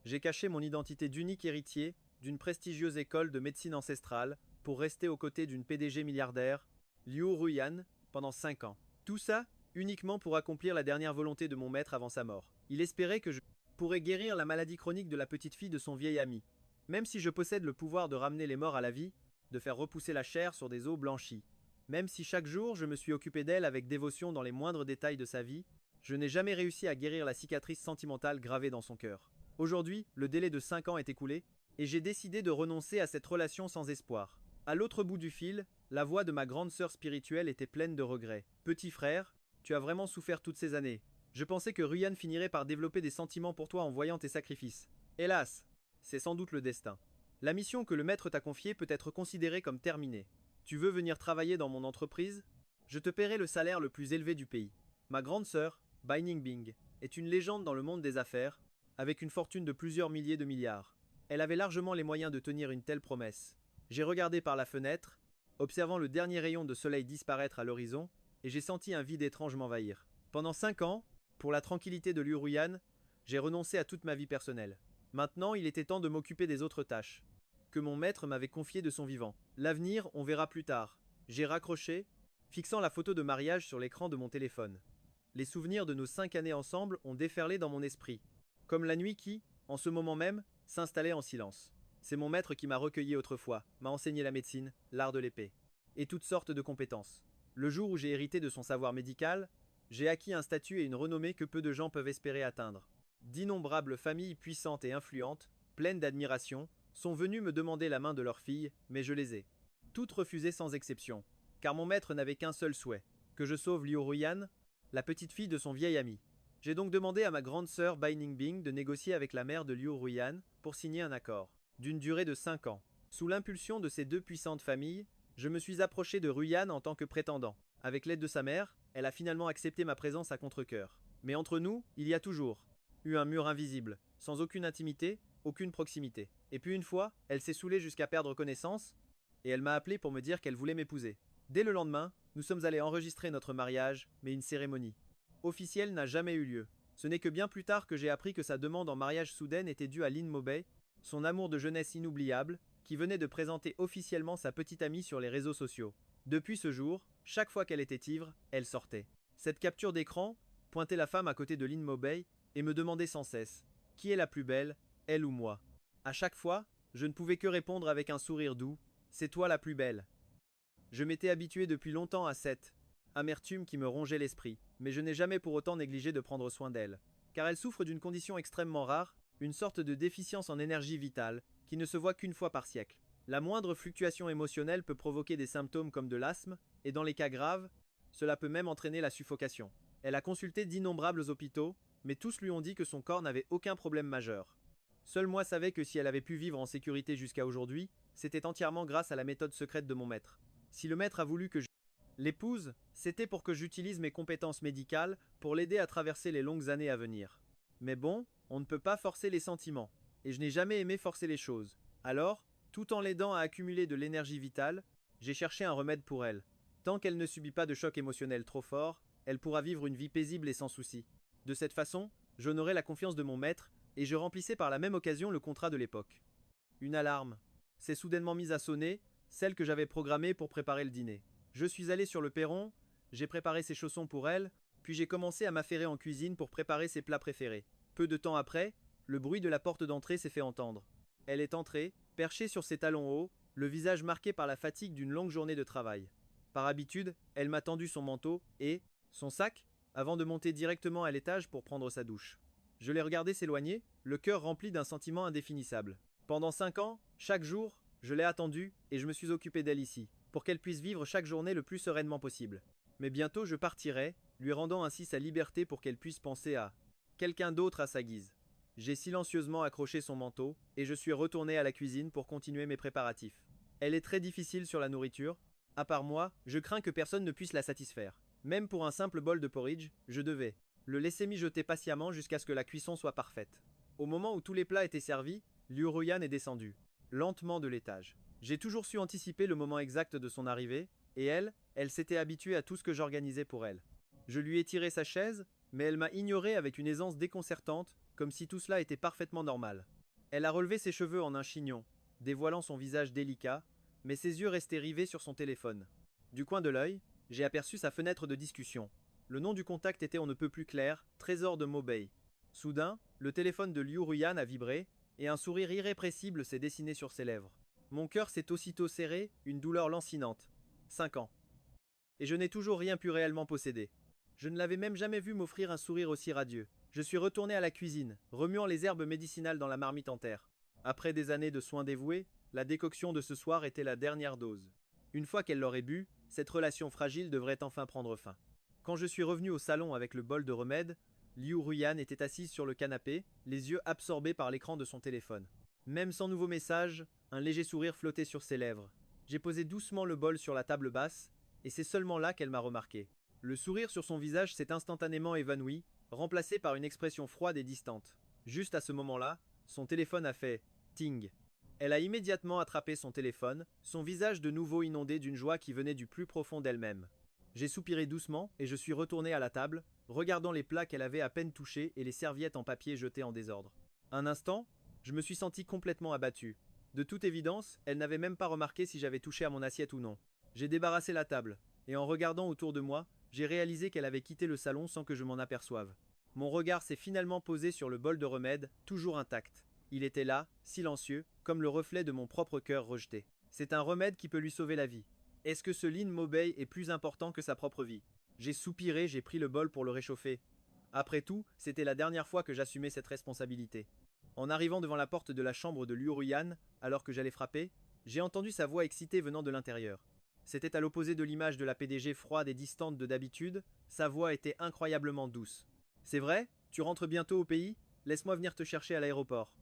J'ai caché mon identité d'unique héritier d'une prestigieuse école de médecine ancestrale pour rester aux côtés d'une PDG milliardaire, Liu Ruyan, pendant 5 ans. Tout ça uniquement pour accomplir la dernière volonté de mon maître avant sa mort. Il espérait que je pourrais guérir la maladie chronique de la petite fille de son vieil ami. Même si je possède le pouvoir de ramener les morts à la vie, de faire repousser la chair sur des os blanchis. Même si chaque jour je me suis occupé d'elle avec dévotion dans les moindres détails de sa vie, je n'ai jamais réussi à guérir la cicatrice sentimentale gravée dans son cœur. Aujourd'hui, le délai de 5 ans est écoulé, et j'ai décidé de renoncer à cette relation sans espoir. À l'autre bout du fil, la voix de ma grande sœur spirituelle était pleine de regrets. Petit frère, tu as vraiment souffert toutes ces années. Je pensais que Ruyan finirait par développer des sentiments pour toi en voyant tes sacrifices. Hélas, c'est sans doute le destin. La mission que le maître t'a confiée peut être considérée comme terminée. Tu veux venir travailler dans mon entreprise? Je te paierai le salaire le plus élevé du pays. Ma grande sœur, Bai Ningbing, est une légende dans le monde des affaires, avec une fortune de plusieurs milliers de milliards. Elle avait largement les moyens de tenir une telle promesse. J'ai regardé par la fenêtre, observant le dernier rayon de soleil disparaître à l'horizon, et j'ai senti un vide étrange m'envahir. Pendant 5 ans, pour la tranquillité de Liu Ruyan, j'ai renoncé à toute ma vie personnelle. Maintenant, il était temps de m'occuper des autres tâches que mon maître m'avait confiées de son vivant. L'avenir, on verra plus tard. J'ai raccroché, fixant la photo de mariage sur l'écran de mon téléphone. Les souvenirs de nos 5 années ensemble ont déferlé dans mon esprit, comme la nuit qui, en ce moment même, s'installait en silence. C'est mon maître qui m'a recueilli autrefois, m'a enseigné la médecine, l'art de l'épée, et toutes sortes de compétences. Le jour où j'ai hérité de son savoir médical, j'ai acquis un statut et une renommée que peu de gens peuvent espérer atteindre. D'innombrables familles puissantes et influentes, pleines d'admiration, sont venues me demander la main de leur fille, mais je les ai toutes refusées sans exception, car mon maître n'avait qu'un seul souhait, que je sauve Liu Ruyan, la petite fille de son vieil ami. J'ai donc demandé à ma grande sœur Bai Ningbing de négocier avec la mère de Liu Ruyan pour signer un accord, d'une durée de 5 ans. Sous l'impulsion de ces deux puissantes familles, je me suis approché de Ruyan en tant que prétendant. Avec l'aide de sa mère, elle a finalement accepté ma présence à contre-cœur. Mais entre nous, il y a toujours eu un mur invisible, sans aucune intimité, aucune proximité. Et puis une fois, elle s'est saoulée jusqu'à perdre connaissance, et elle m'a appelé pour me dire qu'elle voulait m'épouser. Dès le lendemain, nous sommes allés enregistrer notre mariage, mais une cérémonie officielle n'a jamais eu lieu. Ce n'est que bien plus tard que j'ai appris que sa demande en mariage soudaine était due à Lin Mobei, son amour de jeunesse inoubliable, qui venait de présenter officiellement sa petite amie sur les réseaux sociaux. Depuis ce jour, chaque fois qu'elle était ivre, elle sortait. Cette capture d'écran pointait la femme à côté de Lin Mobei et me demandait sans cesse qui est la plus belle, elle ou moi. À chaque fois, je ne pouvais que répondre avec un sourire doux, c'est toi la plus belle. Je m'étais habitué depuis longtemps à cette amertume qui me rongeait l'esprit, mais je n'ai jamais pour autant négligé de prendre soin d'elle, car elle souffre d'une condition extrêmement rare, une sorte de déficience en énergie vitale, qui ne se voit qu'une fois par siècle. La moindre fluctuation émotionnelle peut provoquer des symptômes comme de l'asthme, et dans les cas graves, cela peut même entraîner la suffocation. Elle a consulté d'innombrables hôpitaux, mais tous lui ont dit que son corps n'avait aucun problème majeur. Seul moi savais que si elle avait pu vivre en sécurité jusqu'à aujourd'hui, c'était entièrement grâce à la méthode secrète de mon maître. Si le maître a voulu que je l'épouse, c'était pour que j'utilise mes compétences médicales pour l'aider à traverser les longues années à venir. Mais bon, on ne peut pas forcer les sentiments, et je n'ai jamais aimé forcer les choses. Alors, tout en l'aidant à accumuler de l'énergie vitale, j'ai cherché un remède pour elle. Tant qu'elle ne subit pas de choc émotionnel trop fort, elle pourra vivre une vie paisible et sans souci. De cette façon, j'honorais la confiance de mon maître, et je remplissais par la même occasion le contrat de l'époque. Une alarme s'est soudainement mise à sonner, celle que j'avais programmée pour préparer le dîner. Je suis allé sur le perron, j'ai préparé ses chaussons pour elle, puis j'ai commencé à m'affairer en cuisine pour préparer ses plats préférés. Peu de temps après, le bruit de la porte d'entrée s'est fait entendre. Elle est entrée, perchée sur ses talons hauts, le visage marqué par la fatigue d'une longue journée de travail. Par habitude, elle m'a tendu son manteau et son sac avant de monter directement à l'étage pour prendre sa douche. Je l'ai regardée s'éloigner, le cœur rempli d'un sentiment indéfinissable. Pendant 5 ans, chaque jour, je l'ai attendue et je me suis occupé d'elle ici, pour qu'elle puisse vivre chaque journée le plus sereinement possible. Mais bientôt je partirai, lui rendant ainsi sa liberté pour qu'elle puisse penser à quelqu'un d'autre à sa guise. J'ai silencieusement accroché son manteau et je suis retourné à la cuisine pour continuer mes préparatifs. Elle est très difficile sur la nourriture. À part moi, je crains que personne ne puisse la satisfaire. Même pour un simple bol de porridge, je devais le laisser mijoter patiemment jusqu'à ce que la cuisson soit parfaite. Au moment où tous les plats étaient servis, Liu Ruyan est descendu, lentement de l'étage. J'ai toujours su anticiper le moment exact de son arrivée, et elle s'était habituée à tout ce que j'organisais pour elle. Je lui ai tiré sa chaise, mais elle m'a ignoré avec une aisance déconcertante, comme si tout cela était parfaitement normal. Elle a relevé ses cheveux en un chignon, dévoilant son visage délicat, mais ses yeux restaient rivés sur son téléphone. Du coin de l'œil, j'ai aperçu sa fenêtre de discussion. Le nom du contact était on ne peut plus clair, Trésor de Mobay. Soudain, le téléphone de Liu Ruyan a vibré, et un sourire irrépressible s'est dessiné sur ses lèvres. Mon cœur s'est aussitôt serré, une douleur lancinante. 5 ans. Et je n'ai toujours rien pu réellement posséder. Je ne l'avais même jamais vu m'offrir un sourire aussi radieux. Je suis retourné à la cuisine, remuant les herbes médicinales dans la marmite en terre. Après des années de soins dévoués, la décoction de ce soir était la dernière dose. Une fois qu'elle l'aurait bu, cette relation fragile devrait enfin prendre fin. Quand je suis revenu au salon avec le bol de remède, Liu Ruyan était assise sur le canapé, les yeux absorbés par l'écran de son téléphone. Même sans nouveau message, un léger sourire flottait sur ses lèvres. J'ai posé doucement le bol sur la table basse, et c'est seulement là qu'elle m'a remarqué. Le sourire sur son visage s'est instantanément évanoui, remplacé par une expression froide et distante. Juste à ce moment-là, son téléphone a fait ting. Elle a immédiatement attrapé son téléphone, son visage de nouveau inondé d'une joie qui venait du plus profond d'elle-même. J'ai soupiré doucement et je suis retourné à la table, regardant les plats qu'elle avait à peine touchés et les serviettes en papier jetées en désordre. Un instant, je me suis senti complètement abattu. De toute évidence, elle n'avait même pas remarqué si j'avais touché à mon assiette ou non. J'ai débarrassé la table, et en regardant autour de moi, j'ai réalisé qu'elle avait quitté le salon sans que je m'en aperçoive. Mon regard s'est finalement posé sur le bol de remède, toujours intact. Il était là, silencieux, comme le reflet de mon propre cœur rejeté. C'est un remède qui peut lui sauver la vie. Est-ce que ce Lin Mobay est plus important que sa propre vie? J'ai soupiré, j'ai pris le bol pour le réchauffer. Après tout, c'était la dernière fois que j'assumais cette responsabilité. En arrivant devant la porte de la chambre de Liu Ruyan, alors que j'allais frapper, j'ai entendu sa voix excitée venant de l'intérieur. C'était à l'opposé de l'image de la PDG froide et distante de d'habitude, sa voix était incroyablement douce. C'est vrai? Tu rentres bientôt au pays? Laisse-moi venir te chercher à l'aéroport.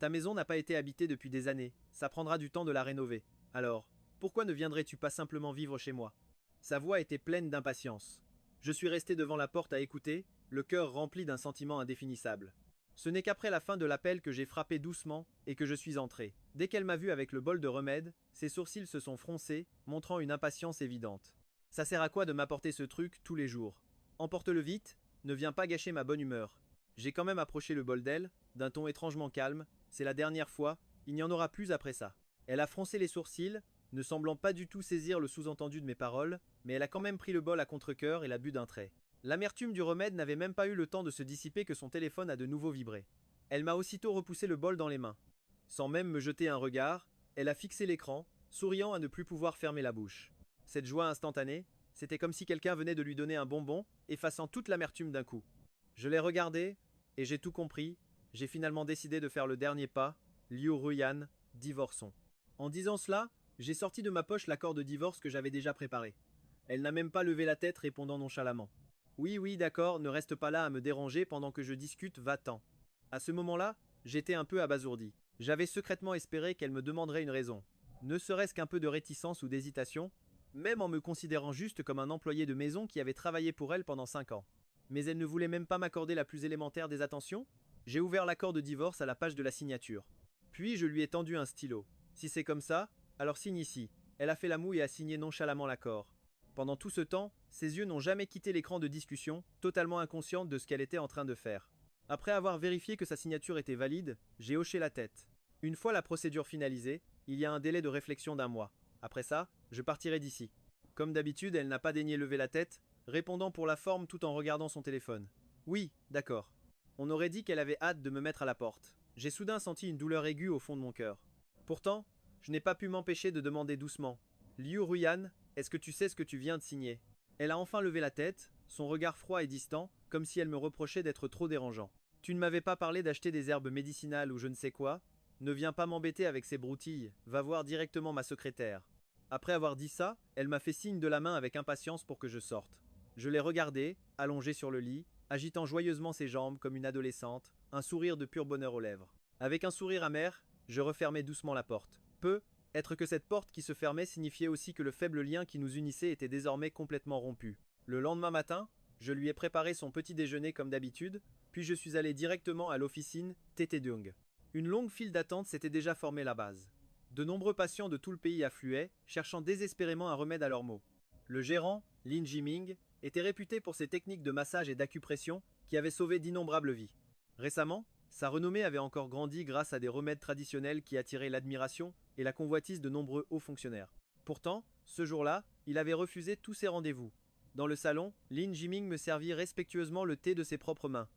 Ta maison n'a pas été habitée depuis des années, ça prendra du temps de la rénover. Alors, pourquoi ne viendrais-tu pas simplement vivre chez moi? Sa voix était pleine d'impatience. Je suis resté devant la porte à écouter, le cœur rempli d'un sentiment indéfinissable. Ce n'est qu'après la fin de l'appel que j'ai frappé doucement et que je suis entré. Dès qu'elle m'a vu avec le bol de remède, ses sourcils se sont froncés, montrant une impatience évidente. Ça sert à quoi de m'apporter ce truc tous les jours? Emporte-le vite, ne viens pas gâcher ma bonne humeur. J'ai quand même approché le bol d'elle, d'un ton étrangement calme, c'est la dernière fois, il n'y en aura plus après ça. Elle a froncé les sourcils, ne semblant pas du tout saisir le sous-entendu de mes paroles, mais elle a quand même pris le bol à contre-cœur et l'a bu d'un trait. L'amertume du remède n'avait même pas eu le temps de se dissiper que son téléphone a de nouveau vibré. Elle m'a aussitôt repoussé le bol dans les mains. Sans même me jeter un regard, elle a fixé l'écran, souriant à ne plus pouvoir fermer la bouche. Cette joie instantanée, c'était comme si quelqu'un venait de lui donner un bonbon, effaçant toute l'amertume d'un coup. Je l'ai regardé, et j'ai tout compris, j'ai finalement décidé de faire le dernier pas, Liu Ruyan, divorçons. En disant cela, j'ai sorti de ma poche l'accord de divorce que j'avais déjà préparé. Elle n'a même pas levé la tête, répondant nonchalamment. Oui, oui, d'accord, ne reste pas là à me déranger pendant que je discute, va-t'en. À ce moment-là, j'étais un peu abasourdi. J'avais secrètement espéré qu'elle me demanderait une raison. Ne serait-ce qu'un peu de réticence ou d'hésitation, même en me considérant juste comme un employé de maison qui avait travaillé pour elle pendant 5 ans. Mais elle ne voulait même pas m'accorder la plus élémentaire des attentions? J'ai ouvert l'accord de divorce à la page de la signature. Puis je lui ai tendu un stylo. Si c'est comme ça, alors signe ici. Elle a fait la moue et a signé nonchalamment l'accord. Pendant tout ce temps, ses yeux n'ont jamais quitté l'écran de discussion, totalement inconsciente de ce qu'elle était en train de faire. Après avoir vérifié que sa signature était valide, j'ai hoché la tête. Une fois la procédure finalisée, il y a un délai de réflexion d'1 mois. Après ça, je partirai d'ici. Comme d'habitude, elle n'a pas daigné lever la tête, répondant pour la forme tout en regardant son téléphone. Oui, d'accord. On aurait dit qu'elle avait hâte de me mettre à la porte. J'ai soudain senti une douleur aiguë au fond de mon cœur. Pourtant, je n'ai pas pu m'empêcher de demander doucement. Liu Ruyan, est-ce que tu sais ce que tu viens de signer? Elle a enfin levé la tête, son regard froid et distant, comme si elle me reprochait d'être trop dérangeant. Tu ne m'avais pas parlé d'acheter des herbes médicinales ou je ne sais quoi? Ne viens pas m'embêter avec ces broutilles, va voir directement ma secrétaire. Après avoir dit ça, elle m'a fait signe de la main avec impatience pour que je sorte. Je l'ai regardée, allongée sur le lit, agitant joyeusement ses jambes comme une adolescente, un sourire de pur bonheur aux lèvres. Avec un sourire amer, je refermai doucement la porte. Être que cette porte qui se fermait signifiait aussi que le faible lien qui nous unissait était désormais complètement rompu. Le lendemain matin, je lui ai préparé son petit déjeuner comme d'habitude, puis je suis allé directement à l'officine Tetedung. Une longue file d'attente s'était déjà formée à la base. De nombreux patients de tout le pays affluaient, cherchant désespérément un remède à leurs maux. Le gérant, Lin Jiming, était réputé pour ses techniques de massage et d'acupression qui avaient sauvé d'innombrables vies. Récemment, Sa renommée avait encore grandi grâce à des remèdes traditionnels qui attiraient l'admiration et la convoitise de nombreux hauts fonctionnaires. Pourtant, ce jour-là, il avait refusé tous ses rendez-vous. Dans le salon, Lin Jiming me servit respectueusement le thé de ses propres mains.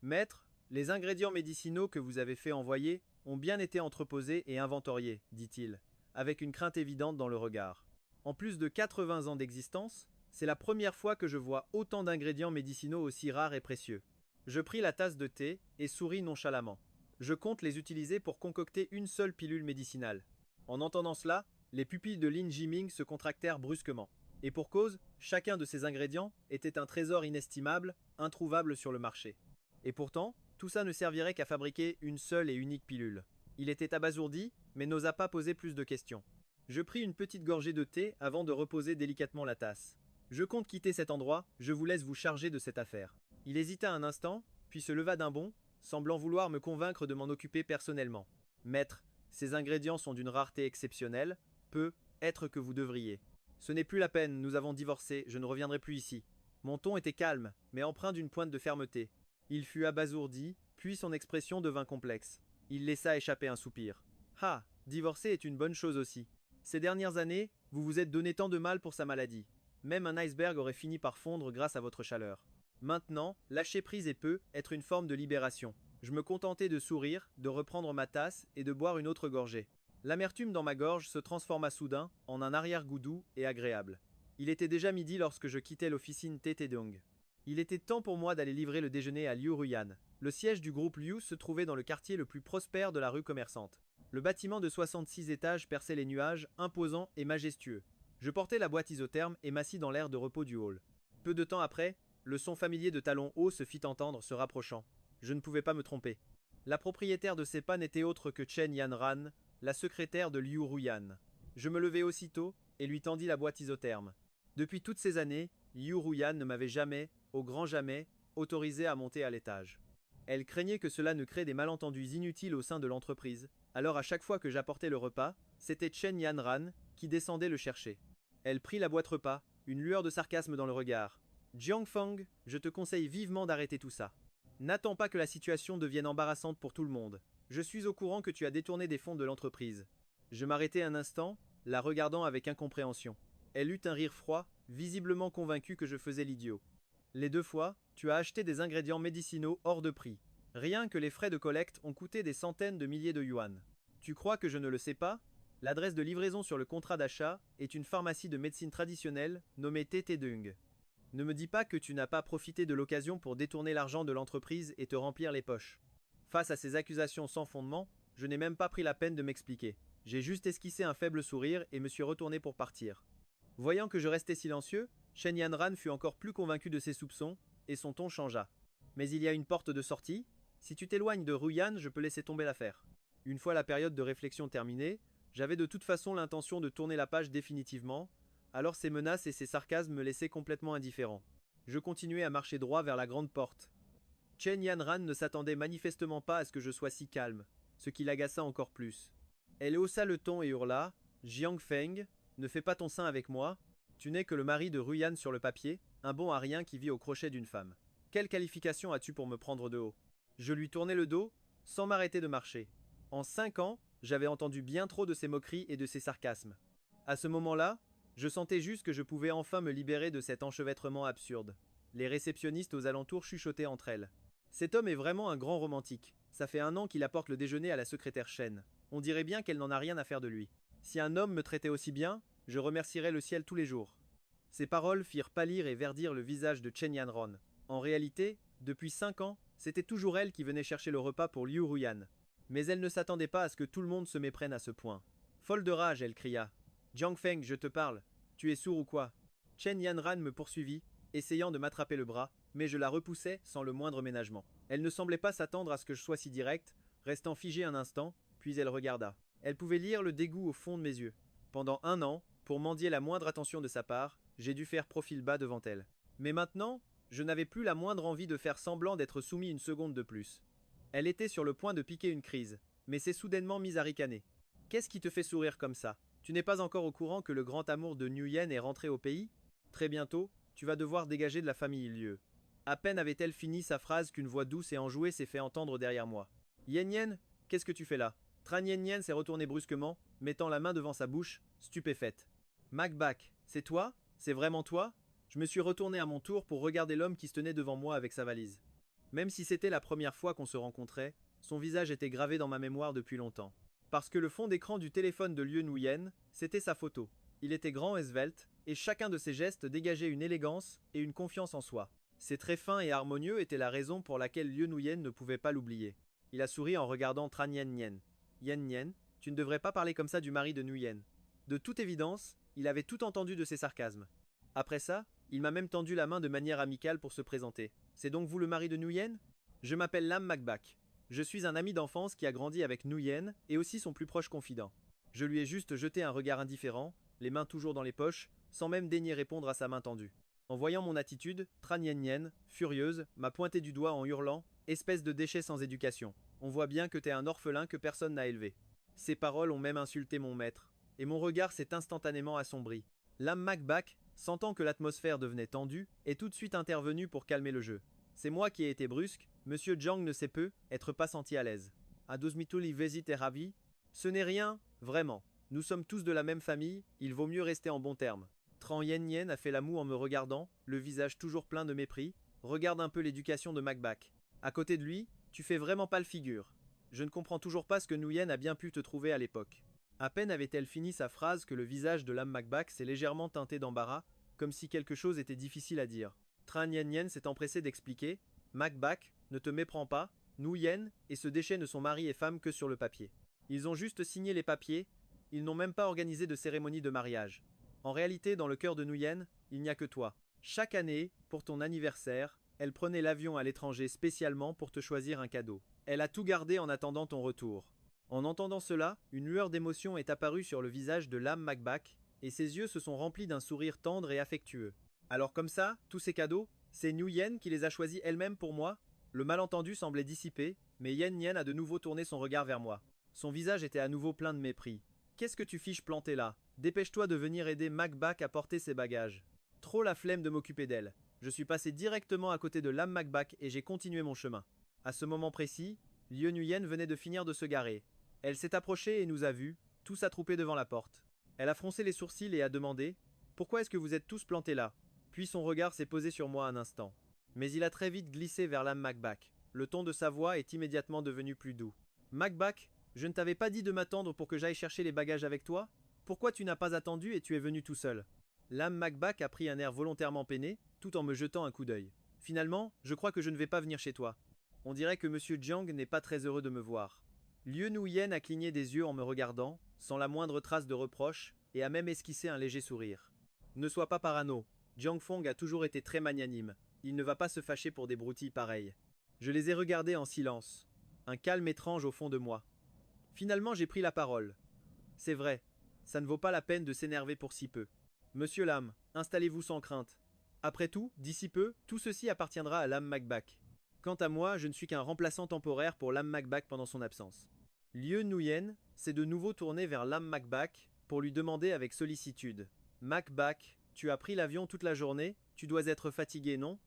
Maître, les ingrédients médicinaux que vous avez fait envoyer ont bien été entreposés et inventoriés, dit-il, avec une crainte évidente dans le regard. En plus de 80 ans d'existence, c'est la première fois que je vois autant d'ingrédients médicinaux aussi rares et précieux. Je pris la tasse de thé et souris nonchalamment. Je compte les utiliser pour concocter une seule pilule médicinale. En entendant cela, les pupilles de Lin Jiming se contractèrent brusquement. Et pour cause, chacun de ces ingrédients était un trésor inestimable, introuvable sur le marché. Et pourtant, tout ça ne servirait qu'à fabriquer une seule et unique pilule. Il était abasourdi, mais n'osa pas poser plus de questions. Je pris une petite gorgée de thé avant de reposer délicatement la tasse. Je compte quitter cet endroit, je vous laisse vous charger de cette affaire. Il hésita un instant, puis se leva d'un bond, semblant vouloir me convaincre de m'en occuper personnellement. Maître, ces ingrédients sont d'une rareté exceptionnelle, peu, être que vous devriez. Ce n'est plus la peine, nous avons divorcé, je ne reviendrai plus ici. Mon ton était calme, mais empreint d'une pointe de fermeté. Il fut abasourdi, puis son expression devint complexe. Il laissa échapper un soupir. Ah, divorcer est une bonne chose aussi. Ces dernières années, vous vous êtes donné tant de mal pour sa maladie. Même un iceberg aurait fini par fondre grâce à votre chaleur. Maintenant, lâcher prise et peut être une forme de libération. Je me contentais de sourire, de reprendre ma tasse et de boire une autre gorgée. L'amertume dans ma gorge se transforma soudain en un arrière-goût doux et agréable. Il était déjà midi lorsque je quittais l'officine Tetedong. Il était temps pour moi d'aller livrer le déjeuner à Liu Ruyan. Le siège du groupe Liu se trouvait dans le quartier le plus prospère de la rue commerçante. Le bâtiment de 66 étages perçait les nuages, imposant et majestueux. Je portais la boîte isotherme et m'assis dans l'air de repos du hall. Peu de temps après, le son familier de talons hauts se fit entendre se rapprochant. Je ne pouvais pas me tromper. La propriétaire de ces pas n'était autre que Chen Yanran, la secrétaire de Liu Ruyan. Je me levai aussitôt et lui tendis la boîte isotherme. Depuis toutes ces années, Liu Ruyan ne m'avait jamais, au grand jamais, autorisé à monter à l'étage. Elle craignait que cela ne crée des malentendus inutiles au sein de l'entreprise, alors à chaque fois que j'apportais le repas, c'était Chen Yanran qui descendait le chercher. Elle prit la boîte repas, une lueur de sarcasme dans le regard. Jiangfeng, je te conseille vivement d'arrêter tout ça. N'attends pas que la situation devienne embarrassante pour tout le monde. Je suis au courant que tu as détourné des fonds de l'entreprise. Je m'arrêtai un instant, la regardant avec incompréhension. Elle eut un rire froid, visiblement convaincue que je faisais l'idiot. Les deux fois, tu as acheté des ingrédients médicinaux hors de prix. Rien que les frais de collecte ont coûté des centaines de milliers de yuan. Tu crois que je ne le sais pas? L'adresse de livraison sur le contrat d'achat est une pharmacie de médecine traditionnelle nommée Tetedung. Ne me dis pas que tu n'as pas profité de l'occasion pour détourner l'argent de l'entreprise et te remplir les poches. Face à ces accusations sans fondement, je n'ai même pas pris la peine de m'expliquer. J'ai juste esquissé un faible sourire et me suis retourné pour partir. Voyant que je restais silencieux, Shen Yanran fut encore plus convaincu de ses soupçons, et son ton changea. Mais il y a une porte de sortie. Si tu t'éloignes de Ruyan, je peux laisser tomber l'affaire. Une fois la période de réflexion terminée, j'avais de toute façon l'intention de tourner la page définitivement, alors ces menaces et ces sarcasmes me laissaient complètement indifférent. Je continuais à marcher droit vers la grande porte. Chen Yanran ne s'attendait manifestement pas à ce que je sois si calme, ce qui l'agaça encore plus. Elle haussa le ton et hurla « Jiangfeng, ne fais pas ton sein avec moi, tu n'es que le mari de Ruyan sur le papier, un bon à rien qui vit au crochet d'une femme. Quelle qualification as-tu pour me prendre de haut ?» Je lui tournai le dos, sans m'arrêter de marcher. En 5 ans, j'avais entendu bien trop de ces moqueries et de ces sarcasmes. À ce moment-là, je sentais juste que je pouvais enfin me libérer de cet enchevêtrement absurde. Les réceptionnistes aux alentours chuchotaient entre elles. Cet homme est vraiment un grand romantique. Ça fait 1 an qu'il apporte le déjeuner à la secrétaire Chen. On dirait bien qu'elle n'en a rien à faire de lui. Si un homme me traitait aussi bien, je remercierais le ciel tous les jours. Ces paroles firent pâlir et verdir le visage de Chen Yanran. En réalité, depuis 5 ans, c'était toujours elle qui venait chercher le repas pour Liu Ruyan. Mais elle ne s'attendait pas à ce que tout le monde se méprenne à ce point. Folle de rage, elle cria. « Jiangfeng, je te parle. Tu es sourd ou quoi ?» Chen Yanran me poursuivit, essayant de m'attraper le bras, mais je la repoussai sans le moindre ménagement. Elle ne semblait pas s'attendre à ce que je sois si direct, restant figée un instant, puis elle regarda. Elle pouvait lire le dégoût au fond de mes yeux. Pendant 1 an, pour mendier la moindre attention de sa part, j'ai dû faire profil bas devant elle. Mais maintenant, je n'avais plus la moindre envie de faire semblant d'être soumis une seconde de plus. Elle était sur le point de piquer une crise, mais s'est soudainement mise à ricaner. « Qu'est-ce qui te fait sourire comme ça? Tu n'es pas encore au courant que le grand amour de Nguyen est rentré au pays? Très bientôt, tu vas devoir dégager de la famille Lieu. » À peine avait-elle fini sa phrase qu'une voix douce et enjouée s'est fait entendre derrière moi. Yen Yen, qu'est-ce que tu fais là? Tran Yen Yen s'est retournée brusquement, mettant la main devant sa bouche, stupéfaite. Macbac, c'est toi? C'est vraiment toi? Je me suis retourné à mon tour pour regarder l'homme qui se tenait devant moi avec sa valise. Même si c'était la première fois qu'on se rencontrait, son visage était gravé dans ma mémoire depuis longtemps. Parce que le fond d'écran du téléphone de Liu Nuyen, c'était sa photo. Il était grand et svelte, et chacun de ses gestes dégageait une élégance et une confiance en soi. Ses traits fins et harmonieux étaient la raison pour laquelle Liu Nuyen ne pouvait pas l'oublier. Il a souri en regardant Tran Yen Nien. Yen Nien, tu ne devrais pas parler comme ça du mari de Nuyen. De toute évidence, il avait tout entendu de ses sarcasmes. Après ça, il m'a même tendu la main de manière amicale pour se présenter. C'est donc vous le mari de Nuyen? Je m'appelle Lam Macbac. Je suis un ami d'enfance qui a grandi avec Nuyen et aussi son plus proche confident. Je lui ai juste jeté un regard indifférent, les mains toujours dans les poches, sans même daigner répondre à sa main tendue. En voyant mon attitude, Tran Yen Nien, furieuse, m'a pointé du doigt en hurlant « Espèce de déchet sans éducation. On voit bien que t'es un orphelin que personne n'a élevé. » Ces paroles ont même insulté mon maître, et mon regard s'est instantanément assombri. Lam Macbac, sentant que l'atmosphère devenait tendue, est tout de suite intervenu pour calmer le jeu. C'est moi qui ai été brusque, Monsieur Jiang ne sait peu être pas senti à l'aise. À 12 mituli vesit et ravi. Ce n'est rien, vraiment. Nous sommes tous de la même famille, il vaut mieux rester en bons termes. Tran Yen Nien a fait la moue en me regardant, le visage toujours plein de mépris. Regarde un peu l'éducation de Macbac. À côté de lui, tu fais vraiment pas le figure. Je ne comprends toujours pas ce que Nuyen a bien pu te trouver à l'époque. À peine avait-elle fini sa phrase que le visage de Lam Macbac s'est légèrement teinté d'embarras, comme si quelque chose était difficile à dire. Tran Yen Nien s'est empressé d'expliquer « Macbac, ne te méprends pas, Nuyen et ce déchet ne sont mari et femme que sur le papier. Ils ont juste signé les papiers, ils n'ont même pas organisé de cérémonie de mariage. En réalité, dans le cœur de Nuyen, il n'y a que toi. Chaque année, pour ton anniversaire, elle prenait l'avion à l'étranger spécialement pour te choisir un cadeau. Elle a tout gardé en attendant ton retour. » En entendant cela, une lueur d'émotion est apparue sur le visage de Lam Macbac, et ses yeux se sont remplis d'un sourire tendre et affectueux. Alors comme ça, tous ces cadeaux, c'est Nuyen qui les a choisis elle-même pour moi? Le malentendu semblait dissipé, mais Yen Nien a de nouveau tourné son regard vers moi. Son visage était à nouveau plein de mépris. Qu'est-ce que tu fiches planté là? Dépêche-toi de venir aider Macbac à porter ses bagages. Trop la flemme de m'occuper d'elle. Je suis passé directement à côté de Lam Macbac et j'ai continué mon chemin. À ce moment précis, Liu Nuyen venait de finir de se garer. Elle s'est approchée et nous a vus, tous attroupés devant la porte. Elle a froncé les sourcils et a demandé « Pourquoi est-ce que vous êtes tous plantés là ?» Puis son regard s'est posé sur moi un instant. Mais il a très vite glissé vers Lam Macbac. Le ton de sa voix est immédiatement devenu plus doux. « Macbac, je ne t'avais pas dit de m'attendre pour que j'aille chercher les bagages avec toi? Pourquoi tu n'as pas attendu et tu es venu tout seul ?» Lam Macbac a pris un air volontairement peiné, tout en me jetant un coup d'œil. « Finalement, je crois que je ne vais pas venir chez toi. On dirait que Monsieur Jiang n'est pas très heureux de me voir. » Liu Nuyen a cligné des yeux en me regardant, sans la moindre trace de reproche, et a même esquissé un léger sourire. Ne sois pas parano, Jiang Fong a toujours été très magnanime, il ne va pas se fâcher pour des broutilles pareilles. Je les ai regardés en silence, un calme étrange au fond de moi. Finalement j'ai pris la parole. C'est vrai, ça ne vaut pas la peine de s'énerver pour si peu. Monsieur Lam, installez-vous sans crainte. Après tout, d'ici peu, tout ceci appartiendra à Lam Macbac. Quant à moi, je ne suis qu'un remplaçant temporaire pour Lam Macbac pendant son absence. Liu Nuyen s'est de nouveau tourné vers Lam Macbac pour lui demander avec sollicitude. Macbac, tu as pris l'avion toute la journée, tu dois être fatigué, non?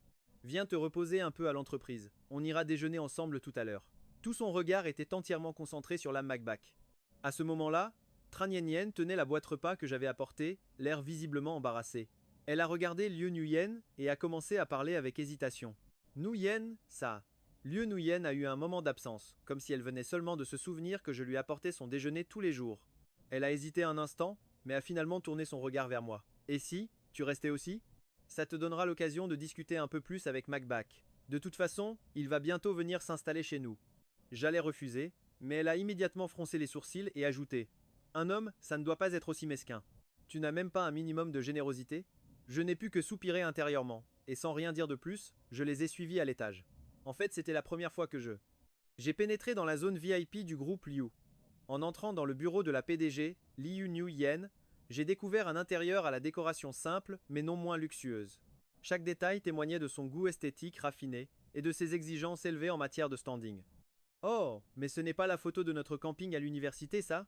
Viens te reposer un peu à l'entreprise, on ira déjeuner ensemble tout à l'heure. Tout son regard était entièrement concentré sur Lam Macbac. À ce moment-là, Tran Yen Nien tenait la boîte repas que j'avais apportée, l'air visiblement embarrassé. Elle a regardé Liu Nuyen et a commencé à parler avec hésitation. Nuyen, ça. Liu Nuyen a eu un moment d'absence, comme si elle venait seulement de se souvenir que je lui apportais son déjeuner tous les jours. Elle a hésité un instant, mais a finalement tourné son regard vers moi. Et si, tu restais aussi? Ça te donnera l'occasion de discuter un peu plus avec Macbac. De toute façon, il va bientôt venir s'installer chez nous. J'allais refuser, mais elle a immédiatement froncé les sourcils et ajouté. Un homme, ça ne doit pas être aussi mesquin. Tu n'as même pas un minimum de générosité? Je n'ai pu que soupirer intérieurement, et sans rien dire de plus, je les ai suivis à l'étage. En fait, c'était la première fois que j'ai pénétré dans la zone VIP du groupe Liu. En entrant dans le bureau de la PDG, Liu Nuyen, j'ai découvert un intérieur à la décoration simple, mais non moins luxueuse. Chaque détail témoignait de son goût esthétique raffiné et de ses exigences élevées en matière de standing. Oh, mais ce n'est pas la photo de notre camping à l'université, ça?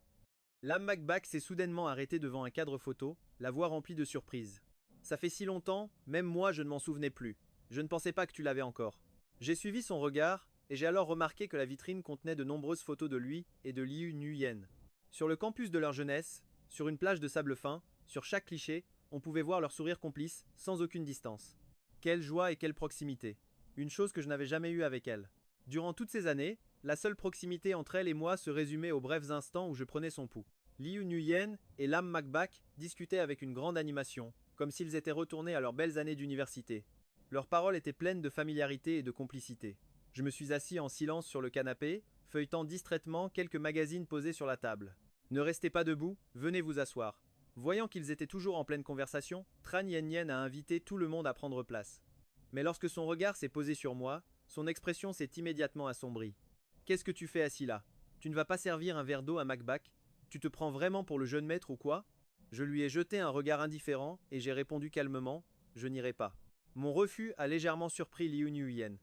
Lam Macbac s'est soudainement arrêté devant un cadre photo, la voix remplie de surprise. Ça fait si longtemps, même moi je ne m'en souvenais plus. Je ne pensais pas que tu l'avais encore. J'ai suivi son regard, et j'ai alors remarqué que la vitrine contenait de nombreuses photos de lui et de Liu Nuyen. Sur le campus de leur jeunesse, sur une plage de sable fin, sur chaque cliché, on pouvait voir leur sourire complice, sans aucune distance. Quelle joie et quelle proximité. Une chose que je n'avais jamais eue avec elle. Durant toutes ces années, la seule proximité entre elle et moi se résumait aux brefs instants où je prenais son pouls. Liu Nuyen et Lam Makbak discutaient avec une grande animation, comme s'ils étaient retournés à leurs belles années d'université. Leurs paroles étaient pleines de familiarité et de complicité. Je me suis assis en silence sur le canapé, feuilletant distraitement quelques magazines posés sur la table. Ne restez pas debout, venez vous asseoir. Voyant qu'ils étaient toujours en pleine conversation, Tran Yen Yen a invité tout le monde à prendre place. Mais lorsque son regard s'est posé sur moi, son expression s'est immédiatement assombrie. Qu'est-ce que tu fais assis là? Tu ne vas pas servir un verre d'eau à Makbak? Tu te prends vraiment pour le jeune maître ou quoi? Je lui ai jeté un regard indifférent et j'ai répondu calmement, je n'irai pas. Mon refus a légèrement surpris Liu Nuyen,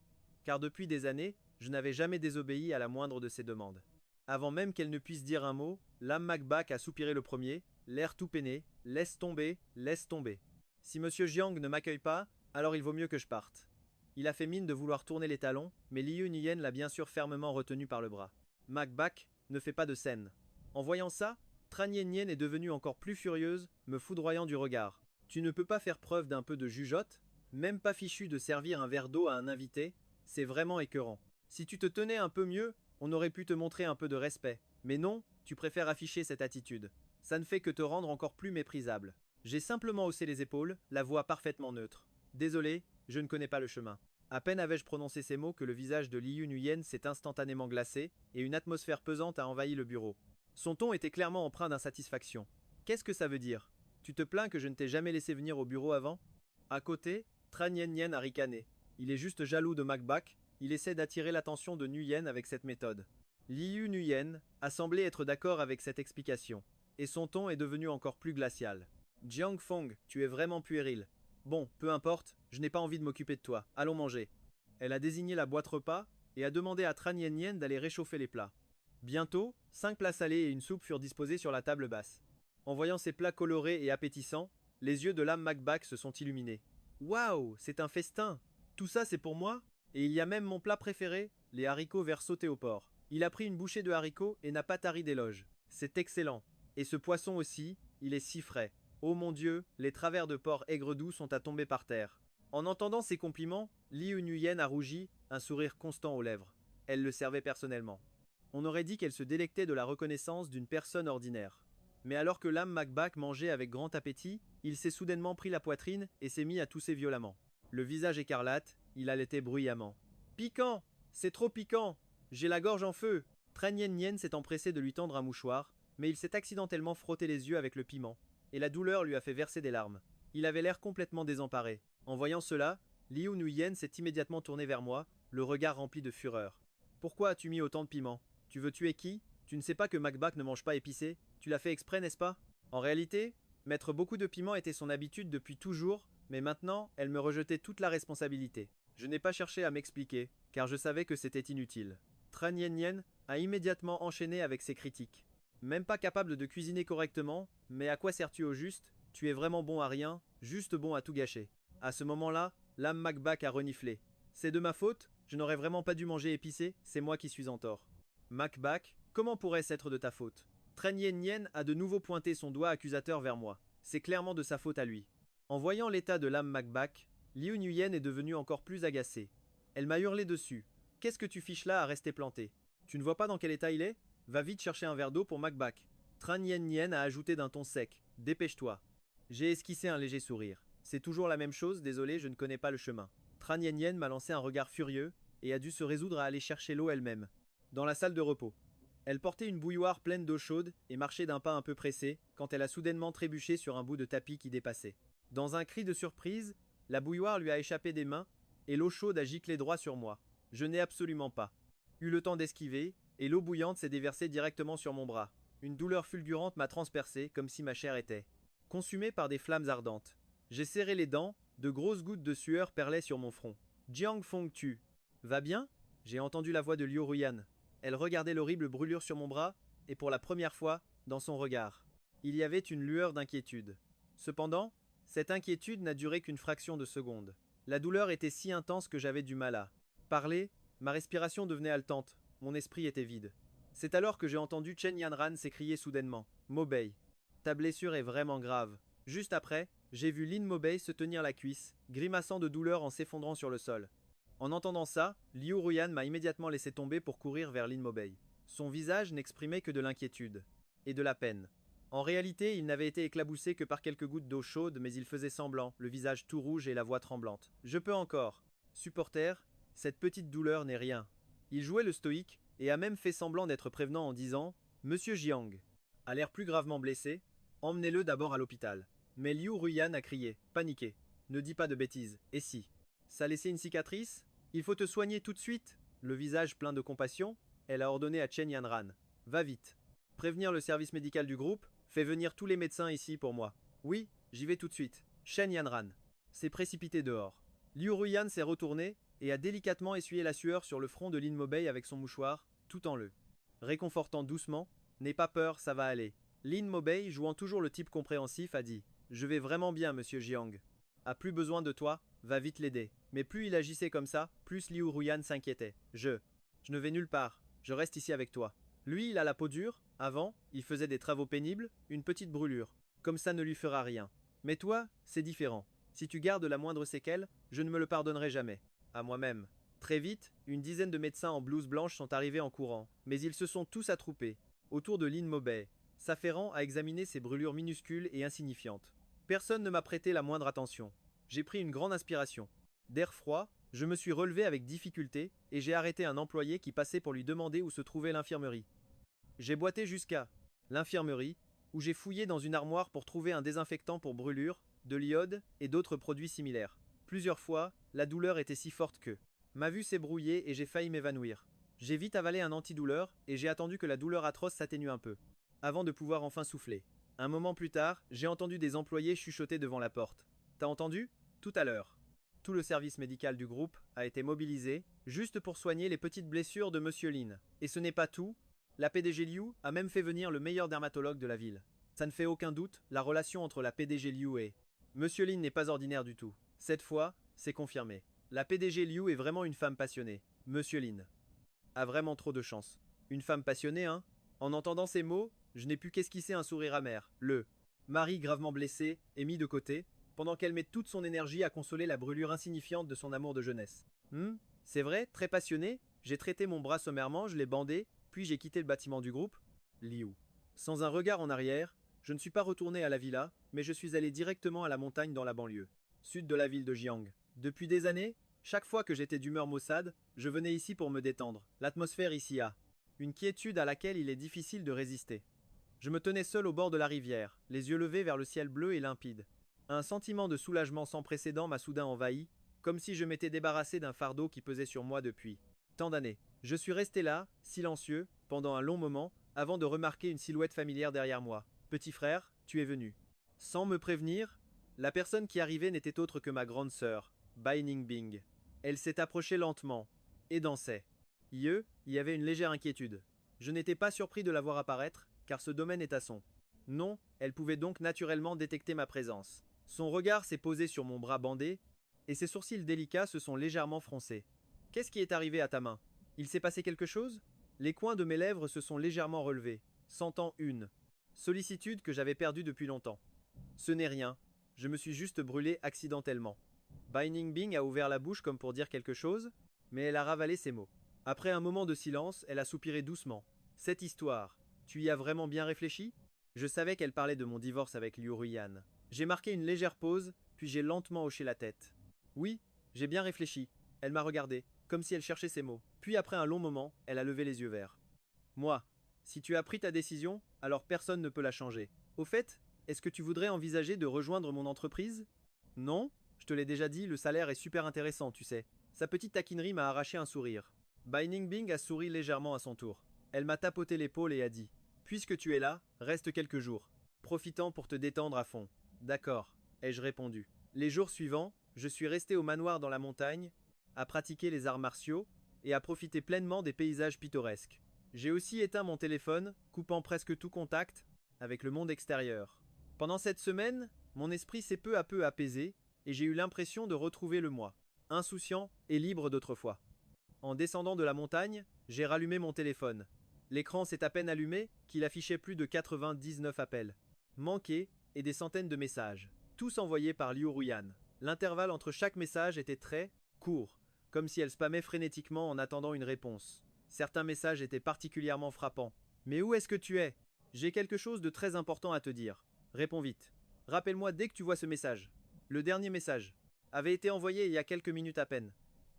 car depuis des années, je n'avais jamais désobéi à la moindre de ses demandes. Avant même qu'elle ne puisse dire un mot, Lam Makbak a soupiré le premier, l'air tout peiné, laisse tomber, laisse tomber. Si Monsieur Jiang ne m'accueille pas, alors il vaut mieux que je parte. Il a fait mine de vouloir tourner les talons, mais Liu Nuyen l'a bien sûr fermement retenu par le bras. Makbak, ne fais pas de scène. En voyant ça, Tran Yen Yen est devenue encore plus furieuse, me foudroyant du regard. Tu ne peux pas faire preuve d'un peu de jugeote? Même pas fichu de servir un verre d'eau à un invité? C'est vraiment écœurant. Si tu te tenais un peu mieux, on aurait pu te montrer un peu de respect. Mais non, tu préfères afficher cette attitude. Ça ne fait que te rendre encore plus méprisable. J'ai simplement haussé les épaules, la voix parfaitement neutre. Désolé, je ne connais pas le chemin. À peine avais-je prononcé ces mots que le visage de Liu Nuyen s'est instantanément glacé, et une atmosphère pesante a envahi le bureau. Son ton était clairement empreint d'insatisfaction. Qu'est-ce que ça veut dire? Tu te plains que je ne t'ai jamais laissé venir au bureau avant? À côté, Tran Yen Yen a ricané. Il est juste jaloux de Makbak, il essaie d'attirer l'attention de Nuyen avec cette méthode. Liu Nuyen a semblé être d'accord avec cette explication, et son ton est devenu encore plus glacial. Jiang Fong, tu es vraiment puéril. Bon, peu importe, je n'ai pas envie de m'occuper de toi, allons manger. Elle a désigné la boîte repas et a demandé à Tran Yen Yen d'aller réchauffer les plats. Bientôt, 5 plats salés et une soupe furent disposés sur la table basse. En voyant ces plats colorés et appétissants, les yeux de Lam Makbak se sont illuminés. Waouh, c'est un festin! Tout ça c'est pour moi? Et il y a même mon plat préféré, les haricots verts sautés au porc. Il a pris une bouchée de haricots et n'a pas tari d'éloges. C'est excellent. Et ce poisson aussi, il est si frais. Oh mon Dieu, les travers de porc aigre-doux sont à tomber par terre. En entendant ces compliments, Liu Nuyen a rougi, un sourire constant aux lèvres. Elle le servait personnellement. On aurait dit qu'elle se délectait de la reconnaissance d'une personne ordinaire. Mais alors que Lam Makbak mangeait avec grand appétit, il s'est soudainement pris la poitrine et s'est mis à tousser violemment. Le visage écarlate, il allaitait bruyamment. Piquant! C'est trop piquant! J'ai la gorge en feu! Tran Yen Yen s'est empressé de lui tendre un mouchoir, mais il s'est accidentellement frotté les yeux avec le piment, et la douleur lui a fait verser des larmes. Il avait l'air complètement désemparé. En voyant cela, Liu Nuyen s'est immédiatement tourné vers moi, le regard rempli de fureur. Pourquoi as-tu mis autant de piment? Tu veux tuer qui? Tu ne sais pas que Makbak ne mange pas épicé? Tu l'as fait exprès, n'est-ce pas? En réalité, mettre beaucoup de piment était son habitude depuis toujours, mais maintenant, elle me rejetait toute la responsabilité. Je n'ai pas cherché à m'expliquer, car je savais que c'était inutile. Tran Yen Yen a immédiatement enchaîné avec ses critiques. Même pas capable de cuisiner correctement, mais à quoi sers-tu au juste? Tu es vraiment bon à rien, juste bon à tout gâcher. À ce moment-là, Lam Makbak a reniflé. C'est de ma faute? Je n'aurais vraiment pas dû manger épicé, c'est moi qui suis en tort. Makbak, comment pourrait-ce être de ta faute? Tran Yen Yen a de nouveau pointé son doigt accusateur vers moi. C'est clairement de sa faute à lui. En voyant l'état de Lam Makbak, Liu Nuyen est devenue encore plus agacée. Elle m'a hurlé dessus. Qu'est-ce que tu fiches là à rester planté? Tu ne vois pas dans quel état il est? Va vite chercher un verre d'eau pour Makbak. Tran Yen Yen a ajouté d'un ton sec. Dépêche-toi. J'ai esquissé un léger sourire. C'est toujours la même chose, désolé, je ne connais pas le chemin. Tran Yen Yen m'a lancé un regard furieux et a dû se résoudre à aller chercher l'eau elle-même. Dans la salle de repos. Elle portait une bouilloire pleine d'eau chaude et marchait d'un pas un peu pressé quand elle a soudainement trébuché sur un bout de tapis qui dépassait. Dans un cri de surprise, la bouilloire lui a échappé des mains et l'eau chaude a giclé droit sur moi. Je n'ai absolument pas eu le temps d'esquiver et l'eau bouillante s'est déversée directement sur mon bras. Une douleur fulgurante m'a transpercé comme si ma chair était consumée par des flammes ardentes. J'ai serré les dents, de grosses gouttes de sueur perlaient sur mon front. Jiang Fong tu va bien? J'ai entendu la voix de Liu Ruyan. Elle regardait l'horrible brûlure sur mon bras, et pour la première fois, dans son regard, il y avait une lueur d'inquiétude. Cependant, cette inquiétude n'a duré qu'une fraction de seconde. La douleur était si intense que j'avais du mal à parler, Ma respiration devenait haletante, mon esprit était vide. C'est alors que j'ai entendu Chen Yanran s'écrier soudainement. Mobei. Ta blessure est vraiment grave. Juste après, j'ai vu Lin Mobei se tenir la cuisse, grimaçant de douleur en s'effondrant sur le sol. En entendant ça, Liu Ruyan m'a immédiatement laissé tomber pour courir vers Lin Mobei. Son visage n'exprimait que de l'inquiétude et de la peine. En réalité, il n'avait été éclaboussé que par quelques gouttes d'eau chaude, mais il faisait semblant, le visage tout rouge et la voix tremblante. Je peux encore. Supporter, cette petite douleur n'est rien. Il jouait le stoïque et a même fait semblant d'être prévenant en disant Monsieur Jiang a l'air plus gravement blessé, emmenez-le d'abord à l'hôpital. Mais Liu Ruyan a crié, paniqué. Ne dis pas de bêtises, et si ça a laissé une cicatrice? Il faut te soigner tout de suite. Le visage plein de compassion, elle a ordonné à Chen Yanran. Va vite. Prévenir le service médical du groupe, fais venir tous les médecins ici pour moi. Oui, j'y vais tout de suite. Chen Yanran s'est précipité dehors. Liu Ruyan s'est retourné et a délicatement essuyé la sueur sur le front de Lin Mobei avec son mouchoir, tout en le réconfortant doucement. N'aie pas peur, ça va aller. Lin Mobei, jouant toujours le type compréhensif, a dit Je vais vraiment bien, monsieur Jiang. A plus besoin de toi, va vite l'aider. Mais plus il agissait comme ça, plus Liu Ruyan s'inquiétait. Je ne vais nulle part, je reste ici avec toi. Lui, il a la peau dure, avant, il faisait des travaux pénibles, une petite brûlure. Comme ça ne lui fera rien. Mais toi, c'est différent. Si tu gardes la moindre séquelle, je ne me le pardonnerai jamais. À moi-même. Très vite, une dizaine de médecins en blouse blanche sont arrivés en courant, mais ils se sont tous attroupés, autour de Lin Mobei, s'affairant à examiner ses brûlures minuscules et insignifiantes. Personne ne m'a prêté la moindre attention. J'ai pris une grande inspiration. D'air froid, je me suis relevé avec difficulté et j'ai arrêté un employé qui passait pour lui demander où se trouvait l'infirmerie. J'ai boité jusqu'à l'infirmerie, où j'ai fouillé dans une armoire pour trouver un désinfectant pour brûlures, de l'iode et d'autres produits similaires. Plusieurs fois, la douleur était si forte que ma vue s'est brouillée et j'ai failli m'évanouir. J'ai vite avalé un antidouleur et j'ai attendu que la douleur atroce s'atténue un peu, avant de pouvoir enfin souffler. Un moment plus tard, j'ai entendu des employés chuchoter devant la porte. T'as entendu? Tout à l'heure. Tout le service médical du groupe a été mobilisé, juste pour soigner les petites blessures de Monsieur Lin. Et ce n'est pas tout, la PDG Liu a même fait venir le meilleur dermatologue de la ville. Ça ne fait aucun doute, la relation entre la PDG Liu et Monsieur Lin n'est pas ordinaire du tout. Cette fois, c'est confirmé. La PDG Liu est vraiment une femme passionnée. Monsieur Lin a vraiment trop de chance. Une femme passionnée, hein? En entendant ces mots, je n'ai pu qu'esquisser un sourire amer. Le mari gravement blessé est mis de côté, pendant qu'elle met toute son énergie à consoler la brûlure insignifiante de son amour de jeunesse. C'est vrai, très passionné, j'ai traité mon bras sommairement, je l'ai bandé, puis j'ai quitté le bâtiment du groupe. Liu. Sans un regard en arrière, je ne suis pas retourné à la villa, mais je suis allé directement à la montagne dans la banlieue, sud de la ville de Jiang. Depuis des années, chaque fois que j'étais d'humeur maussade, je venais ici pour me détendre. L'atmosphère ici a une quiétude à laquelle il est difficile de résister. Je me tenais seul au bord de la rivière, les yeux levés vers le ciel bleu et limpide. Un sentiment de soulagement sans précédent m'a soudain envahi, comme si je m'étais débarrassé d'un fardeau qui pesait sur moi depuis tant d'années. Je suis resté là, silencieux, pendant un long moment, avant de remarquer une silhouette familière derrière moi. Petit frère, tu es venu. Sans me prévenir, la personne qui arrivait n'était autre que ma grande sœur, Bai Ningbing. Elle s'est approchée lentement, et dansait. Il y avait une légère inquiétude. Je n'étais pas surpris de la voir apparaître, car ce domaine est à son. Non, elle pouvait donc naturellement détecter ma présence. Son regard s'est posé sur mon bras bandé, et ses sourcils délicats se sont légèrement froncés. Qu'est-ce qui est arrivé à ta main? Il s'est passé quelque chose? Les coins de mes lèvres se sont légèrement relevés, sentant une sollicitude que j'avais perdue depuis longtemps. Ce n'est rien, je me suis juste brûlé accidentellement. Bai Ningbing a ouvert la bouche comme pour dire quelque chose, mais elle a ravalé ses mots. Après un moment de silence, elle a soupiré doucement. Cette histoire, tu y as vraiment bien réfléchi? Je savais qu'elle parlait de mon divorce avec Liu Ruyan. J'ai marqué une légère pause, puis j'ai lentement hoché la tête. Oui, j'ai bien réfléchi. Elle m'a regardé, comme si elle cherchait ses mots. Puis après un long moment, elle a levé les yeux verts. Moi, si tu as pris ta décision, alors personne ne peut la changer. Au fait, est-ce que tu voudrais envisager de rejoindre mon entreprise? Non, je te l'ai déjà dit, le salaire est super intéressant, tu sais. Sa petite taquinerie m'a arraché un sourire. Bai Ningbing a souri légèrement à son tour. Elle m'a tapoté l'épaule et a dit Puisque tu es là, reste quelques jours, profitant pour te détendre à fond. D'accord, ai-je répondu. Les jours suivants, je suis resté au manoir dans la montagne, à pratiquer les arts martiaux et à profiter pleinement des paysages pittoresques. J'ai aussi éteint mon téléphone, coupant presque tout contact avec le monde extérieur. Pendant cette semaine, mon esprit s'est peu à peu apaisé et j'ai eu l'impression de retrouver le moi, insouciant et libre d'autrefois. En descendant de la montagne, j'ai rallumé mon téléphone. L'écran s'est à peine allumé qu'il affichait plus de 99 appels manqués et des centaines de messages, tous envoyés par Liu Ruyan. L'intervalle entre chaque message était très court, comme si elle spammait frénétiquement en attendant une réponse. Certains messages étaient particulièrement frappants. Mais où est-ce que tu es? J'ai quelque chose de très important à te dire. Réponds vite. Rappelle-moi dès que tu vois ce message. Le dernier message avait été envoyé il y a quelques minutes à peine.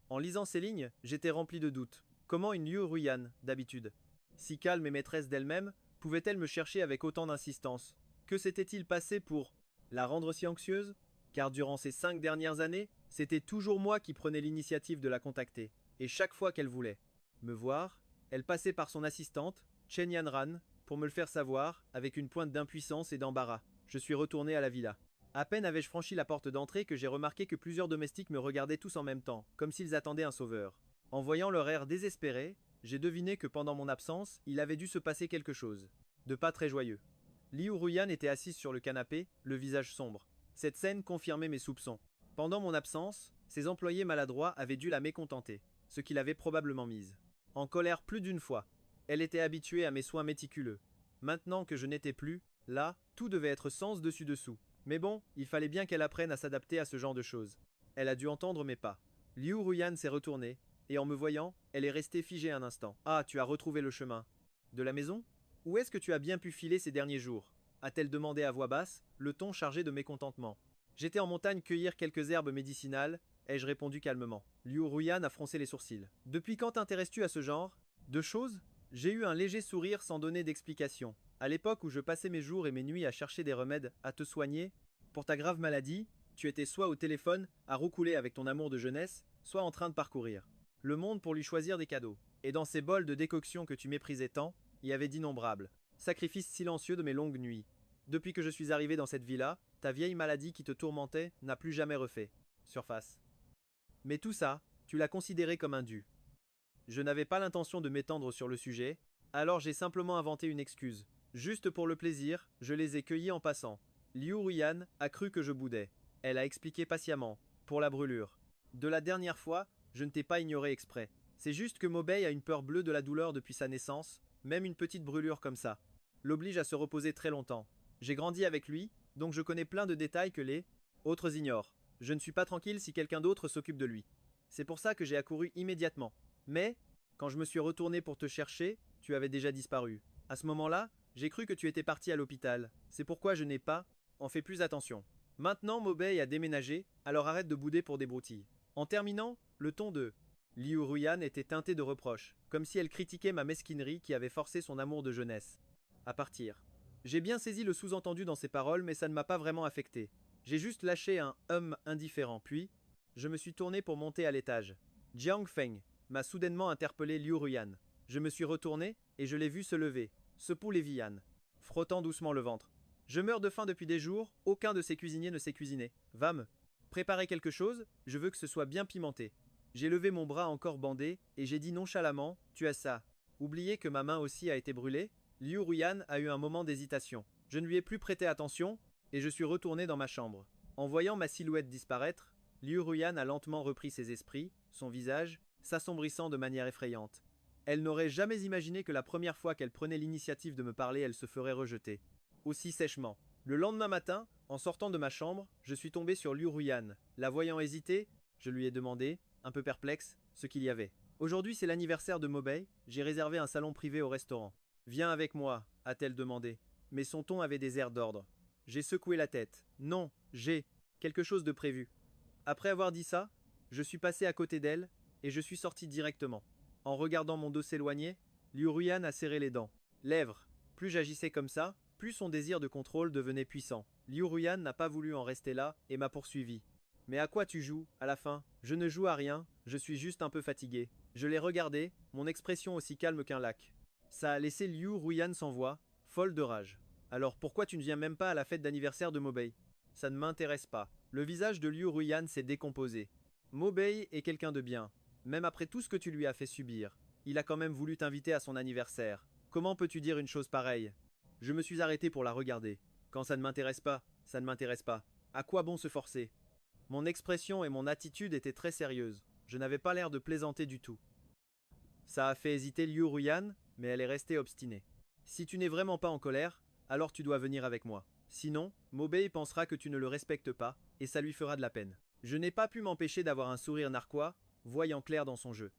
En lisant ces lignes, j'étais rempli de doutes. Comment une Liu Ruyan, d'habitude, si calme et maîtresse d'elle-même, pouvait-elle me chercher avec autant d'insistance? Que s'était-il passé pour la rendre si anxieuse? Car durant ces 5 dernières années, c'était toujours moi qui prenais l'initiative de la contacter, et chaque fois qu'elle voulait me voir, elle passait par son assistante, Chen Yanran, pour me le faire savoir, avec une pointe d'impuissance et d'embarras. Je suis retourné à la villa. À peine avais-je franchi la porte d'entrée que j'ai remarqué que plusieurs domestiques me regardaient tous en même temps, comme s'ils attendaient un sauveur. En voyant leur air désespéré, j'ai deviné que pendant mon absence, il avait dû se passer quelque chose, de pas très joyeux. Liu Ruyan était assise sur le canapé, le visage sombre. Cette scène confirmait mes soupçons. Pendant mon absence, ses employés maladroits avaient dû la mécontenter, ce qui l'avait probablement mise en colère plus d'une fois. Elle était habituée à mes soins méticuleux. Maintenant que je n'étais plus là, tout devait être sens dessus dessous. Mais bon, il fallait bien qu'elle apprenne à s'adapter à ce genre de choses. Elle a dû entendre mes pas. Liu Ruyan s'est retournée, et en me voyant, elle est restée figée un instant. Ah, tu as retrouvé le chemin. De la maison? Où est-ce que tu as bien pu filer ces derniers jours? A-t-elle demandé à voix basse, le ton chargé de mécontentement. J'étais en montagne cueillir quelques herbes médicinales, ai-je répondu calmement. Liu Ruyan a froncé les sourcils. Depuis quand t'intéresses-tu à ce genre de choses? J'ai eu un léger sourire sans donner d'explication. À l'époque où je passais mes jours et mes nuits à chercher des remèdes à te soigner, pour ta grave maladie, tu étais soit au téléphone, à roucouler avec ton amour de jeunesse, soit en train de parcourir le monde pour lui choisir des cadeaux. Et dans ces bols de décoction que tu méprisais tant, il y avait d'innombrables sacrifices silencieux de mes longues nuits. Depuis que je suis arrivé dans cette villa, ta vieille maladie qui te tourmentait n'a plus jamais refait surface. Mais tout ça, tu l'as considéré comme un dû. Je n'avais pas l'intention de m'étendre sur le sujet, alors j'ai simplement inventé une excuse. Juste pour le plaisir, je les ai cueillis en passant. Liu Ruyan a cru que je boudais. Elle a expliqué patiemment, pour la brûlure. De la dernière fois, je ne t'ai pas ignoré exprès. C'est juste que Mobei a une peur bleue de la douleur depuis sa naissance, même une petite brûlure comme ça l'oblige à se reposer très longtemps. J'ai grandi avec lui, donc je connais plein de détails que les autres ignorent. Je ne suis pas tranquille si quelqu'un d'autre s'occupe de lui. C'est pour ça que j'ai accouru immédiatement. Mais, quand je me suis retourné pour te chercher, tu avais déjà disparu. À ce moment-là, j'ai cru que tu étais parti à l'hôpital. C'est pourquoi je n'ai pas en fait plus attention. Maintenant, Mobei a déménagé, alors arrête de bouder pour des broutilles. En terminant, le ton de Liu Ruyan était teinté de reproches, comme si elle critiquait ma mesquinerie qui avait forcé son amour de jeunesse à partir. J'ai bien saisi le sous-entendu dans ses paroles, mais ça ne m'a pas vraiment affecté. J'ai juste lâché un indifférent, puis je me suis tourné pour monter à l'étage. Jiang Feng m'a soudainement interpellé Liu Ruyan. Je me suis retourné et je l'ai vu se lever, Sepou Lévian, frottant doucement le ventre. Je meurs de faim depuis des jours, aucun de ces cuisiniers ne sait cuisiner. Va me préparer quelque chose, je veux que ce soit bien pimenté. J'ai levé mon bras encore bandé et j'ai dit nonchalamment, tu as ça. Oubliez que ma main aussi a été brûlée. Liu Ruyan a eu un moment d'hésitation. Je ne lui ai plus prêté attention et je suis retourné dans ma chambre. En voyant ma silhouette disparaître, Liu Ruyan a lentement repris ses esprits, son visage s'assombrissant de manière effrayante. Elle n'aurait jamais imaginé que la première fois qu'elle prenait l'initiative de me parler, elle se ferait rejeter aussi sèchement. Le lendemain matin, en sortant de ma chambre, je suis tombé sur Liu Ruyan. La voyant hésiter, je lui ai demandé, un peu perplexe, ce qu'il y avait. Aujourd'hui, c'est l'anniversaire de Mobei, j'ai réservé un salon privé au restaurant. Viens avec moi, a-t-elle demandé. Mais son ton avait des airs d'ordre. J'ai secoué la tête. Non, j'ai quelque chose de prévu. Après avoir dit ça, je suis passé à côté d'elle et je suis sorti directement. En regardant mon dos s'éloigner, Liu Ruyan a serré les dents. Lèvres. Plus j'agissais comme ça, plus son désir de contrôle devenait puissant. Liu Ruyan n'a pas voulu en rester là et m'a poursuivi. Mais à quoi tu joues, à la fin? Je ne joue à rien, je suis juste un peu fatigué. Je l'ai regardé, mon expression aussi calme qu'un lac. Ça a laissé Liu Ruyan sans voix, folle de rage. Alors pourquoi tu ne viens même pas à la fête d'anniversaire de Mobei? Ça ne m'intéresse pas. Le visage de Liu Ruyan s'est décomposé. Mobei est quelqu'un de bien. Même après tout ce que tu lui as fait subir, il a quand même voulu t'inviter à son anniversaire. Comment peux-tu dire une chose pareille? Je me suis arrêté pour la regarder. Quand ça ne m'intéresse pas, ça ne m'intéresse pas. À quoi bon se forcer? Mon expression et mon attitude étaient très sérieuses. Je n'avais pas l'air de plaisanter du tout. Ça a fait hésiter Liu Ruyan, mais elle est restée obstinée. Si tu n'es vraiment pas en colère, alors tu dois venir avec moi. Sinon, Mobei pensera que tu ne le respectes pas, et ça lui fera de la peine. Je n'ai pas pu m'empêcher d'avoir un sourire narquois, voyant clair dans son jeu.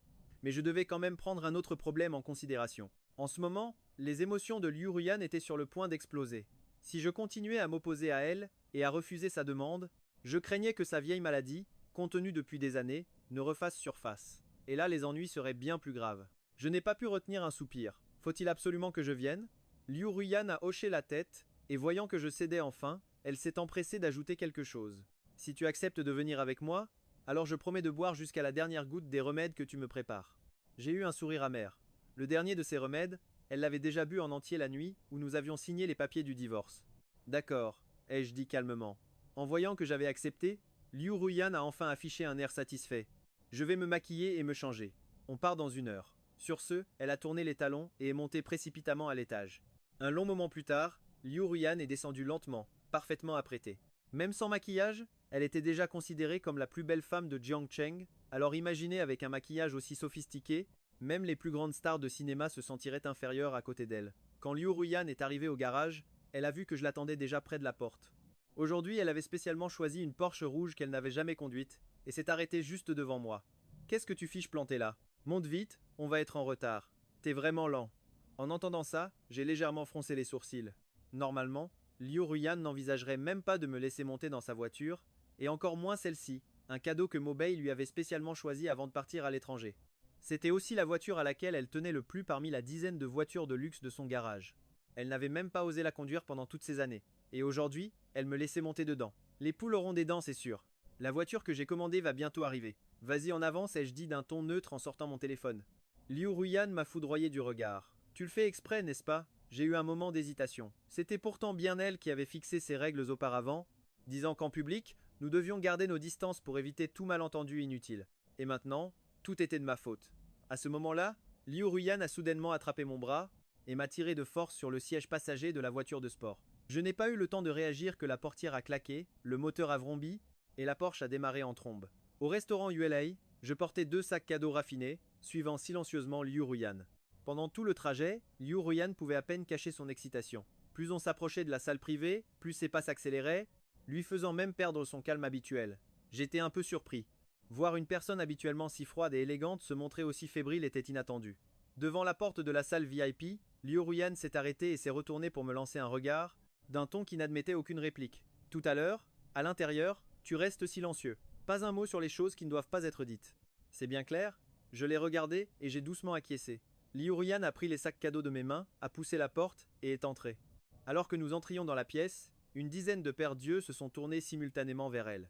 Mais je devais quand même prendre un autre problème en considération. En ce moment, les émotions de Liu Ruyan étaient sur le point d'exploser. Si je continuais à m'opposer à elle et à refuser sa demande, je craignais que sa vieille maladie, contenue depuis des années, ne refasse surface. Et là, les ennuis seraient bien plus graves. Je n'ai pas pu retenir un soupir. Faut-il absolument que je vienne? Liu Ruyan a hoché la tête, et voyant que je cédais enfin, elle s'est empressée d'ajouter quelque chose. Si tu acceptes de venir avec moi, alors je promets de boire jusqu'à la dernière goutte des remèdes que tu me prépares. J'ai eu un sourire amer. Le dernier de ces remèdes, elle l'avait déjà bu en entier la nuit où nous avions signé les papiers du divorce. D'accord, ai-je dit calmement. En voyant que j'avais accepté, Liu Ruyan a enfin affiché un air satisfait. Je vais me maquiller et me changer. On part dans 1 heure. Sur ce, elle a tourné les talons et est montée précipitamment à l'étage. Un long moment plus tard, Liu Ruyan est descendue lentement, parfaitement apprêtée. Même sans maquillage, elle était déjà considérée comme la plus belle femme de Jiangcheng, alors imaginez avec un maquillage aussi sophistiqué, même les plus grandes stars de cinéma se sentiraient inférieures à côté d'elle. Quand Liu Ruyan est arrivée au garage, elle a vu que je l'attendais déjà près de la porte. Aujourd'hui, elle avait spécialement choisi une Porsche rouge qu'elle n'avait jamais conduite, et s'est arrêtée juste devant moi. Qu'est-ce que tu fiches planté là? Monte vite, on va être en retard. T'es vraiment lent. En entendant ça, j'ai légèrement froncé les sourcils. Normalement, Liu Ruyan n'envisagerait même pas de me laisser monter dans sa voiture, et encore moins celle-ci, un cadeau que Mobei lui avait spécialement choisi avant de partir à l'étranger. C'était aussi la voiture à laquelle elle tenait le plus parmi la dizaine de voitures de luxe de son garage. Elle n'avait même pas osé la conduire pendant toutes ces années, et aujourd'hui, elle me laissait monter dedans. Les poules auront des dents, c'est sûr. La voiture que j'ai commandée va bientôt arriver. Vas-y en avance, ai-je dit d'un ton neutre en sortant mon téléphone. Liu Ruyan m'a foudroyé du regard. Tu le fais exprès, n'est-ce pas? J'ai eu un moment d'hésitation. C'était pourtant bien elle qui avait fixé ces règles auparavant, disant qu'en public, nous devions garder nos distances pour éviter tout malentendu inutile. Et maintenant, tout était de ma faute. À ce moment-là, Liu Ruyan a soudainement attrapé mon bras et m'a tiré de force sur le siège passager de la voiture de sport. Je n'ai pas eu le temps de réagir que la portière a claqué, le moteur a vrombi et la Porsche a démarré en trombe. Au restaurant ULA, je portais 2 sacs cadeaux raffinés, suivant silencieusement Liu Ruyan. Pendant tout le trajet, Liu Ruyan pouvait à peine cacher son excitation. Plus on s'approchait de la salle privée, plus ses pas s'accéléraient, lui faisant même perdre son calme habituel. J'étais un peu surpris. Voir une personne habituellement si froide et élégante se montrer aussi fébrile était inattendu. Devant la porte de la salle VIP, Liu Ruyan s'est arrêté et s'est retourné pour me lancer un regard, d'un ton qui n'admettait aucune réplique. Tout à l'heure, à l'intérieur, tu restes silencieux. Pas un mot sur les choses qui ne doivent pas être dites. C'est bien clair? Je l'ai regardé et j'ai doucement acquiescé. Liu Ruyan a pris les sacs cadeaux de mes mains, a poussé la porte et est entré. Alors que nous entrions dans la pièce, une dizaine de paires d'yeux se sont tournés simultanément vers elle.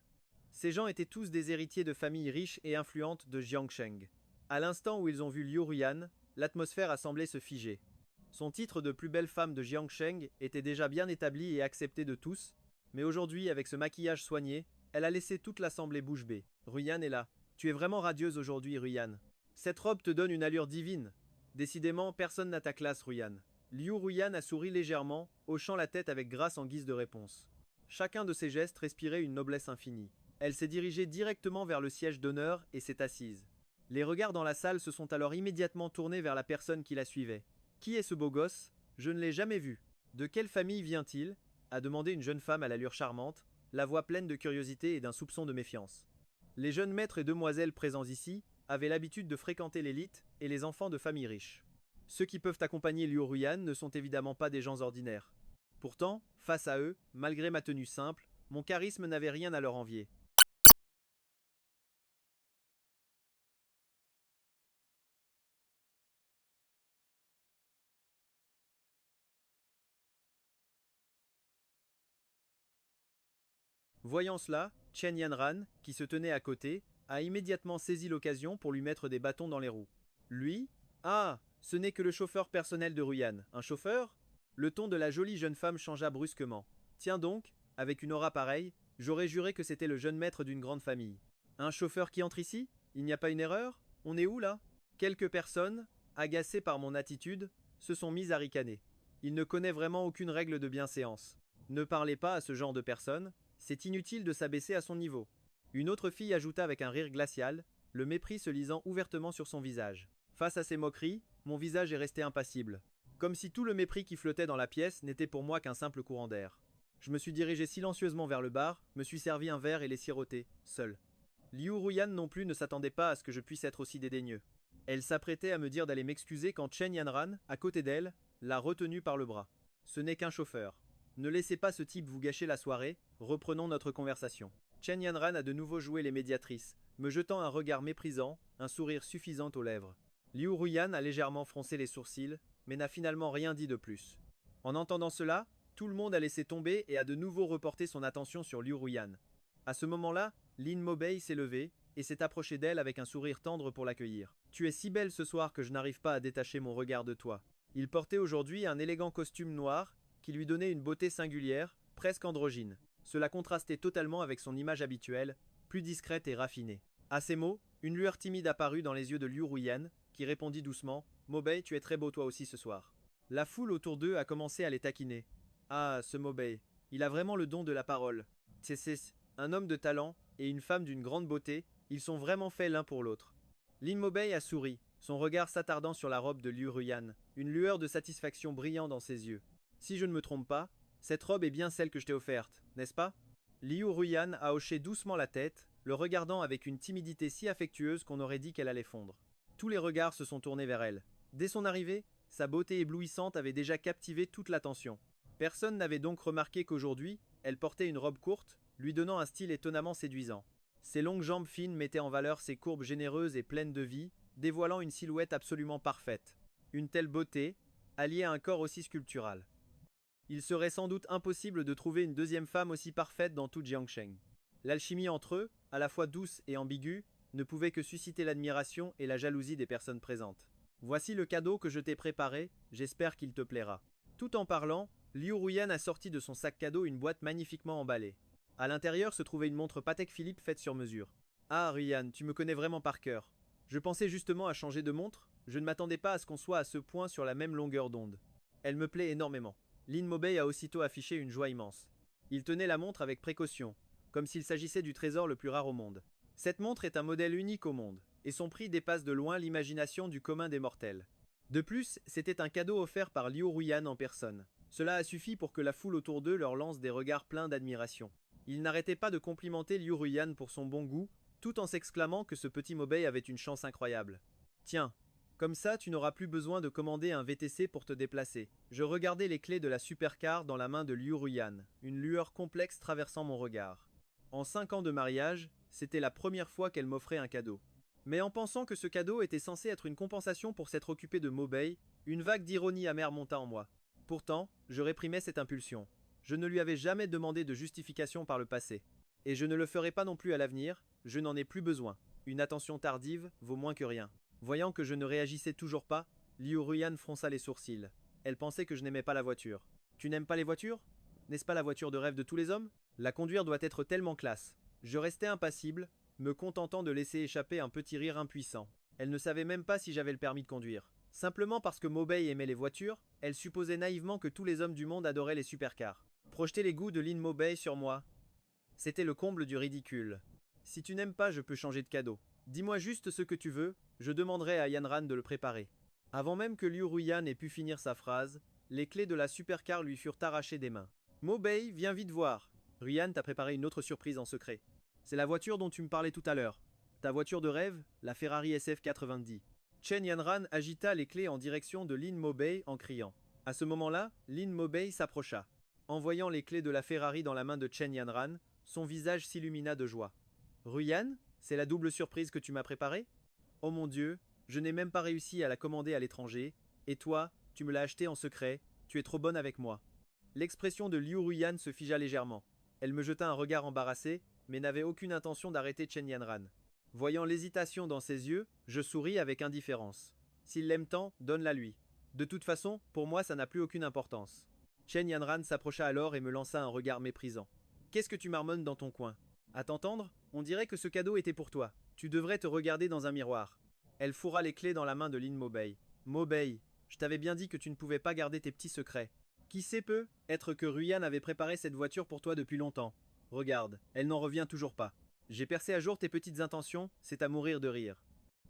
Ces gens étaient tous des héritiers de familles riches et influentes de Jiangcheng. À l'instant où ils ont vu Liu Ruyan, l'atmosphère a semblé se figer. Son titre de plus belle femme de Jiangcheng était déjà bien établi et accepté de tous, mais aujourd'hui, avec ce maquillage soigné, elle a laissé toute l'assemblée bouche bée. Ruyan est là. Tu es vraiment radieuse aujourd'hui, Ruyan. Cette robe te donne une allure divine. Décidément, personne n'a ta classe, Ruyan. Liu Ruyan a souri légèrement, hochant la tête avec grâce en guise de réponse. Chacun de ses gestes respirait une noblesse infinie. Elle s'est dirigée directement vers le siège d'honneur et s'est assise. Les regards dans la salle se sont alors immédiatement tournés vers la personne qui la suivait. Qui est ce beau gosse? Je ne l'ai jamais vu. De quelle famille vient-il? A demandé une jeune femme à l'allure charmante, la voix pleine de curiosité et d'un soupçon de méfiance. Les jeunes maîtres et demoiselles présents ici avaient l'habitude de fréquenter l'élite et les enfants de familles riches. Ceux qui peuvent accompagner Liu Ruyan ne sont évidemment pas des gens ordinaires. Pourtant, face à eux, malgré ma tenue simple, mon charisme n'avait rien à leur envier. Voyant cela, Chen Yanran, qui se tenait à côté, a immédiatement saisi l'occasion pour lui mettre des bâtons dans les roues. Lui? Ah, ce n'est que le chauffeur personnel de Ruyan. Un chauffeur? Le ton de la jolie jeune femme changea brusquement. Tiens donc, avec une aura pareille, j'aurais juré que c'était le jeune maître d'une grande famille. Un chauffeur qui entre ici? Il n'y a pas une erreur? On est où là? Quelques personnes, agacées par mon attitude, se sont mises à ricaner. Il ne connaît vraiment aucune règle de bienséance. Ne parlez pas à ce genre de personnes, c'est inutile de s'abaisser à son niveau. Une autre fille ajouta avec un rire glacial, le mépris se lisant ouvertement sur son visage. Face à ces moqueries, mon visage est resté impassible. Comme si tout le mépris qui flottait dans la pièce n'était pour moi qu'un simple courant d'air. Je me suis dirigé silencieusement vers le bar, me suis servi un verre et l'ai siroté, seul. Liu Ruyan non plus ne s'attendait pas à ce que je puisse être aussi dédaigneux. Elle s'apprêtait à me dire d'aller m'excuser quand Chen Yanran, à côté d'elle, l'a retenue par le bras. Ce n'est qu'un chauffeur. Ne laissez pas ce type vous gâcher la soirée, reprenons notre conversation. Chen Yanran a de nouveau joué les médiatrices, me jetant un regard méprisant, un sourire suffisant aux lèvres. Liu Ruyan a légèrement froncé les sourcils, mais n'a finalement rien dit de plus. En entendant cela, tout le monde a laissé tomber et a de nouveau reporté son attention sur Liu Ruyan. À ce moment-là, Lin Mobei s'est levée et s'est approchée d'elle avec un sourire tendre pour l'accueillir. Tu es si belle ce soir que je n'arrive pas à détacher mon regard de toi. Il portait aujourd'hui un élégant costume noir qui lui donnait une beauté singulière, presque androgyne. Cela contrastait totalement avec son image habituelle, plus discrète et raffinée. À ces mots, une lueur timide apparut dans les yeux de Liu Ruyan, qui répondit doucement « Mobei, tu es très beau toi aussi ce soir ». La foule autour d'eux a commencé à les taquiner. Ah, ce Mobei, il a vraiment le don de la parole. C'est un homme de talent et une femme d'une grande beauté, ils sont vraiment faits l'un pour l'autre. Lin Mobei a souri, son regard s'attardant sur la robe de Liu Ruyan, une lueur de satisfaction brillant dans ses yeux. Si je ne me trompe pas, cette robe est bien celle que je t'ai offerte, n'est-ce pas? Liu Ruyan a hoché doucement la tête, le regardant avec une timidité si affectueuse qu'on aurait dit qu'elle allait fondre. Tous les regards se sont tournés vers elle. Dès son arrivée, sa beauté éblouissante avait déjà captivé toute l'attention. Personne n'avait donc remarqué qu'aujourd'hui, elle portait une robe courte, lui donnant un style étonnamment séduisant. Ses longues jambes fines mettaient en valeur ses courbes généreuses et pleines de vie, dévoilant une silhouette absolument parfaite. Une telle beauté, alliée à un corps aussi sculptural. Il serait sans doute impossible de trouver une deuxième femme aussi parfaite dans tout Jiangsheng. L'alchimie entre eux, à la fois douce et ambiguë, ne pouvait que susciter l'admiration et la jalousie des personnes présentes. Voici le cadeau que je t'ai préparé, j'espère qu'il te plaira. Tout en parlant, Liu Ruyan a sorti de son sac cadeau une boîte magnifiquement emballée. À l'intérieur se trouvait une montre Patek Philippe faite sur mesure. Ah Ruyan, tu me connais vraiment par cœur. Je pensais justement à changer de montre, je ne m'attendais pas à ce qu'on soit à ce point sur la même longueur d'onde. Elle me plaît énormément. Lin Mobei a aussitôt affiché une joie immense. Il tenait la montre avec précaution, comme s'il s'agissait du trésor le plus rare au monde. Cette montre est un modèle unique au monde, et son prix dépasse de loin l'imagination du commun des mortels. De plus, c'était un cadeau offert par Liu Ruyan en personne. Cela a suffi pour que la foule autour d'eux leur lance des regards pleins d'admiration. Ils n'arrêtaient pas de complimenter Liu Ruyan pour son bon goût, tout en s'exclamant que ce petit Mobei avait une chance incroyable. Tiens, comme ça tu n'auras plus besoin de commander un VTC pour te déplacer. Je regardais les clés de la supercar dans la main de Liu Ruyan, une lueur complexe traversant mon regard. En 5 ans de mariage, c'était la première fois qu'elle m'offrait un cadeau. Mais en pensant que ce cadeau était censé être une compensation pour s'être occupé de Mobei, une vague d'ironie amère monta en moi. Pourtant, je réprimais cette impulsion. Je ne lui avais jamais demandé de justification par le passé. Et je ne le ferai pas non plus à l'avenir, je n'en ai plus besoin. Une attention tardive vaut moins que rien. Voyant que je ne réagissais toujours pas, Liu Ruyan fronça les sourcils. Elle pensait que je n'aimais pas la voiture. Tu n'aimes pas les voitures? N'est-ce pas la voiture de rêve de tous les hommes? La conduire doit être tellement classe. Je restais impassible, me contentant de laisser échapper un petit rire impuissant. Elle ne savait même pas si j'avais le permis de conduire. Simplement parce que Mobei aimait les voitures, elle supposait naïvement que tous les hommes du monde adoraient les supercars. Projeter les goûts de Lin Mobei sur moi, c'était le comble du ridicule. Si tu n'aimes pas, je peux changer de cadeau. Dis-moi juste ce que tu veux, je demanderai à Yanran de le préparer. Avant même que Liu Ruyan ait pu finir sa phrase, les clés de la supercar lui furent arrachées des mains. Mobei, viens vite voir. Ruyan t'a préparé une autre surprise en secret. C'est la voiture dont tu me parlais tout à l'heure. Ta voiture de rêve, la Ferrari SF90. Chen Yanran agita les clés en direction de Lin Mobei en criant. À ce moment-là, Lin Mobei s'approcha. En voyant les clés de la Ferrari dans la main de Chen Yanran, son visage s'illumina de joie. Ruyan, c'est la double surprise que tu m'as préparée? Oh mon Dieu, je n'ai même pas réussi à la commander à l'étranger, et toi, tu me l'as achetée en secret, tu es trop bonne avec moi. L'expression de Liu Ruyan se figea légèrement. Elle me jeta un regard embarrassé, mais n'avait aucune intention d'arrêter Chen Yanran. Voyant l'hésitation dans ses yeux, je souris avec indifférence. S'il l'aime tant, donne-la lui. De toute façon, pour moi ça n'a plus aucune importance. Chen Yanran s'approcha alors et me lança un regard méprisant. Qu'est-ce que tu marmonnes dans ton coin? À t'entendre, on dirait que ce cadeau était pour toi. Tu devrais te regarder dans un miroir. Elle fourra les clés dans la main de Lin Mobei. Mobei, je t'avais bien dit que tu ne pouvais pas garder tes petits secrets. Qui sait peut être que Ruyan avait préparé cette voiture pour toi depuis longtemps. Regarde, elle n'en revient toujours pas. J'ai percé à jour tes petites intentions, c'est à mourir de rire.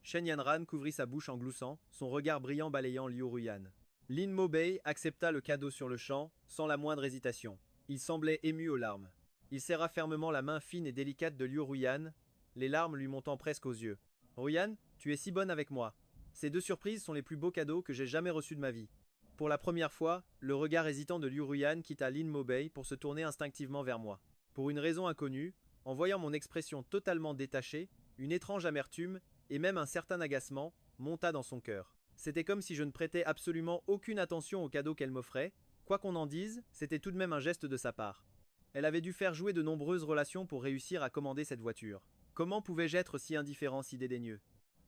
Shen Yanran couvrit sa bouche en gloussant, son regard brillant balayant Liu Ruyan. Lin Mobei accepta le cadeau sur le champ, sans la moindre hésitation. Il semblait ému aux larmes. Il serra fermement la main fine et délicate de Liu Ruyan, les larmes lui montant presque aux yeux. Ruyan, tu es si bonne avec moi. Ces deux surprises sont les plus beaux cadeaux que j'ai jamais reçus de ma vie. Pour la première fois, le regard hésitant de Liu Ruyan quitta Lin Mobei pour se tourner instinctivement vers moi. Pour une raison inconnue, en voyant mon expression totalement détachée, une étrange amertume, et même un certain agacement, monta dans son cœur. C'était comme si je ne prêtais absolument aucune attention au cadeau qu'elle m'offrait. Quoi qu'on en dise, c'était tout de même un geste de sa part. Elle avait dû faire jouer de nombreuses relations pour réussir à commander cette voiture. Comment pouvais-je être si indifférent, si dédaigneux?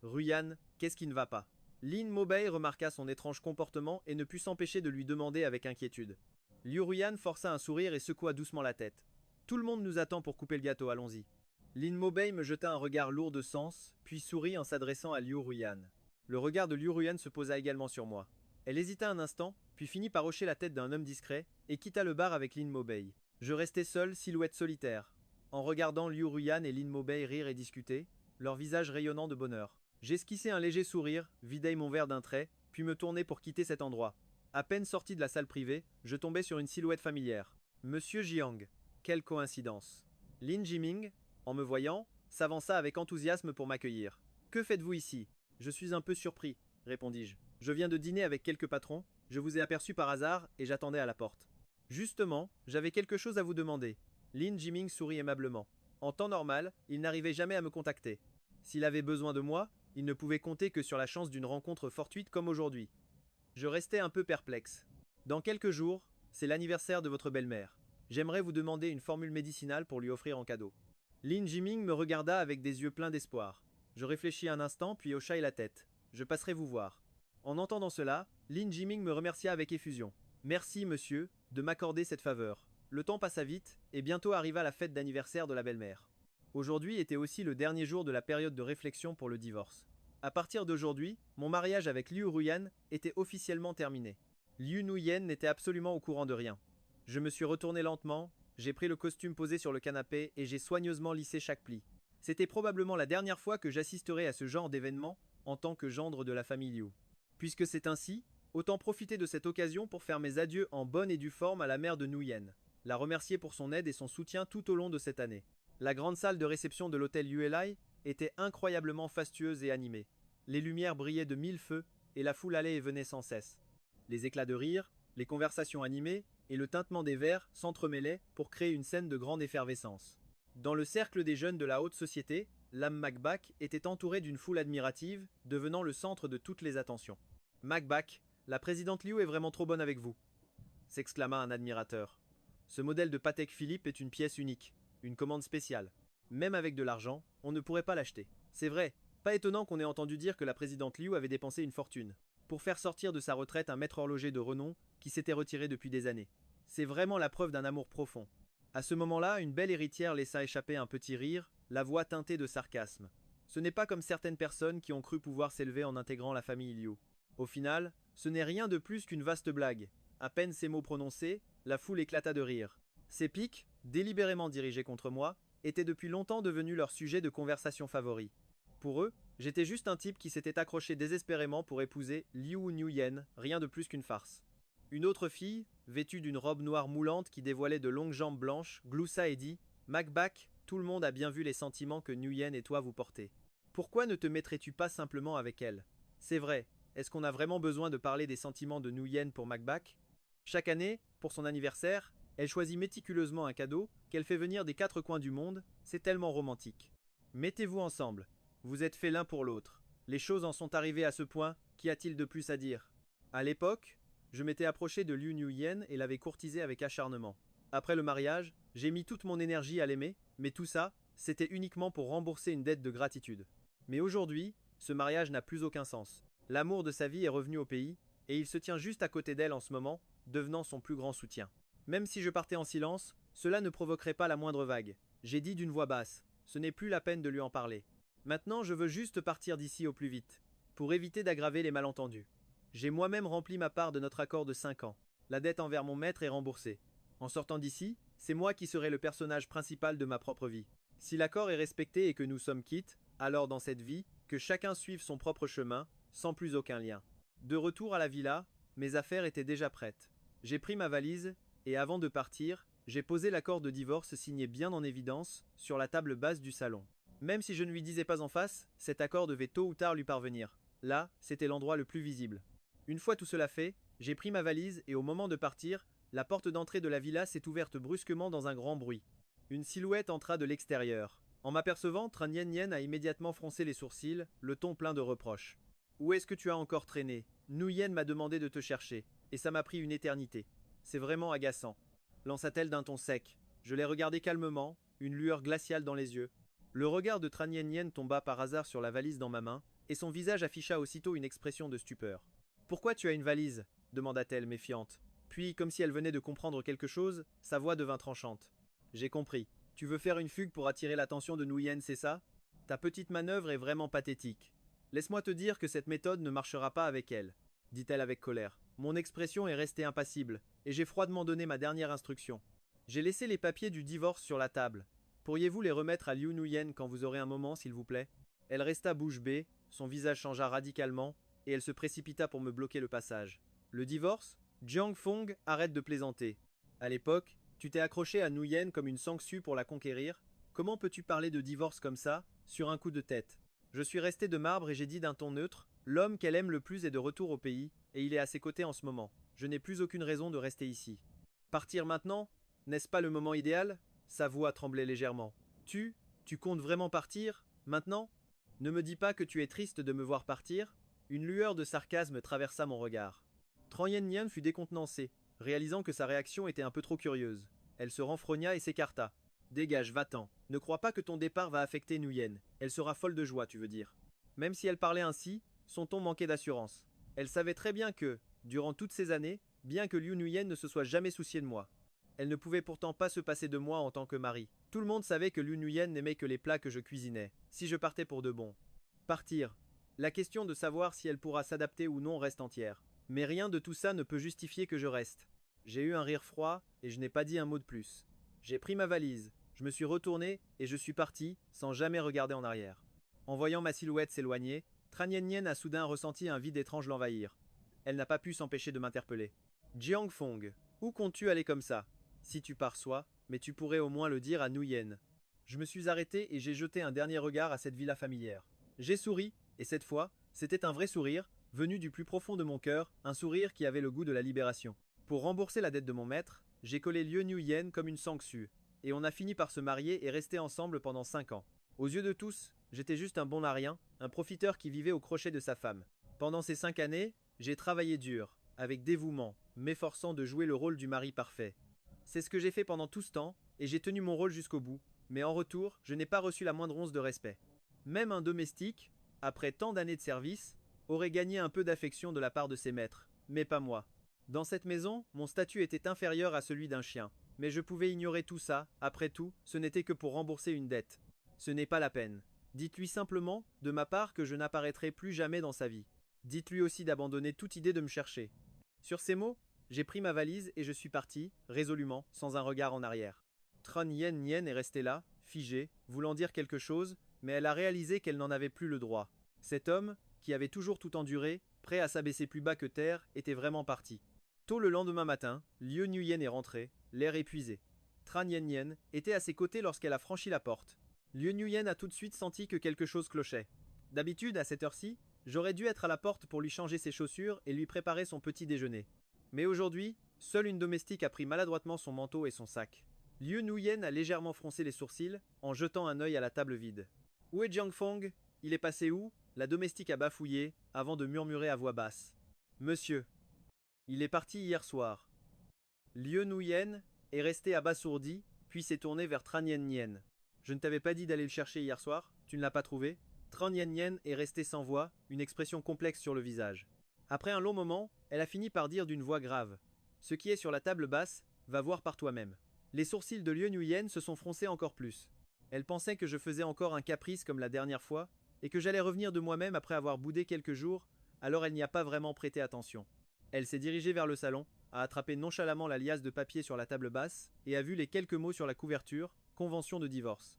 Ruyan, qu'est-ce qui ne va pas? Lin Mobei remarqua son étrange comportement et ne put s'empêcher de lui demander avec inquiétude. Liu Ruyan força un sourire et secoua doucement la tête. Tout le monde nous attend pour couper le gâteau, allons-y. Lin Mobei me jeta un regard lourd de sens, puis sourit en s'adressant à Liu Ruyan. Le regard de Liu Ruyan se posa également sur moi. Elle hésita un instant, puis finit par hocher la tête d'un homme discret, et quitta le bar avec Lin Mobei. Je restai seul, silhouette solitaire, en regardant Liu Ruyan et Lin Mobei rire et discuter, leur visage rayonnant de bonheur. J'esquissai un léger sourire, vidai mon verre d'un trait, puis me tournai pour quitter cet endroit. À peine sorti de la salle privée, je tombai sur une silhouette familière. Monsieur Jiang. Quelle coïncidence. Lin Jiming, en me voyant, s'avança avec enthousiasme pour m'accueillir. Que faites-vous ici? Je suis un peu surpris, répondis-je. Je viens de dîner avec quelques patrons, je vous ai aperçu par hasard et j'attendais à la porte. Justement, j'avais quelque chose à vous demander. Lin Jiming sourit aimablement. En temps normal, il n'arrivait jamais à me contacter. S'il avait besoin de moi, il ne pouvait compter que sur la chance d'une rencontre fortuite comme aujourd'hui. Je restais un peu perplexe. Dans quelques jours, c'est l'anniversaire de votre belle-mère. J'aimerais vous demander une formule médicinale pour lui offrir en cadeau. Lin Jiming me regarda avec des yeux pleins d'espoir. Je réfléchis un instant, puis hochai la tête. Je passerai vous voir. En entendant cela, Lin Jiming me remercia avec effusion. Merci, monsieur, de m'accorder cette faveur. Le temps passa vite, et bientôt arriva la fête d'anniversaire de la belle-mère. Aujourd'hui était aussi le dernier jour de la période de réflexion pour le divorce. À partir d'aujourd'hui, mon mariage avec Liu Ruyan était officiellement terminé. Liu Nuyen n'était absolument au courant de rien. Je me suis retourné lentement, j'ai pris le costume posé sur le canapé et j'ai soigneusement lissé chaque pli. C'était probablement la dernière fois que j'assisterais à ce genre d'événement en tant que gendre de la famille Liu. Puisque c'est ainsi, autant profiter de cette occasion pour faire mes adieux en bonne et due forme à la mère de Nuyen, la remercier pour son aide et son soutien tout au long de cette année. La grande salle de réception de l'hôtel ULI était incroyablement fastueuse et animée. Les lumières brillaient de mille feux et la foule allait et venait sans cesse. Les éclats de rire, les conversations animées et le tintement des verres s'entremêlaient pour créer une scène de grande effervescence. Dans le cercle des jeunes de la haute société, Lam Macbach était entourée d'une foule admirative, devenant le centre de toutes les attentions. Macbach, la présidente Liu est vraiment trop bonne avec vous, s'exclama un admirateur. Ce modèle de Patek Philippe est une pièce unique, une commande spéciale. Même avec de l'argent, on ne pourrait pas l'acheter. C'est vrai, pas étonnant qu'on ait entendu dire que la présidente Liu avait dépensé une fortune pour faire sortir de sa retraite un maître horloger de renom qui s'était retiré depuis des années. C'est vraiment la preuve d'un amour profond. À ce moment-là, une belle héritière laissa échapper un petit rire, la voix teintée de sarcasme. Ce n'est pas comme certaines personnes qui ont cru pouvoir s'élever en intégrant la famille Liu. Au final, ce n'est rien de plus qu'une vaste blague. À peine ces mots prononcés, la foule éclata de rire. Ces piques, délibérément dirigés contre moi, étaient depuis longtemps devenus leur sujet de conversation favori. Pour eux, j'étais juste un type qui s'était accroché désespérément pour épouser Liu Nuyen, rien de plus qu'une farce. Une autre fille, vêtue d'une robe noire moulante qui dévoilait de longues jambes blanches, gloussa et dit « Macbach, tout le monde a bien vu les sentiments que Nuyen et toi vous portez. Pourquoi ne te mettrais-tu pas simplement avec elle? C'est vrai, est-ce qu'on a vraiment besoin de parler des sentiments de Nuyen pour Macbach? Chaque année, pour son anniversaire, elle choisit méticuleusement un cadeau qu'elle fait venir des quatre coins du monde, c'est tellement romantique. Mettez-vous ensemble, vous êtes faits l'un pour l'autre. Les choses en sont arrivées à ce point, qu'y a-t-il de plus à dire? À l'époque, je m'étais approché de Liu Nuyen et l'avais courtisée avec acharnement. Après le mariage, j'ai mis toute mon énergie à l'aimer, mais tout ça, c'était uniquement pour rembourser une dette de gratitude. Mais aujourd'hui, ce mariage n'a plus aucun sens. L'amour de sa vie est revenu au pays, et il se tient juste à côté d'elle en ce moment, devenant son plus grand soutien. Même si je partais en silence, cela ne provoquerait pas la moindre vague. J'ai dit d'une voix basse, ce n'est plus la peine de lui en parler. Maintenant, je veux juste partir d'ici au plus vite, pour éviter d'aggraver les malentendus. J'ai moi-même rempli ma part de notre accord de 5 ans. La dette envers mon maître est remboursée. En sortant d'ici, c'est moi qui serai le personnage principal de ma propre vie. Si l'accord est respecté et que nous sommes quittes, alors dans cette vie, Que chacun suive son propre chemin, sans plus aucun lien. De retour à la villa, mes affaires étaient déjà prêtes. J'ai pris ma valise, et avant de partir, j'ai posé l'accord de divorce signé bien en évidence, sur la table basse du salon. Même si je ne lui disais pas en face, cet accord devait tôt ou tard lui parvenir. Là, c'était l'endroit le plus visible. Une fois tout cela fait, j'ai pris ma valise et au moment de partir, la porte d'entrée de la villa s'est ouverte brusquement dans un grand bruit. Une silhouette entra de l'extérieur. En m'apercevant, Tran Yen Yen a immédiatement froncé les sourcils, le ton plein de reproches. Où est-ce que tu as encore traîné? Nuyen m'a demandé de te chercher, et ça m'a pris une éternité. C'est vraiment agaçant. Lança-t-elle d'un ton sec. Je l'ai regardé calmement, une lueur glaciale dans les yeux. Le regard de Tran Yen Yen tomba par hasard sur la valise dans ma main, et son visage afficha aussitôt une expression de stupeur. Pourquoi tu as une valise? Demanda-t-elle, méfiante. Puis, comme si elle venait de comprendre quelque chose, sa voix devint tranchante. J'ai compris. Tu veux faire une fugue pour attirer l'attention de Nuyen, c'est ça? Ta petite manœuvre est vraiment pathétique. Laisse-moi te dire que cette méthode ne marchera pas avec elle, dit-elle avec colère. Mon expression est restée impassible, et j'ai froidement donné ma dernière instruction. J'ai laissé les papiers du divorce sur la table. Pourriez-vous les remettre à Liu Nuyen quand vous aurez un moment, s'il vous plaît? Elle resta bouche bée, son visage changea radicalement, et elle se précipita pour me bloquer le passage. Le divorce? Jiang Fong, arrête de plaisanter. À l'époque, tu t'es accroché à Nuyen comme une sangsue pour la conquérir. Comment peux-tu parler de divorce comme ça, sur un coup de tête? Je suis resté de marbre et j'ai dit d'un ton neutre, l'homme qu'elle aime le plus est de retour au pays, et il est à ses côtés en ce moment. Je n'ai plus aucune raison de rester ici. Partir maintenant? N'est-ce pas le moment idéal? Sa voix tremblait légèrement. Tu comptes vraiment partir? Maintenant? Ne me dis pas que tu es triste de me voir partir? Une lueur de sarcasme traversa mon regard. Tran Yen Yen fut décontenancée, réalisant que sa réaction était un peu trop curieuse. Elle se renfrogna et s'écarta. Dégage, va-t'en. Ne crois pas que ton départ va affecter Nuyen. Elle sera folle de joie, tu veux dire. Même si elle parlait ainsi, son ton manquait d'assurance. Elle savait très bien que, durant toutes ces années, bien que Liu Nuyen ne se soit jamais soucié de moi, elle ne pouvait pourtant pas se passer de moi en tant que mari. Tout le monde savait que Liu Nuyen n'aimait que les plats que je cuisinais, si je partais pour de bon. Partir. La question de savoir si elle pourra s'adapter ou non reste entière. Mais rien de tout ça ne peut justifier que je reste. J'ai eu un rire froid et je n'ai pas dit un mot de plus. J'ai pris ma valise, je me suis retourné et je suis parti, sans jamais regarder en arrière. En voyant ma silhouette s'éloigner, Tran Yen Yen a soudain ressenti un vide étrange l'envahir. Elle n'a pas pu s'empêcher de m'interpeller. Jiang Fong, où comptes-tu aller comme ça? Si tu pars, sois, mais tu pourrais au moins le dire à Nuyen. Je me suis arrêté et j'ai jeté un dernier regard à cette villa familière. J'ai souri, et cette fois, c'était un vrai sourire, venu du plus profond de mon cœur, un sourire qui avait le goût de la libération. Pour rembourser la dette de mon maître, j'ai collé Liu Nuyen comme une sangsue, et on a fini par se marier et rester ensemble pendant 5 ans. Aux yeux de tous, j'étais juste un bon à rien, un profiteur qui vivait au crochet de sa femme. Pendant ces 5 années, j'ai travaillé dur, avec dévouement, m'efforçant de jouer le rôle du mari parfait. C'est ce que j'ai fait pendant tout ce temps, et j'ai tenu mon rôle jusqu'au bout, mais en retour, je n'ai pas reçu la moindre once de respect. Même un domestique, après tant d'années de service, aurait gagné un peu d'affection de la part de ses maîtres, mais pas moi. Dans cette maison, mon statut était inférieur à celui d'un chien, mais je pouvais ignorer tout ça, après tout, ce n'était que pour rembourser une dette. Ce n'est pas la peine. Dites-lui simplement, de ma part, que je n'apparaîtrai plus jamais dans sa vie. Dites-lui aussi d'abandonner toute idée de me chercher. Sur ces mots, j'ai pris ma valise et je suis parti, résolument, sans un regard en arrière. Tran Yen Yen est restée là, figée, voulant dire quelque chose, mais elle a réalisé qu'elle n'en avait plus le droit. Cet homme, qui avait toujours tout enduré, prêt à s'abaisser plus bas que terre, était vraiment parti. Tôt le lendemain matin, Liu Nuyen est rentrée, l'air épuisé. Tran Yen Yen était à ses côtés lorsqu'elle a franchi la porte. Liu Nuyen a tout de suite senti que quelque chose clochait. D'habitude, à cette heure-ci, j'aurais dû être à la porte pour lui changer ses chaussures et lui préparer son petit déjeuner. Mais aujourd'hui, seule une domestique a pris maladroitement son manteau et son sac. Liu Nuyen a légèrement froncé les sourcils, en jetant un œil à la table vide. Où est Jiang Fong? Il est passé où? La domestique a bafouillé, avant de murmurer à voix basse. Monsieur. Il est parti hier soir. Liu Nuyen est resté abasourdi, puis s'est tourné vers Tran Yen Yen. Je ne t'avais pas dit d'aller le chercher hier soir? Tu ne l'as pas trouvé? Tran Yen Yen est resté sans voix, une expression complexe sur le visage. Après un long moment, elle a fini par dire d'une voix grave. Ce qui est sur la table basse, va voir par toi-même. Les sourcils de Liu Nuyen se sont froncés encore plus. Elle pensait que je faisais encore un caprice comme la dernière fois, et que j'allais revenir de moi-même après avoir boudé quelques jours, alors elle n'y a pas vraiment prêté attention. Elle s'est dirigée vers le salon, a attrapé nonchalamment la liasse de papier sur la table basse, et a vu les quelques mots sur la couverture, convention de divorce.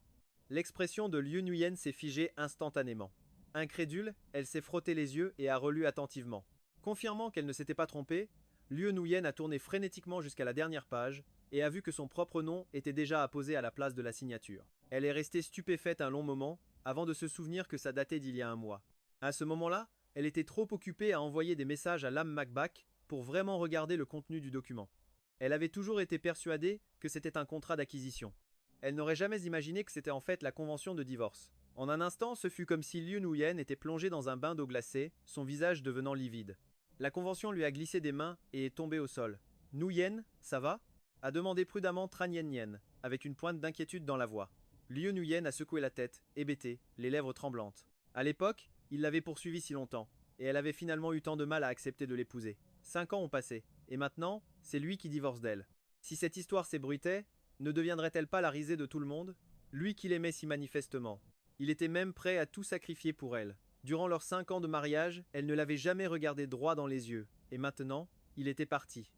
L'expression de Liu Nuyen s'est figée instantanément. Incrédule, elle s'est frotté les yeux et a relu attentivement. Confirmant qu'elle ne s'était pas trompée, Liu Nuyen a tourné frénétiquement jusqu'à la dernière page et a vu que son propre nom était déjà apposé à la place de la signature. Elle est restée stupéfaite un long moment avant de se souvenir que ça datait d'il y a un mois. À ce moment-là, elle était trop occupée à envoyer des messages à Lam Macbach pour vraiment regarder le contenu du document. Elle avait toujours été persuadée que c'était un contrat d'acquisition. Elle n'aurait jamais imaginé que c'était en fait la convention de divorce. En un instant, ce fut comme si Liu Nuyen était plongé dans un bain d'eau glacée, son visage devenant livide. La convention lui a glissé des mains et est tombée au sol. Nuyen, ça va a demandé prudemment Tran Yen Yen, avec une pointe d'inquiétude dans la voix. Liu Nuyen a secoué la tête, hébété, les lèvres tremblantes. À l'époque, il l'avait poursuivie si longtemps, et elle avait finalement eu tant de mal à accepter de l'épouser. 5 ans ont passé, et maintenant, c'est lui qui divorce d'elle. Si cette histoire s'ébruitait, ne deviendrait-elle pas la risée de tout le monde? Lui qui l'aimait si manifestement. Il était même prêt à tout sacrifier pour elle. Durant leurs 5 ans de mariage, elle ne l'avait jamais regardé droit dans les yeux, et maintenant, il était parti.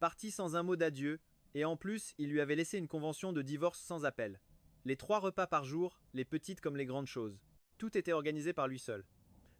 Parti sans un mot d'adieu, et en plus, il lui avait laissé une convention de divorce sans appel. Les 3 repas par jour, les petites comme les grandes choses. Tout était organisé par lui seul.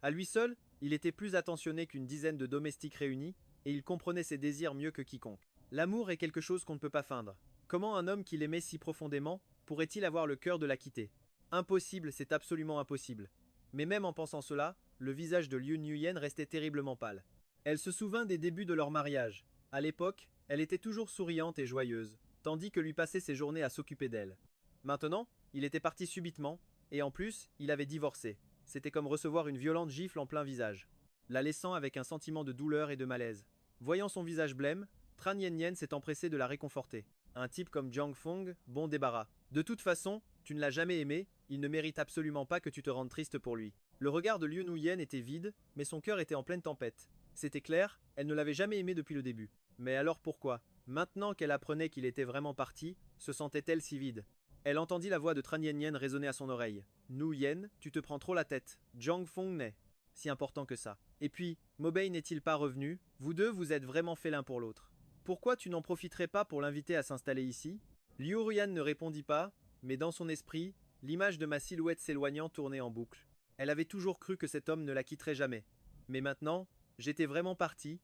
À lui seul, il était plus attentionné qu'une dizaine de domestiques réunis, et il comprenait ses désirs mieux que quiconque. L'amour est quelque chose qu'on ne peut pas feindre. Comment un homme qui l'aimait si profondément pourrait-il avoir le cœur de la quitter? Impossible, c'est absolument impossible. Mais même en pensant cela, le visage de Liu Nuyen restait terriblement pâle. Elle se souvint des débuts de leur mariage. À l'époque, elle était toujours souriante et joyeuse, tandis que lui passait ses journées à s'occuper d'elle. Maintenant, il était parti subitement, et en plus, il avait divorcé. C'était comme recevoir une violente gifle en plein visage, la laissant avec un sentiment de douleur et de malaise. Voyant son visage blême, Tran Yen Yen s'est empressé de la réconforter. Un type comme Jiang Feng, bon débarras. De toute façon, tu ne l'as jamais aimé, il ne mérite absolument pas que tu te rendes triste pour lui. Le regard de Liu Nuyen était vide, mais son cœur était en pleine tempête. C'était clair, elle ne l'avait jamais aimé depuis le début. Mais alors pourquoi, maintenant qu'elle apprenait qu'il était vraiment parti, se sentait-elle si vide? Elle entendit la voix de Tran Yen Yen résonner à son oreille. Nuyen, tu te prends trop la tête. Jiang Feng n'est si important que ça. Et puis, Mobei n'est-il pas revenu? Vous deux, vous êtes vraiment faits l'un pour l'autre. Pourquoi tu n'en profiterais pas pour l'inviter à s'installer ici? Liu Ruyan ne répondit pas, mais dans son esprit, l'image de ma silhouette s'éloignant tournait en boucle. Elle avait toujours cru que cet homme ne la quitterait jamais. Mais maintenant, j'étais vraiment parti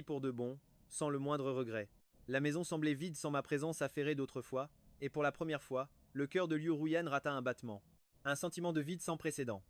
pour de bon, sans le moindre regret. La maison semblait vide sans ma présence affairée d'autrefois, et pour la première fois, le cœur de Liu Ruyan rata un battement. Un sentiment de vide sans précédent.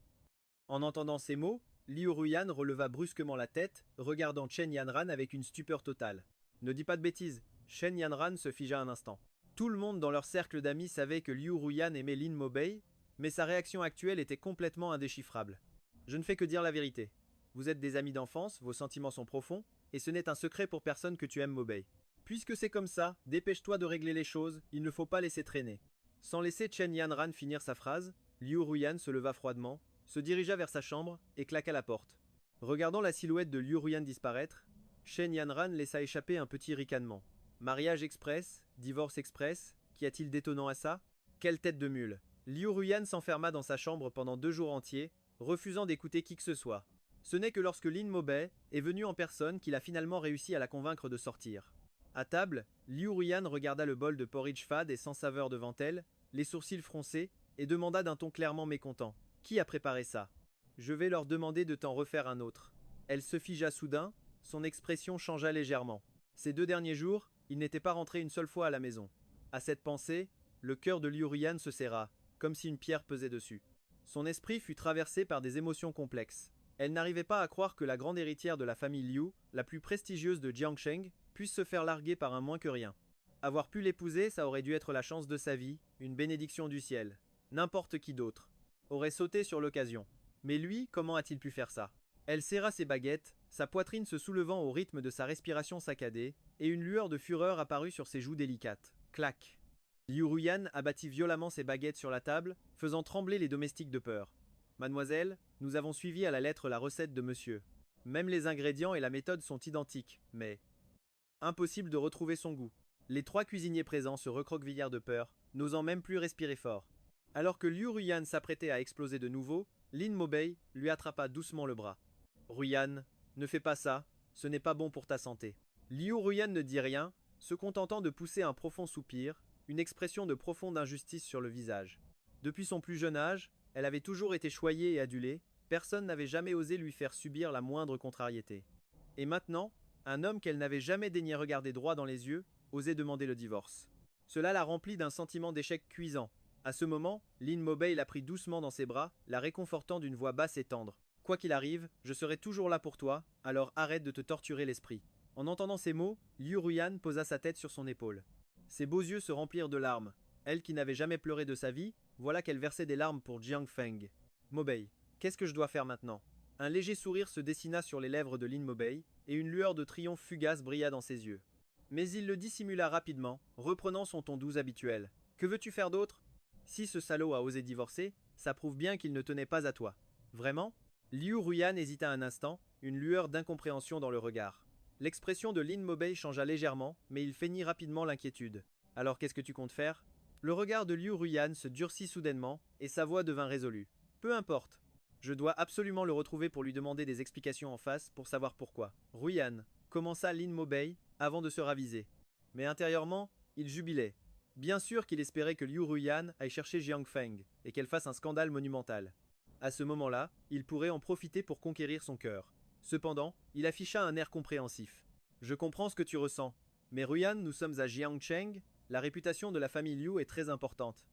En entendant ces mots, Liu Ruyan releva brusquement la tête, regardant Chen Yanran avec une stupeur totale. Ne dis pas de bêtises, Chen Yanran se figea un instant. Tout le monde dans leur cercle d'amis savait que Liu Ruyan aimait Lin Mobei, mais sa réaction actuelle était complètement indéchiffrable. Je ne fais que dire la vérité. Vous êtes des amis d'enfance, vos sentiments sont profonds, et ce n'est un secret pour personne que tu aimes Mobei. Puisque c'est comme ça, dépêche-toi de régler les choses, il ne faut pas laisser traîner. Sans laisser Chen Yanran finir sa phrase, Liu Ruyan se leva froidement, se dirigea vers sa chambre et claqua la porte. Regardant la silhouette de Liu Ruyan disparaître, Chen Yanran laissa échapper un petit ricanement. Mariage express, divorce express, qu'y a-t-il d'étonnant à ça? Quelle tête de mule! Liu Ruyan s'enferma dans sa chambre pendant 2 jours entiers, refusant d'écouter qui que ce soit. Ce n'est que lorsque Lin Mobei est venu en personne qu'il a finalement réussi à la convaincre de sortir. À table, Liu Ruyan regarda le bol de porridge fade et sans saveur devant elle, les sourcils froncés, et demanda d'un ton clairement mécontent. Qui a préparé ça? Je vais leur demander de t'en refaire un autre. Elle se figea soudain, son expression changea légèrement. Ces 2 derniers jours, il n'était pas rentré une seule fois à la maison. À cette pensée, le cœur de Liu Ruyan se serra, comme si une pierre pesait dessus. Son esprit fut traversé par des émotions complexes. Elle n'arrivait pas à croire que la grande héritière de la famille Liu, la plus prestigieuse de Jiangsheng, puisse se faire larguer par un moins que rien. Avoir pu l'épouser, ça aurait dû être la chance de sa vie, une bénédiction du ciel. N'importe qui d'autre aurait sauté sur l'occasion. Mais lui, comment a-t-il pu faire ça? Elle serra ses baguettes, sa poitrine se soulevant au rythme de sa respiration saccadée, et une lueur de fureur apparut sur ses joues délicates. Clac! Liu Ruyan abattit violemment ses baguettes sur la table, faisant trembler les domestiques de peur. Mademoiselle, nous avons suivi à la lettre la recette de monsieur. Même les ingrédients et la méthode sont identiques, mais impossible de retrouver son goût. Les 3 cuisiniers présents se recroquevillèrent de peur, n'osant même plus respirer fort. Alors que Liu Ruyan s'apprêtait à exploser de nouveau, Lin Mobei lui attrapa doucement le bras. Ruyan, ne fais pas ça, ce n'est pas bon pour ta santé. Liu Ruyan ne dit rien, se contentant de pousser un profond soupir, une expression de profonde injustice sur le visage. Depuis son plus jeune âge, elle avait toujours été choyée et adulée, Personne n'avait jamais osé lui faire subir la moindre contrariété. Et maintenant, un homme qu'elle n'avait jamais daigné regarder droit dans les yeux osait demander le divorce. Cela la remplit d'un sentiment d'échec cuisant. À ce moment, Lynn Mobay la prit doucement dans ses bras, la réconfortant d'une voix basse et tendre. Quoi qu'il arrive, je serai toujours là pour toi, alors arrête de te torturer l'esprit. En entendant ces mots, Liu Ruyan posa sa tête sur son épaule. Ses beaux yeux se remplirent de larmes. Elle qui n'avait jamais pleuré de sa vie, voilà qu'elle versait des larmes pour Jiang Feng. Mobay, qu'est-ce que je dois faire maintenant? Un léger sourire se dessina sur les lèvres de Lin Mobay, et une lueur de triomphe fugace brilla dans ses yeux. Mais il le dissimula rapidement, reprenant son ton doux habituel. Que veux-tu faire d'autre? Si ce salaud a osé divorcer, ça prouve bien qu'il ne tenait pas à toi. Vraiment? Liu Ruyan hésita un instant, une lueur d'incompréhension dans le regard. L'expression de Lin Mobay changea légèrement, mais il feignit rapidement l'inquiétude. Alors qu'est-ce que tu comptes faire? Le regard de Liu Ruyan se durcit soudainement, et sa voix devint résolue. Peu importe. Je dois absolument le retrouver pour lui demander des explications en face pour savoir pourquoi. Ruyan, commença Lin Mobay, avant de se raviser. Mais intérieurement, il jubilait. Bien sûr qu'il espérait que Liu Ruyan aille chercher Jiang Feng, et qu'elle fasse un scandale monumental. À ce moment-là, il pourrait en profiter pour conquérir son cœur. Cependant, il afficha un air compréhensif. Je comprends ce que tu ressens, mais Ruyan, nous sommes à Jiangcheng, la réputation de la famille Liu est très importante.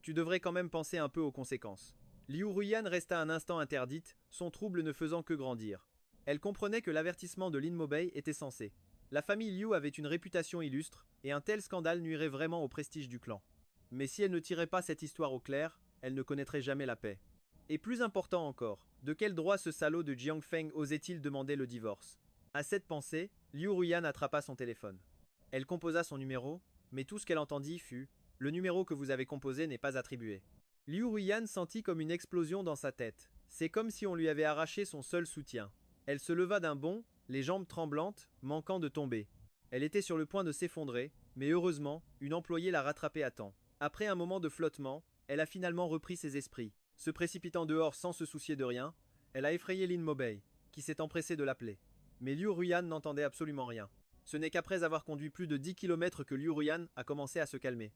Tu devrais quand même penser un peu aux conséquences. Liu Ruyan resta un instant interdite, son trouble ne faisant que grandir. Elle comprenait que l'avertissement de Lin Mobay était censé. La famille Liu avait une réputation illustre, et un tel scandale nuirait vraiment au prestige du clan. Mais si elle ne tirait pas cette histoire au clair, elle ne connaîtrait jamais la paix. Et plus important encore, de quel droit ce salaud de Jiang Feng osait-il demander le divorce? À cette pensée, Liu Ruyan attrapa son téléphone. Elle composa son numéro, mais tout ce qu'elle entendit fut « Le numéro que vous avez composé n'est pas attribué ». Liu Ruyan sentit comme une explosion dans sa tête. C'est comme si on lui avait arraché son seul soutien. Elle se leva d'un bond, les jambes tremblantes, manquant de tomber. Elle était sur le point de s'effondrer, mais heureusement, une employée l'a rattrapée à temps. Après un moment de flottement, elle a finalement repris ses esprits. Se précipitant dehors sans se soucier de rien, elle a effrayé Lin Mobay, qui s'est empressé de l'appeler. Mais Liu Ruyan n'entendait absolument rien. Ce n'est qu'après avoir conduit plus de 10 kilomètres que Liu Ruyan a commencé à se calmer.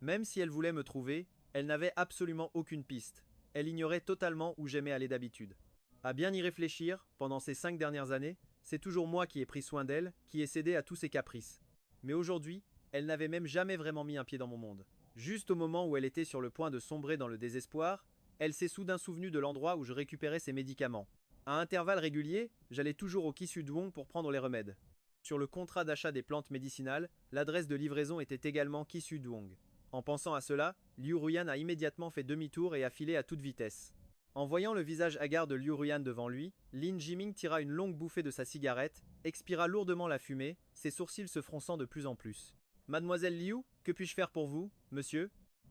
Même si elle voulait me trouver, elle n'avait absolument aucune piste. Elle ignorait totalement où j'aimais aller d'habitude. À bien y réfléchir, pendant ces 5 dernières années, c'est toujours moi qui ai pris soin d'elle, qui ai cédé à tous ses caprices. Mais aujourd'hui, elle n'avait même jamais vraiment mis un pied dans mon monde. Juste au moment où elle était sur le point de sombrer dans le désespoir, elle s'est soudain souvenue de l'endroit où je récupérais ses médicaments. À intervalles réguliers, j'allais toujours au Kisudwong pour prendre les remèdes. Sur le contrat d'achat des plantes médicinales, l'adresse de livraison était également Kisudwong. En pensant à cela, Liu Ruyan a immédiatement fait demi-tour et a filé à toute vitesse. En voyant le visage hagard de Liu Ruyan devant lui, Lin Jiming tira une longue bouffée de sa cigarette, expira lourdement la fumée, ses sourcils se fronçant de plus en plus. Mademoiselle Liu, que puis-je faire pour vous, monsieur?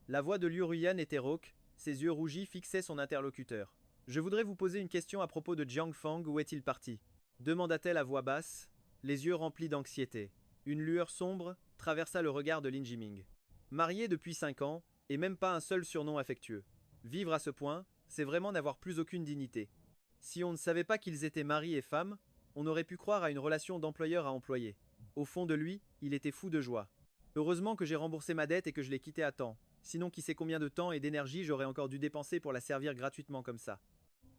La voix de Liu Ruyan était rauque, ses yeux rougis fixaient son interlocuteur. Je voudrais vous poser une question à propos de Jiang Feng, où est-il parti? Demanda-t-elle à voix basse, les yeux remplis d'anxiété. Une lueur sombre traversa le regard de Lin Jiming. Marié depuis 5 ans, et même pas un seul surnom affectueux. Vivre à ce point, c'est vraiment n'avoir plus aucune dignité. Si on ne savait pas qu'ils étaient mari et femme, on aurait pu croire à une relation d'employeur à employé. Au fond de lui, il était fou de joie. Heureusement que j'ai remboursé ma dette et que je l'ai quitté à temps. Sinon qui sait combien de temps et d'énergie j'aurais encore dû dépenser pour la servir gratuitement comme ça.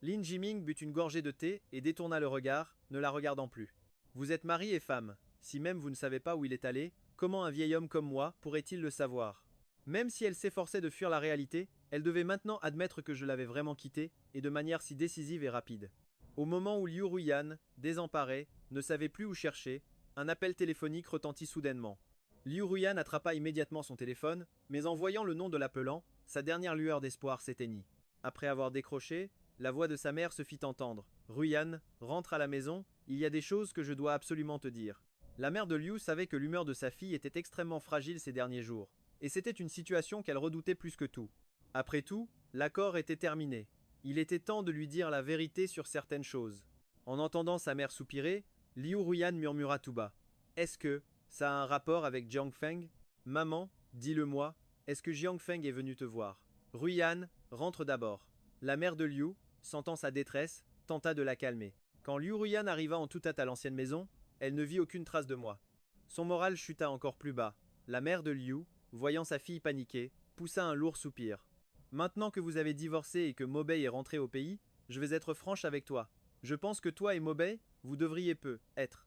Lin Jiming but une gorgée de thé et détourna le regard, ne la regardant plus. Vous êtes mari et femme. Si même vous ne savez pas où il est allé, comment un vieil homme comme moi pourrait-il le savoir? Même si elle s'efforçait de fuir la réalité, elle devait maintenant admettre que je l'avais vraiment quitté, et de manière si décisive et rapide. Au moment où Liu Ruyan, désemparé, ne savait plus où chercher, un appel téléphonique retentit soudainement. Liu Ruyan attrapa immédiatement son téléphone, mais en voyant le nom de l'appelant, sa dernière lueur d'espoir s'éteignit. Après avoir décroché, la voix de sa mère se fit entendre. « Ruyan, rentre à la maison, il y a des choses que je dois absolument te dire. » La mère de Liu savait que l'humeur de sa fille était extrêmement fragile ces derniers jours, et c'était une situation qu'elle redoutait plus que tout. Après tout, l'accord était terminé. Il était temps de lui dire la vérité sur certaines choses. En entendant sa mère soupirer, Liu Ruyan murmura tout bas. « Est-ce que ça a un rapport avec Jiang Feng? Maman, dis-le-moi, est-ce que Jiang Feng est venu te voir? Ruyan, rentre d'abord. » La mère de Liu, sentant sa détresse, tenta de la calmer. Quand Liu Ruyan arriva en toute hâte à l'ancienne maison, elle ne vit aucune trace de moi. Son moral chuta encore plus bas. La mère de Liu, voyant sa fille paniquer, poussa un lourd soupir. Maintenant que vous avez divorcé et que Mobay est rentré au pays, je vais être franche avec toi. Je pense que toi et Mobei, vous devriez être.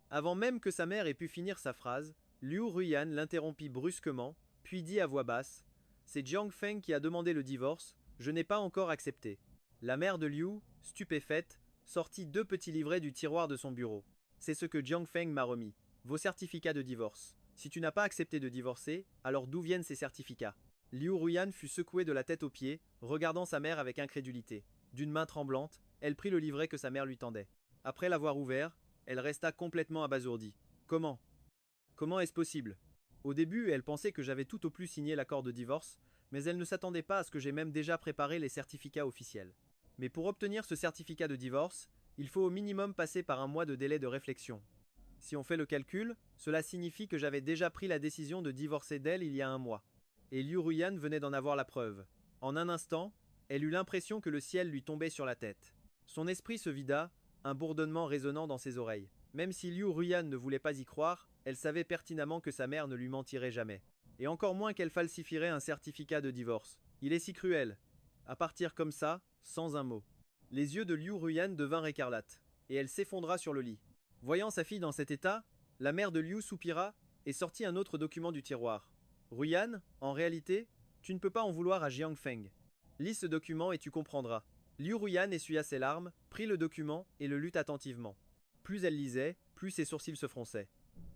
Avant même que sa mère ait pu finir sa phrase, Liu Ruyan l'interrompit brusquement, puis dit à voix basse: c'est Jiang Feng qui a demandé le divorce, je n'ai pas encore accepté. La mère de Liu, stupéfaite, sortit 2 petits livrets du tiroir de son bureau. C'est ce que Jiang Feng m'a remis. Vos certificats de divorce. Si tu n'as pas accepté de divorcer, alors d'où viennent ces certificats? Liu Ruyan fut secouée de la tête aux pieds, regardant sa mère avec incrédulité. D'une main tremblante, elle prit le livret que sa mère lui tendait. Après l'avoir ouvert, elle resta complètement abasourdie. Comment? Comment est-ce possible? Au début, elle pensait que j'avais tout au plus signé l'accord de divorce, mais elle ne s'attendait pas à ce que j'ai même déjà préparé les certificats officiels. Mais pour obtenir ce certificat de divorce, il faut au minimum passer par un mois de délai de réflexion. Si on fait le calcul, cela signifie que j'avais déjà pris la décision de divorcer d'elle il y a un mois. Et Liu Ruyan venait d'en avoir la preuve. En un instant, elle eut l'impression que le ciel lui tombait sur la tête. Son esprit se vida, un bourdonnement résonnant dans ses oreilles. Même si Liu Ruyan ne voulait pas y croire, elle savait pertinemment que sa mère ne lui mentirait jamais. Et encore moins qu'elle falsifierait un certificat de divorce. Il est si cruel. À partir comme ça, sans un mot. Les yeux de Liu Ruyan devinrent écarlates, et elle s'effondra sur le lit. Voyant sa fille dans cet état, la mère de Liu soupira et sortit un autre document du tiroir. Ruyan, en réalité, tu ne peux pas en vouloir à Jiang Feng. Lis ce document et tu comprendras. Liu Ruyan essuya ses larmes, prit le document et le lut attentivement. Plus elle lisait, plus ses sourcils se fronçaient.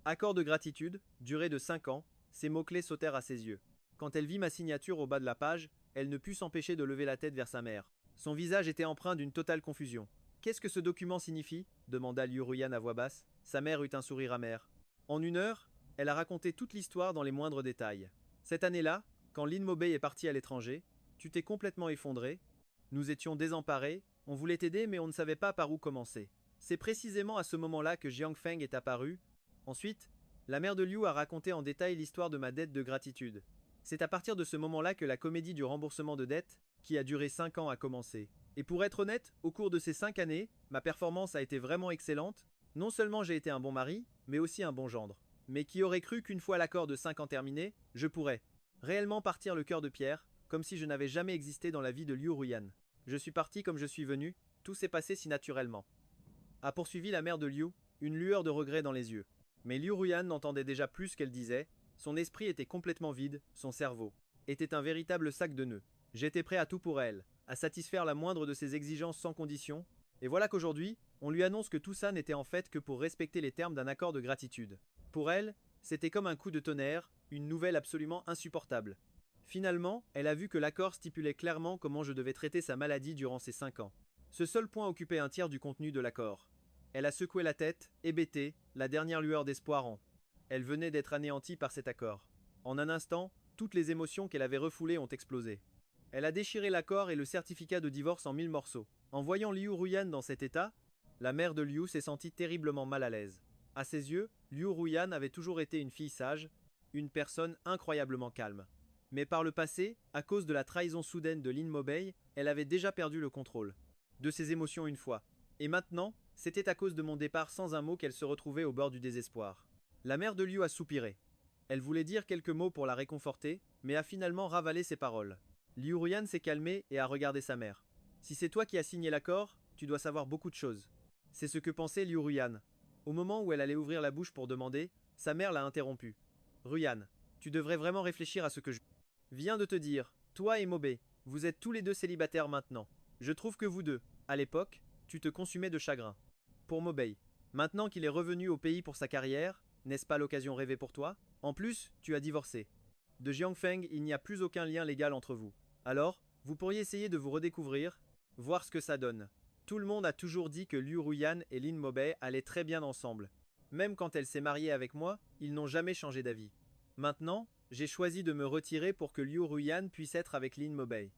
Accord de gratitude, durée de 5 ans, ces mots-clés sautèrent à ses yeux. Quand elle vit ma signature au bas de la page, elle ne put s'empêcher de lever la tête vers sa mère. Son visage était empreint d'une totale confusion. Qu'est-ce que ce document signifie? Demanda Liu Ruyan à voix basse. Sa mère eut un sourire amer. En 1 heure, elle a raconté toute l'histoire dans les moindres détails. Cette année-là, quand Lin Mobei est partie à l'étranger, tu t'es complètement effondré. Nous étions désemparés, on voulait t'aider mais on ne savait pas par où commencer. C'est précisément à ce moment-là que Jiang Feng est apparu. Ensuite, la mère de Liu a raconté en détail l'histoire de ma dette de gratitude. C'est à partir de ce moment-là que la comédie du remboursement de dette, qui a duré 5 ans, a commencé. Et pour être honnête, au cours de ces 5 années, ma performance a été vraiment excellente. Non seulement j'ai été un bon mari, mais aussi un bon gendre. Mais qui aurait cru qu'une fois l'accord de 5 ans terminé, je pourrais réellement partir le cœur de pierre, comme si je n'avais jamais existé dans la vie de Liu Ruyan. Je suis parti comme je suis venu, tout s'est passé si naturellement. A poursuivi la mère de Liu, une lueur de regret dans les yeux. Mais Liu Ruyan n'entendait déjà plus ce qu'elle disait, son esprit était complètement vide, son cerveau était un véritable sac de nœuds. J'étais prêt à tout pour elle, à satisfaire la moindre de ses exigences sans condition, et voilà qu'aujourd'hui, on lui annonce que tout ça n'était en fait que pour respecter les termes d'un accord de gratitude. Pour elle, c'était comme un coup de tonnerre, une nouvelle absolument insupportable. Finalement, elle a vu que l'accord stipulait clairement comment je devais traiter sa maladie durant ces 5 ans. Ce seul point occupait un tiers du contenu de l'accord. Elle a secoué la tête, hébétée, la dernière lueur d'espoir en. Elle venait d'être anéantie par cet accord. En un instant, toutes les émotions qu'elle avait refoulées ont explosé. Elle a déchiré l'accord et le certificat de divorce en 1000 morceaux. En voyant Liu Ruyan dans cet état, la mère de Liu s'est sentie terriblement mal à l'aise. À ses yeux, Liu Ruyan avait toujours été une fille sage, une personne incroyablement calme. Mais par le passé, à cause de la trahison soudaine de Lin Mobei, elle avait déjà perdu le contrôle de ses émotions une fois. Et maintenant, c'était à cause de mon départ sans un mot qu'elle se retrouvait au bord du désespoir. La mère de Liu a soupiré. Elle voulait dire quelques mots pour la réconforter, mais a finalement ravalé ses paroles. Liu Ruyan s'est calmé et a regardé sa mère. Si c'est toi qui as signé l'accord, tu dois savoir beaucoup de choses. C'est ce que pensait Liu Ruyan. Au moment où elle allait ouvrir la bouche pour demander, sa mère l'a interrompue. Ruyan, tu devrais vraiment réfléchir à ce que je viens de te dire. Toi et Mobei, vous êtes tous les deux célibataires maintenant. Je trouve que vous deux, à l'époque, tu te consumais de chagrin. Pour Mobei, maintenant qu'il est revenu au pays pour sa carrière, n'est-ce pas l'occasion rêvée pour toi? En plus, tu as divorcé. De Jiang Feng, il n'y a plus aucun lien légal entre vous. Alors, vous pourriez essayer de vous redécouvrir, voir ce que ça donne. Tout le monde a toujours dit que Liu Ruyan et Lin Mobei allaient très bien ensemble. Même quand elle s'est mariée avec moi, ils n'ont jamais changé d'avis. Maintenant, j'ai choisi de me retirer pour que Liu Ruyan puisse être avec Lin Mobei.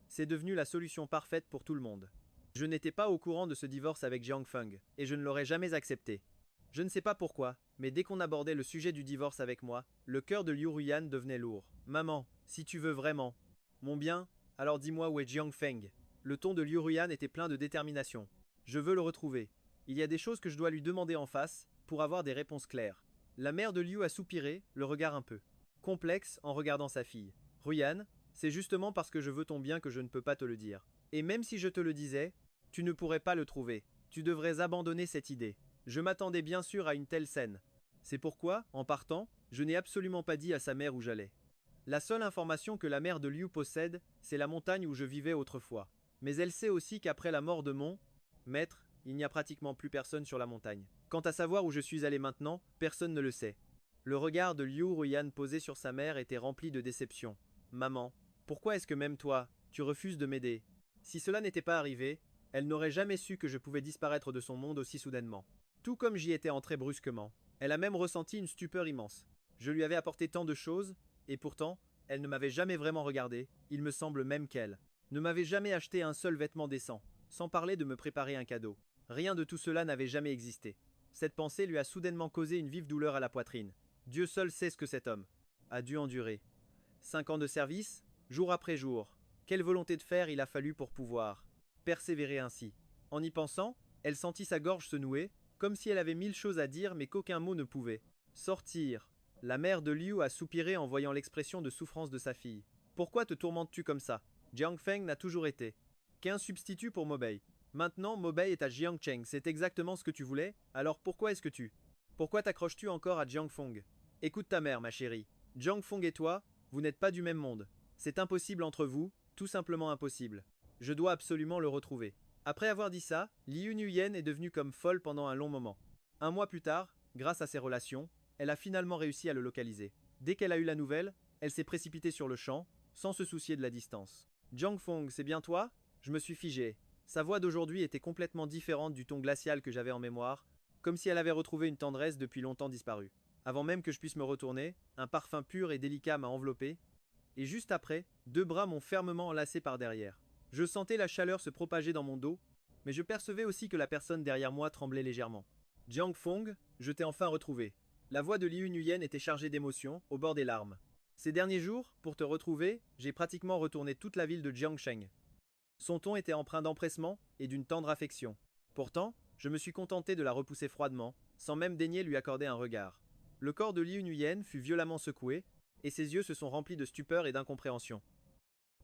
C'est devenu la solution parfaite pour tout le monde. Je n'étais pas au courant de ce divorce avec Jiang Feng, et je ne l'aurais jamais accepté. Je ne sais pas pourquoi, mais dès qu'on abordait le sujet du divorce avec moi, le cœur de Liu Ruyan devenait lourd. Maman, si tu veux vraiment mon bien, alors dis-moi où est Jiang Feng. Le ton de Liu Ruyan était plein de détermination. Je veux le retrouver. Il y a des choses que je dois lui demander en face, pour avoir des réponses claires. La mère de Liu a soupiré, le regard un peu complexe en regardant sa fille. Ruyan, c'est justement parce que je veux ton bien que je ne peux pas te le dire. Et même si je te le disais, Tu ne pourrais pas le trouver. Tu devrais abandonner cette idée. Je m'attendais bien sûr à une telle scène. C'est pourquoi, en partant, je n'ai absolument pas dit à sa mère où j'allais. La seule information que la mère de Liu possède, c'est la montagne où je vivais autrefois. Mais elle sait aussi qu'après la mort de mon maître, il n'y a pratiquement plus personne sur la montagne. Quant à savoir où je suis allé maintenant, personne ne le sait. Le regard de Liu Ruyan posé sur sa mère était rempli de déception. Maman, pourquoi est-ce que même toi, tu refuses de m'aider? Si cela n'était pas arrivé, elle n'aurait jamais su que je pouvais disparaître de son monde aussi soudainement. Tout comme j'y étais entré brusquement. Elle a même ressenti une stupeur immense. Je lui avais apporté tant de choses, et pourtant, elle ne m'avait jamais vraiment regardé, il me semble même qu'elle ne m'avait jamais acheté un seul vêtement décent, sans parler de me préparer un cadeau. Rien de tout cela n'avait jamais existé. Cette pensée lui a soudainement causé une vive douleur à la poitrine. Dieu seul sait ce que cet homme a dû endurer. 5 ans de service, jour après jour. Quelle volonté de fer il a fallu pour pouvoir persévérer ainsi. En y pensant, elle sentit sa gorge se nouer, comme si elle avait 1000 choses à dire mais qu'aucun mot ne pouvait sortir. La mère de Liu a soupiré en voyant l'expression de souffrance de sa fille. Pourquoi te tourmentes-tu comme ça? Jiang Feng n'a toujours été qu'un substitut pour Mobei. Maintenant, Mobei est à Jiangcheng, c'est exactement ce que tu voulais, alors pourquoi est-ce que tu pourquoi t'accroches-tu encore à Jiang Feng? Écoute ta mère, ma chérie. Jiang Feng et toi, vous n'êtes pas du même monde. C'est impossible entre vous, tout simplement impossible. Je dois absolument le retrouver. Après avoir dit ça, Liu Nuyen est devenue comme folle pendant un long moment. Un mois plus tard, grâce à ses relations, elle a finalement réussi à le localiser. Dès qu'elle a eu la nouvelle, elle s'est précipitée sur le champ, sans se soucier de la distance. Jiang Feng, c'est bien toi? Je me suis figé. Sa voix d'aujourd'hui était complètement différente du ton glacial que j'avais en mémoire, comme si elle avait retrouvé une tendresse depuis longtemps disparue. Avant même que je puisse me retourner, un parfum pur et délicat m'a enveloppé, et juste après, 2 bras m'ont fermement enlacé par derrière. Je sentais la chaleur se propager dans mon dos, mais je percevais aussi que la personne derrière moi tremblait légèrement. Jiang Feng, je t'ai enfin retrouvé. La voix de Liu Nuyen était chargée d'émotion, au bord des larmes. Ces derniers jours, pour te retrouver, j'ai pratiquement retourné toute la ville de Jiangsheng. Son ton était empreint d'empressement et d'une tendre affection. Pourtant, je me suis contenté de la repousser froidement, sans même daigner lui accorder un regard. Le corps de Liu Nuyen fut violemment secoué, et ses yeux se sont remplis de stupeur et d'incompréhension.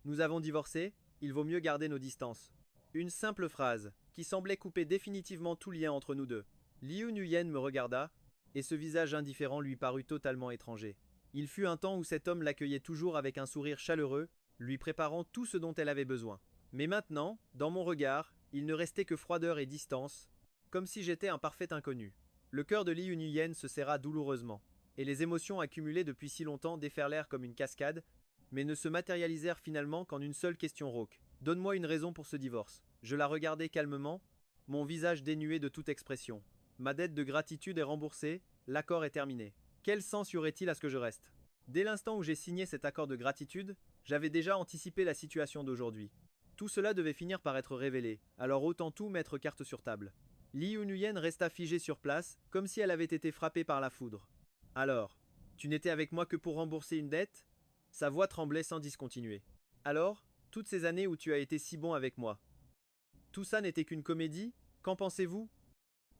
Nous avons divorcé, il vaut mieux garder nos distances. Une simple phrase, qui semblait couper définitivement tout lien entre nous deux. Liu Nuyen me regarda, et ce visage indifférent lui parut totalement étranger. Il fut un temps où cet homme l'accueillait toujours avec un sourire chaleureux, lui préparant tout ce dont elle avait besoin. Mais maintenant, dans mon regard, il ne restait que froideur et distance, comme si j'étais un parfait inconnu. Le cœur de Liu Nuyen se serra douloureusement, et les émotions accumulées depuis si longtemps déferlèrent comme une cascade, mais ne se matérialisèrent finalement qu'en une seule question rauque. Donne-moi une raison pour ce divorce. Je la regardai calmement, mon visage dénué de toute expression. Ma dette de gratitude est remboursée, l'accord est terminé. Quel sens y aurait-il à ce que je reste? Dès l'instant où j'ai signé cet accord de gratitude, j'avais déjà anticipé la situation d'aujourd'hui. Tout cela devait finir par être révélé, alors autant tout mettre carte sur table. Liu Nuyen resta figée sur place, comme si elle avait été frappée par la foudre. Alors, tu n'étais avec moi que pour rembourser une dette? Sa voix tremblait sans discontinuer. Alors, toutes ces années où tu as été si bon avec moi. Tout ça n'était qu'une comédie? Qu'en pensez-vous?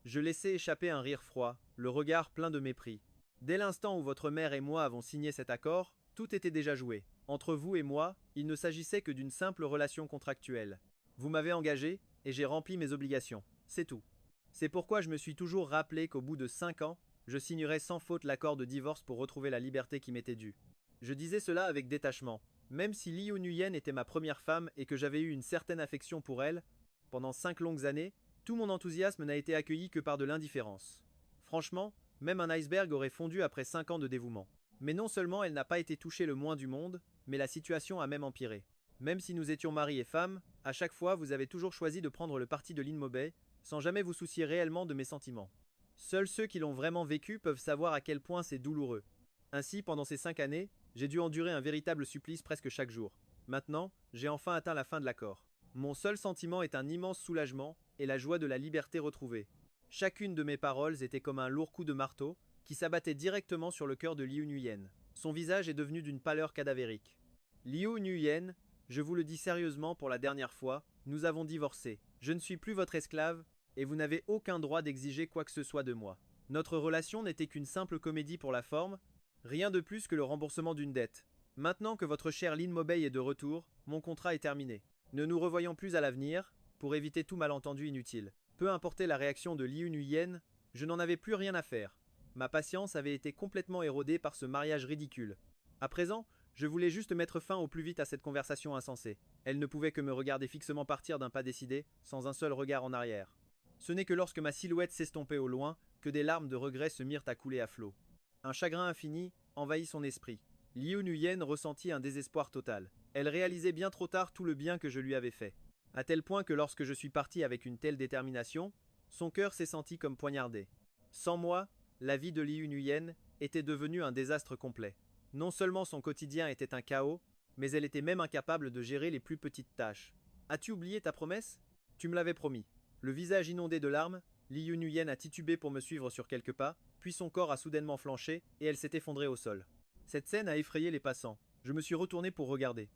Je laissai échapper un rire froid, le regard plein de mépris. Dès l'instant où votre mère et moi avons signé cet accord, tout était déjà joué. Entre vous et moi, il ne s'agissait que d'une simple relation contractuelle. Vous m'avez engagé, et j'ai rempli mes obligations. C'est tout. C'est pourquoi je me suis toujours rappelé qu'au bout de 5 ans, je signerais sans faute l'accord de divorce pour retrouver la liberté qui m'était due. Je disais cela avec détachement. Même si Liu Nuyen était ma première femme et que j'avais eu une certaine affection pour elle, pendant 5 longues années, tout mon enthousiasme n'a été accueilli que par de l'indifférence. Franchement, même un iceberg aurait fondu après 5 ans de dévouement. Mais non seulement elle n'a pas été touchée le moins du monde, mais la situation a même empiré. Même si nous étions mari et femme, à chaque fois vous avez toujours choisi de prendre le parti de Lin Mobei, sans jamais vous soucier réellement de mes sentiments. Seuls ceux qui l'ont vraiment vécu peuvent savoir à quel point c'est douloureux. Ainsi, pendant ces 5 années, j'ai dû endurer un véritable supplice presque chaque jour. Maintenant, j'ai enfin atteint la fin de l'accord. Mon seul sentiment est un immense soulagement et la joie de la liberté retrouvée. Chacune de mes paroles était comme un lourd coup de marteau qui s'abattait directement sur le cœur de Liu Nuyen. Son visage est devenu d'une pâleur cadavérique. Liu Nuyen, je vous le dis sérieusement pour la dernière fois, nous avons divorcé. Je ne suis plus votre esclave et vous n'avez aucun droit d'exiger quoi que ce soit de moi. Notre relation n'était qu'une simple comédie pour la forme, rien de plus que le remboursement d'une dette. Maintenant que votre cher Lin Mobei est de retour, mon contrat est terminé. Ne nous revoyons plus à l'avenir, pour éviter tout malentendu inutile. Peu importait la réaction de Liu Nuyen, je n'en avais plus rien à faire. Ma patience avait été complètement érodée par ce mariage ridicule. À présent, je voulais juste mettre fin au plus vite à cette conversation insensée. Elle ne pouvait que me regarder fixement partir d'un pas décidé, sans un seul regard en arrière. Ce n'est que lorsque ma silhouette s'estompait au loin que des larmes de regret se mirent à couler à flot. Un chagrin infini envahit son esprit. Liu Nuyen ressentit un désespoir total. Elle réalisait bien trop tard tout le bien que je lui avais fait. À tel point que lorsque je suis parti avec une telle détermination, son cœur s'est senti comme poignardé. Sans moi, la vie de Liu Nuyen était devenue un désastre complet. Non seulement son quotidien était un chaos, mais elle était même incapable de gérer les plus petites tâches. As-tu oublié ta promesse? Tu me l'avais promis. Le visage inondé de larmes, Liu Nuyen a titubé pour me suivre sur quelques pas, puis son corps a soudainement flanché et elle s'est effondrée au sol. Cette scène a effrayé les passants. Je me suis retourné pour regarder.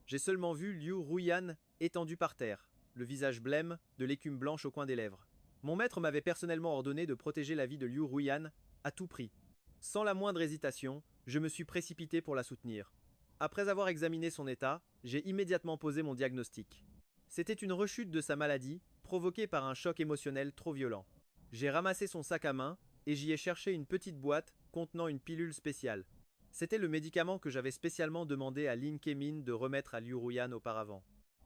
J'ai seulement vu Liu Ruyan étendu par terre, le visage blême, de l'écume blanche au coin des lèvres. Mon maître m'avait personnellement ordonné de protéger la vie de Liu Ruyan à tout prix. Sans la moindre hésitation, je me suis précipité pour la soutenir. Après avoir examiné son état, j'ai immédiatement posé mon diagnostic. C'était une rechute de sa maladie, provoquée par un choc émotionnel trop violent. J'ai ramassé son sac à main et j'y ai cherché une petite boîte contenant une pilule spéciale. C'était le médicament que j'avais spécialement demandé à Lin Kemin de remettre à Liu Ruyan auparavant.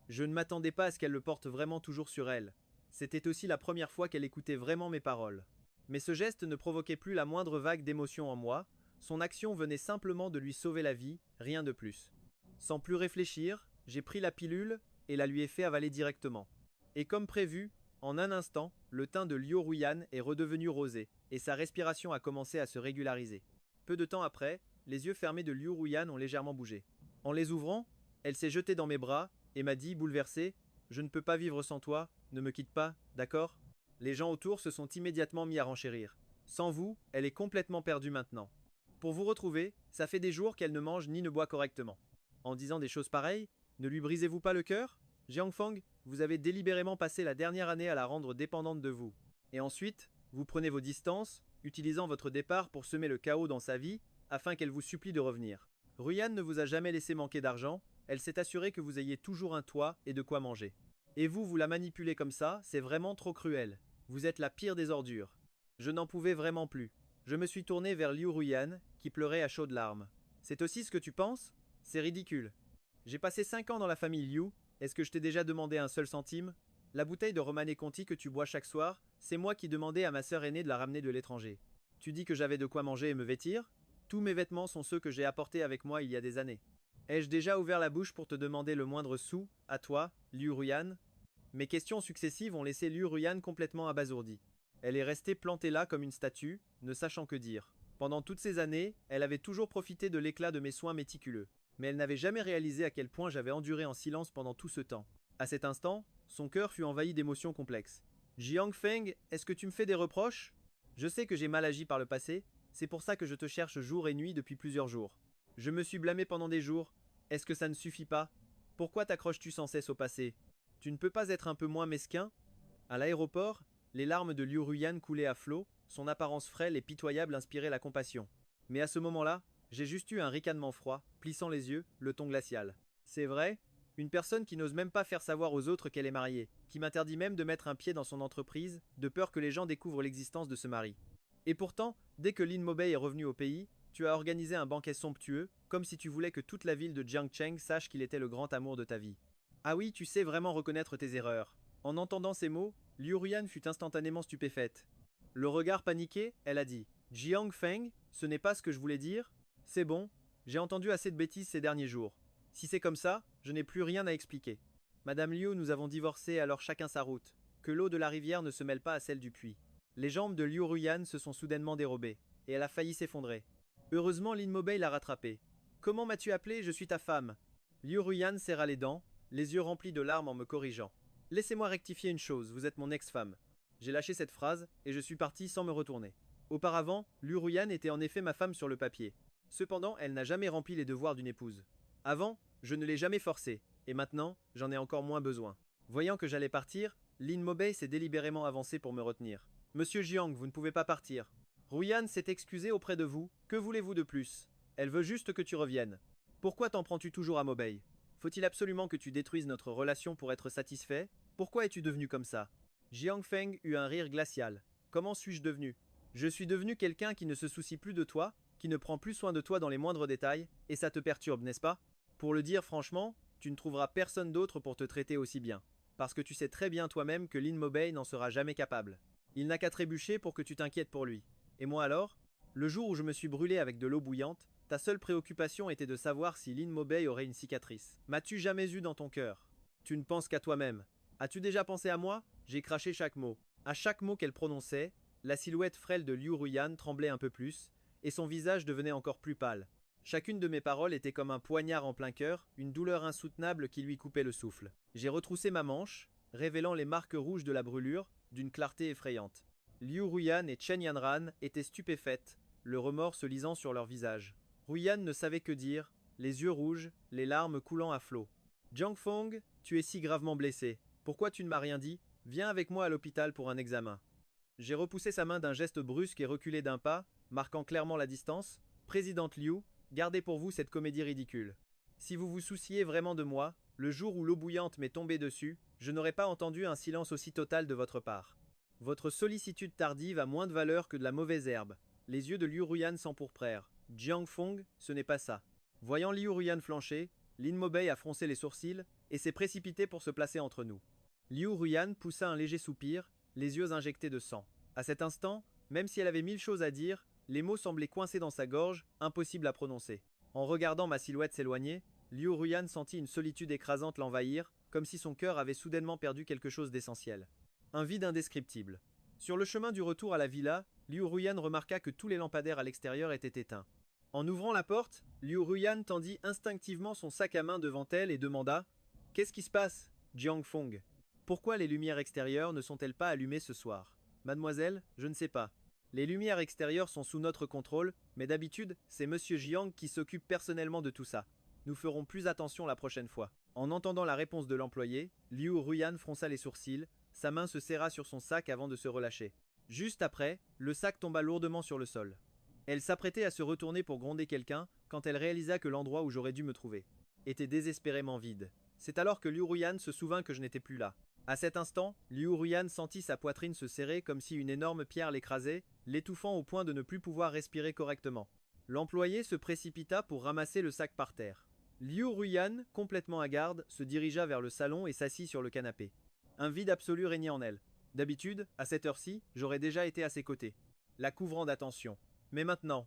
Je ne m'attendais pas à ce qu'elle le porte vraiment toujours sur elle. C'était aussi la première fois qu'elle écoutait vraiment mes paroles. Mais ce geste ne provoquait plus la moindre vague d'émotion en moi, son action venait simplement de lui sauver la vie, rien de plus. Sans plus réfléchir, j'ai pris la pilule et la lui ai fait avaler directement. Et comme prévu, en un instant, le teint de Liu Ruyan est redevenu rosé, et sa respiration a commencé à se régulariser. Peu de temps après, les yeux fermés de Liu Ruyan ont légèrement bougé. En les ouvrant, elle s'est jetée dans mes bras et m'a dit, bouleversée, « Je ne peux pas vivre sans toi, ne me quitte pas, d'accord ?» Les gens autour se sont immédiatement mis à renchérir. Sans vous, elle est complètement perdue maintenant. Pour vous retrouver, ça fait des jours qu'elle ne mange ni ne boit correctement. En disant des choses pareilles, ne lui brisez-vous pas le cœur? Jiangfang, vous avez délibérément passé la dernière année à la rendre dépendante de vous. Et ensuite, vous prenez vos distances, utilisant votre départ pour semer le chaos dans sa vie, afin qu'elle vous supplie de revenir. Ruyan ne vous a jamais laissé manquer d'argent, elle s'est assurée que vous ayez toujours un toit et de quoi manger. Et vous la manipulez comme ça, c'est vraiment trop cruel. Vous êtes la pire des ordures. Je n'en pouvais vraiment plus. Je me suis tourné vers Liu Ruyan, qui pleurait à chaudes larmes. C'est aussi ce que tu penses? C'est ridicule. J'ai passé 5 ans dans la famille Liu, est-ce que je t'ai déjà demandé un seul centime? La bouteille de Romanée Conti que tu bois chaque soir, c'est moi qui demandais à ma sœur aînée de la ramener de l'étranger. Tu dis que j'avais de quoi manger et me vêtir? Tous mes vêtements sont ceux que j'ai apportés avec moi il y a des années. Ai-je déjà ouvert la bouche pour te demander le moindre sou, à toi, Liu Ruyan? Mes questions successives ont laissé Liu Ruyan complètement abasourdie. Elle est restée plantée là comme une statue, ne sachant que dire. Pendant toutes ces années, elle avait toujours profité de l'éclat de mes soins méticuleux. Mais elle n'avait jamais réalisé à quel point j'avais enduré en silence pendant tout ce temps. À cet instant, son cœur fut envahi d'émotions complexes. Jiang Feng, est-ce que tu me fais des reproches? Je sais que j'ai mal agi par le passé, c'est pour ça que je te cherche jour et nuit depuis plusieurs jours. Je me suis blâmé pendant des jours. Est-ce que ça ne suffit pas? Pourquoi t'accroches-tu sans cesse au passé? Tu ne peux pas être un peu moins mesquin? À l'aéroport, les larmes de Liu Ruyan coulaient à flot, son apparence frêle et pitoyable inspirait la compassion. Mais à ce moment-là, j'ai juste eu un ricanement froid, plissant les yeux, le ton glacial. C'est vrai? Une personne qui n'ose même pas faire savoir aux autres qu'elle est mariée, qui m'interdit même de mettre un pied dans son entreprise, de peur que les gens découvrent l'existence de ce mari. Et pourtant, dès que Lin Mobei est revenu au pays, tu as organisé un banquet somptueux, comme si tu voulais que toute la ville de Jiangcheng sache qu'il était le grand amour de ta vie. Ah oui, tu sais vraiment reconnaître tes erreurs. En entendant ces mots, Liu Ruyan fut instantanément stupéfaite. Le regard paniqué, elle a dit « Jiang Feng, ce n'est pas ce que je voulais dire. C'est bon, j'ai entendu assez de bêtises ces derniers jours. Si c'est comme ça, je n'ai plus rien à expliquer. Madame Liu, nous avons divorcé, alors chacun sa route. Que l'eau de la rivière ne se mêle pas à celle du puits. » Les jambes de Liu Ruyan se sont soudainement dérobées, et elle a failli s'effondrer. Heureusement, Lin Mobei l'a rattrapée. « Comment m'as-tu appelé? Je suis ta femme. » Liu Ruyan serra les dents, les yeux remplis de larmes en me corrigeant. « Laissez-moi rectifier une chose, vous êtes mon ex-femme. » J'ai lâché cette phrase, et je suis parti sans me retourner. Auparavant, Liu Ruyan était en effet ma femme sur le papier. Cependant, elle n'a jamais rempli les devoirs d'une épouse. Avant, je ne l'ai jamais forcée, et maintenant, j'en ai encore moins besoin. Voyant que j'allais partir, Lin Mobei s'est délibérément avancée pour me retenir. « Monsieur Jiang, vous ne pouvez pas partir. Ruyan s'est excusée auprès de vous, que voulez-vous de plus? Elle veut juste que tu reviennes. Pourquoi t'en prends-tu toujours à Mobei? Faut-il absolument que tu détruises notre relation pour être satisfait? Pourquoi es-tu devenu comme ça? Jiang Feng eut un rire glacial. Comment suis-je devenu? Je suis devenu quelqu'un qui ne se soucie plus de toi, qui ne prend plus soin de toi dans les moindres détails, et ça te perturbe, n'est-ce pas? Pour le dire franchement, tu ne trouveras personne d'autre pour te traiter aussi bien. Parce que tu sais très bien toi-même que Lin Mobei n'en sera jamais capable. Il n'a qu'à trébucher pour que tu t'inquiètes pour lui. Et moi alors? Le jour où je me suis brûlé avec de l'eau bouillante, ta seule préoccupation était de savoir si Lin Mobei aurait une cicatrice. M'as-tu jamais eu dans ton cœur? Tu ne penses qu'à toi-même. As-tu déjà pensé à moi? J'ai craché chaque mot. À chaque mot qu'elle prononçait, la silhouette frêle de Liu Ruyan tremblait un peu plus, et son visage devenait encore plus pâle. Chacune de mes paroles était comme un poignard en plein cœur, une douleur insoutenable qui lui coupait le souffle. J'ai retroussé ma manche, révélant les marques rouges de la brûlure, d'une clarté effrayante. Liu Ruyan et Chen Yanran étaient stupéfaites, le remords se lisant sur leurs visages. Ruyan ne savait que dire, les yeux rouges, les larmes coulant à flots. Jiang Feng, tu es si gravement blessé. Pourquoi tu ne m'as rien dit? Viens avec moi à l'hôpital pour un examen. J'ai repoussé sa main d'un geste brusque et reculé d'un pas, marquant clairement la distance. Présidente Liu, gardez pour vous cette comédie ridicule. Si vous vous souciez vraiment de moi, le jour où l'eau bouillante m'est tombée dessus, je n'aurais pas entendu un silence aussi total de votre part. Votre sollicitude tardive a moins de valeur que de la mauvaise herbe. Les yeux de Liu Ruyan s'empourprèrent. Jiang Feng, ce n'est pas ça. Voyant Liu Ruyan flancher, Lin Mobei a froncé les sourcils et s'est précipité pour se placer entre nous. Liu Ruyan poussa un léger soupir, les yeux injectés de sang. À cet instant, même si elle avait mille choses à dire, les mots semblaient coincés dans sa gorge, impossibles à prononcer. En regardant ma silhouette s'éloigner, Liu Ruyan sentit une solitude écrasante l'envahir, comme si son cœur avait soudainement perdu quelque chose d'essentiel. Un vide indescriptible. Sur le chemin du retour à la villa, Liu Ruyan remarqua que tous les lampadaires à l'extérieur étaient éteints. En ouvrant la porte, Liu Ruyan tendit instinctivement son sac à main devant elle et demanda « Qu'est-ce qui se passe, Jiang Feng? Pourquoi les lumières extérieures ne sont-elles pas allumées ce soir? Mademoiselle, je ne sais pas. Les lumières extérieures sont sous notre contrôle, mais d'habitude, c'est Monsieur Jiang qui s'occupe personnellement de tout ça. Nous ferons plus attention la prochaine fois. » En entendant la réponse de l'employé, Liu Ruyan fronça les sourcils, sa main se serra sur son sac avant de se relâcher. Juste après, le sac tomba lourdement sur le sol. Elle s'apprêtait à se retourner pour gronder quelqu'un quand elle réalisa que l'endroit où j'aurais dû me trouver était désespérément vide. C'est alors que Liu Ruyan se souvint que je n'étais plus là. À cet instant, Liu Ruyan sentit sa poitrine se serrer comme si une énorme pierre l'écrasait, l'étouffant au point de ne plus pouvoir respirer correctement. L'employé se précipita pour ramasser le sac par terre. Liu Ruyan, complètement hagarde, se dirigea vers le salon et s'assit sur le canapé. Un vide absolu régnait en elle. D'habitude, à cette heure-ci, j'aurais déjà été à ses côtés, la couvrant d'attention. Mais maintenant...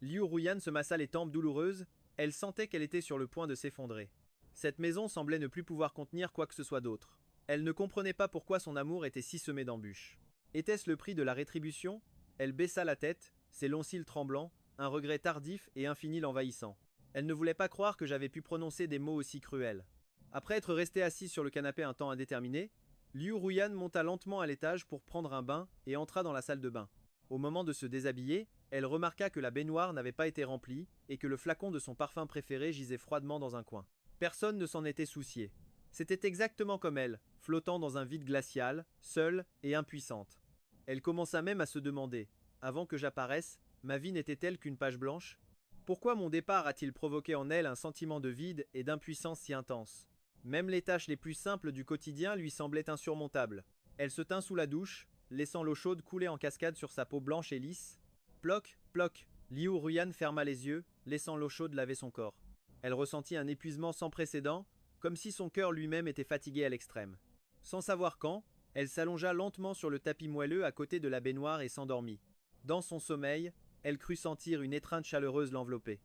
Liu Ruyan se massa les tempes douloureuses, elle sentait qu'elle était sur le point de s'effondrer. Cette maison semblait ne plus pouvoir contenir quoi que ce soit d'autre. Elle ne comprenait pas pourquoi son amour était si semé d'embûches. Était-ce le prix de la rétribution? Elle baissa la tête, ses longs cils tremblants, un regret tardif et infini l'envahissant. Elle ne voulait pas croire que j'avais pu prononcer des mots aussi cruels. Après être resté assis sur le canapé un temps indéterminé, Liu Ruyan monta lentement à l'étage pour prendre un bain et entra dans la salle de bain. Au moment de se déshabiller, elle remarqua que la baignoire n'avait pas été remplie et que le flacon de son parfum préféré gisait froidement dans un coin. Personne ne s'en était soucié. C'était exactement comme elle, flottant dans un vide glacial, seule et impuissante. Elle commença même à se demander, avant que j'apparaisse, ma vie n'était-elle qu'une page blanche? Pourquoi mon départ a-t-il provoqué en elle un sentiment de vide et d'impuissance si intense? Même les tâches les plus simples du quotidien lui semblaient insurmontables. Elle se tint sous la douche, laissant l'eau chaude couler en cascade sur sa peau blanche et lisse. Ploc, ploc, Liu Ruyan ferma les yeux, laissant l'eau chaude laver son corps. Elle ressentit un épuisement sans précédent, comme si son cœur lui-même était fatigué à l'extrême. Sans savoir quand, elle s'allongea lentement sur le tapis moelleux à côté de la baignoire et s'endormit. Dans son sommeil, elle crut sentir une étreinte chaleureuse l'envelopper.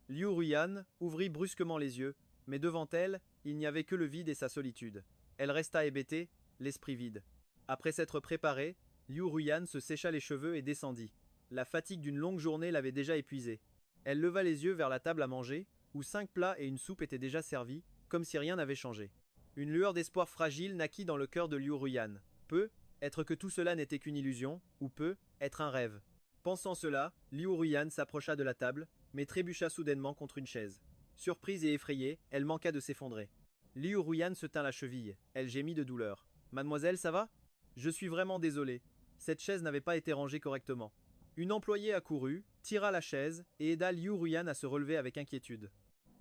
Liu Ruyan ouvrit brusquement les yeux, mais devant elle, il n'y avait que le vide et sa solitude. Elle resta hébétée, l'esprit vide. Après s'être préparée, Liu Ruyan se sécha les cheveux et descendit. La fatigue d'une longue journée l'avait déjà épuisée. Elle leva les yeux vers la table à manger, où 5 plats et une soupe étaient déjà servis, comme si rien n'avait changé. Une lueur d'espoir fragile naquit dans le cœur de Liu Ruyan. Peut être que tout cela n'était qu'une illusion, ou peut être un rêve. Pensant cela, Liu Ruyan s'approcha de la table, mais trébucha soudainement contre une chaise. Surprise et effrayée, elle manqua de s'effondrer. Liu Ruyan se tint la cheville, elle gémit de douleur. « Mademoiselle, ça va? Je suis vraiment désolé. Cette chaise n'avait pas été rangée correctement. » Une employée accourut, tira la chaise et aida Liu Ruyan à se relever avec inquiétude.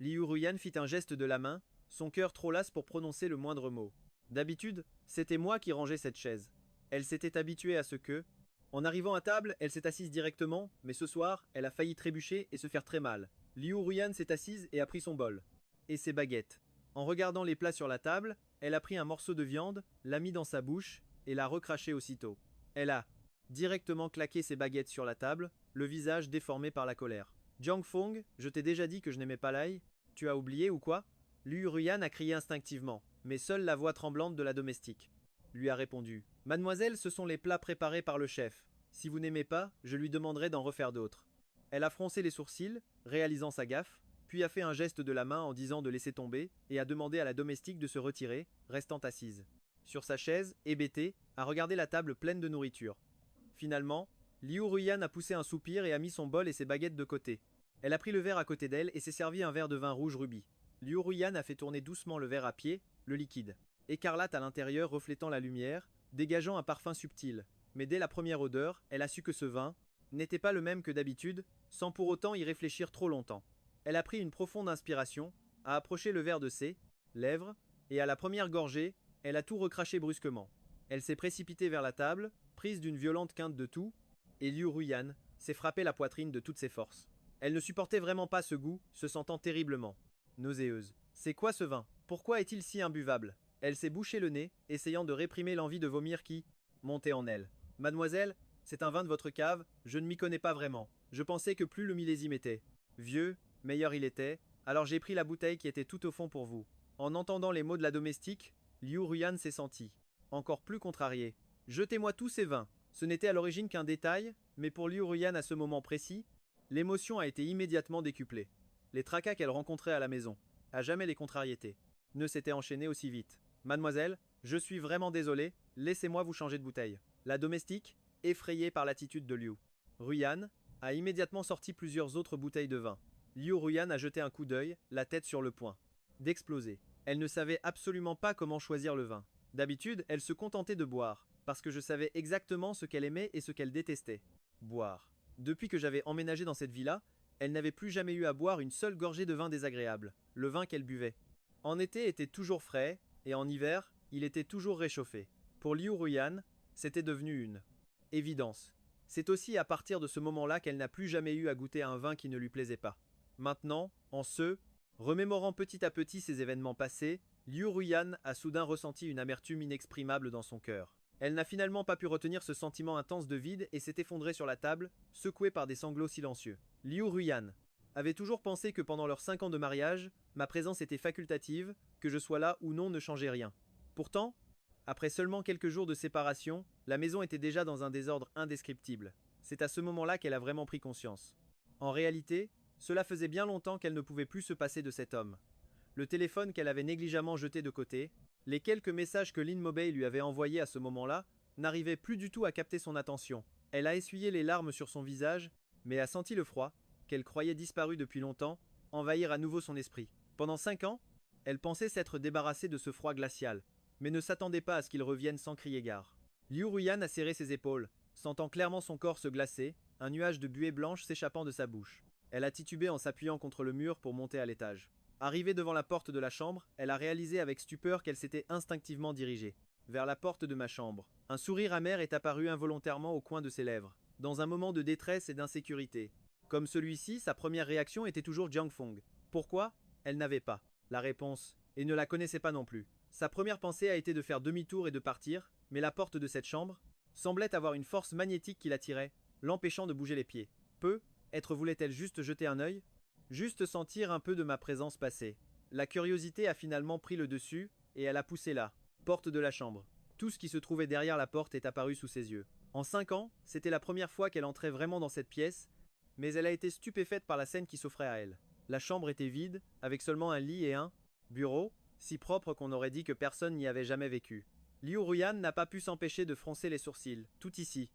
Liu Ruyan fit un geste de la main, son cœur trop las pour prononcer le moindre mot. D'habitude, c'était moi qui rangeais cette chaise. Elle s'était habituée à ce que, en arrivant à table, elle s'est assise directement, mais ce soir, elle a failli trébucher et se faire très mal. Liu Ruyan s'est assise et a pris son bol. Et ses baguettes. En regardant les plats sur la table, elle a pris un morceau de viande, l'a mis dans sa bouche et l'a recraché aussitôt. Elle a directement claqué ses baguettes sur la table, le visage déformé par la colère. Jiang Fong, je t'ai déjà dit que je n'aimais pas l'ail. Tu as oublié ou quoi? Liu Ruyan a crié instinctivement, mais seule la voix tremblante de la domestique lui a répondu. Mademoiselle, ce sont les plats préparés par le chef. Si vous n'aimez pas, je lui demanderai d'en refaire d'autres. Elle a froncé les sourcils, réalisant sa gaffe, puis a fait un geste de la main en disant de laisser tomber, et a demandé à la domestique de se retirer, restant assise. Sur sa chaise, hébétée, a regardé la table pleine de nourriture. Finalement, Liu Ruyan a poussé un soupir et a mis son bol et ses baguettes de côté. Elle a pris le verre à côté d'elle et s'est servi un verre de vin rouge rubis. Liu Ruyan a fait tourner doucement le verre à pied, le liquide. Écarlate à l'intérieur reflétant la lumière, dégageant un parfum subtil. Mais dès la première odeur, elle a su que ce vin n'était pas le même que d'habitude, sans pour autant y réfléchir trop longtemps. Elle a pris une profonde inspiration, a approché le verre de ses lèvres, et à la première gorgée, elle a tout recraché brusquement. Elle s'est précipitée vers la table, prise d'une violente quinte de tout, et Liu Ruyan s'est frappé la poitrine de toutes ses forces. Elle ne supportait vraiment pas ce goût, se sentant terriblement nauséeuse. C'est quoi ce vin? Pourquoi est-il si imbuvable? Elle s'est bouché le nez, essayant de réprimer l'envie de vomir qui montait en elle. Mademoiselle, c'est un vin de votre cave, je ne m'y connais pas vraiment. Je pensais que plus le millésime était vieux, meilleur il était, alors j'ai pris la bouteille qui était tout au fond pour vous. En entendant les mots de la domestique, Liu Ruyan s'est senti encore plus contrarié. Jetez-moi tous ces vins. Ce n'était à l'origine qu'un détail, mais pour Liu Ruyan à ce moment précis, l'émotion a été immédiatement décuplée. Les tracas qu'elle rencontrait à la maison, à jamais les contrariétés, ne s'étaient enchaînées aussi vite. Mademoiselle, je suis vraiment désolé, laissez-moi vous changer de bouteille. La domestique, effrayée par l'attitude de Liu Ruyan, a immédiatement sorti plusieurs autres bouteilles de vin. Liu Ruyan a jeté un coup d'œil, la tête sur le point d'exploser. Elle ne savait absolument pas comment choisir le vin. D'habitude, elle se contentait de boire, parce que je savais exactement ce qu'elle aimait et ce qu'elle détestait. Boire. Depuis que j'avais emménagé dans cette villa, elle n'avait plus jamais eu à boire une seule gorgée de vin désagréable. Le vin qu'elle buvait. En été était toujours frais, et en hiver, il était toujours réchauffé. Pour Liu Ruyan, c'était devenu une évidence. C'est aussi à partir de ce moment-là qu'elle n'a plus jamais eu à goûter à un vin qui ne lui plaisait pas. Maintenant, en remémorant petit à petit ces événements passés, Liu Ruyan a soudain ressenti une amertume inexprimable dans son cœur. Elle n'a finalement pas pu retenir ce sentiment intense de vide et s'est effondrée sur la table, secouée par des sanglots silencieux. Liu Ruyan avait toujours pensé que pendant leurs 5 ans de mariage, ma présence était facultative, que je sois là ou non ne changeait rien. Pourtant, après seulement quelques jours de séparation, la maison était déjà dans un désordre indescriptible. C'est à ce moment-là qu'elle a vraiment pris conscience. En réalité, cela faisait bien longtemps qu'elle ne pouvait plus se passer de cet homme. Le téléphone qu'elle avait négligemment jeté de côté, les quelques messages que Lin Mobei lui avait envoyés à ce moment-là, n'arrivaient plus du tout à capter son attention. Elle a essuyé les larmes sur son visage, mais a senti le froid, qu'elle croyait disparu depuis longtemps, envahir à nouveau son esprit. Pendant 5 ans, elle pensait s'être débarrassée de ce froid glacial, mais ne s'attendait pas à ce qu'il revienne sans crier gare. Liu Ruyan a serré ses épaules, sentant clairement son corps se glacer, un nuage de buée blanche s'échappant de sa bouche. Elle a titubé en s'appuyant contre le mur pour monter à l'étage. Arrivée devant la porte de la chambre, elle a réalisé avec stupeur qu'elle s'était instinctivement dirigée vers la porte de ma chambre. Un sourire amer est apparu involontairement au coin de ses lèvres, dans un moment de détresse et d'insécurité. Comme celui-ci, sa première réaction était toujours Jiang Fong. Pourquoi? Elle n'avait pas la réponse, et ne la connaissait pas non plus. Sa première pensée a été de faire demi-tour et de partir, mais la porte de cette chambre semblait avoir une force magnétique qui l'attirait, l'empêchant de bouger les pieds. Être voulait-elle juste jeter un œil? Juste sentir un peu de ma présence passer. La curiosité a finalement pris le dessus, et elle a poussé la porte de la chambre. Tout ce qui se trouvait derrière la porte est apparu sous ses yeux. En 5 ans, c'était la première fois qu'elle entrait vraiment dans cette pièce, mais elle a été stupéfaite par la scène qui s'offrait à elle. La chambre était vide, avec seulement un lit et un bureau, si propre qu'on aurait dit que personne n'y avait jamais vécu. Liu Ruyan n'a pas pu s'empêcher de froncer les sourcils, tout ici.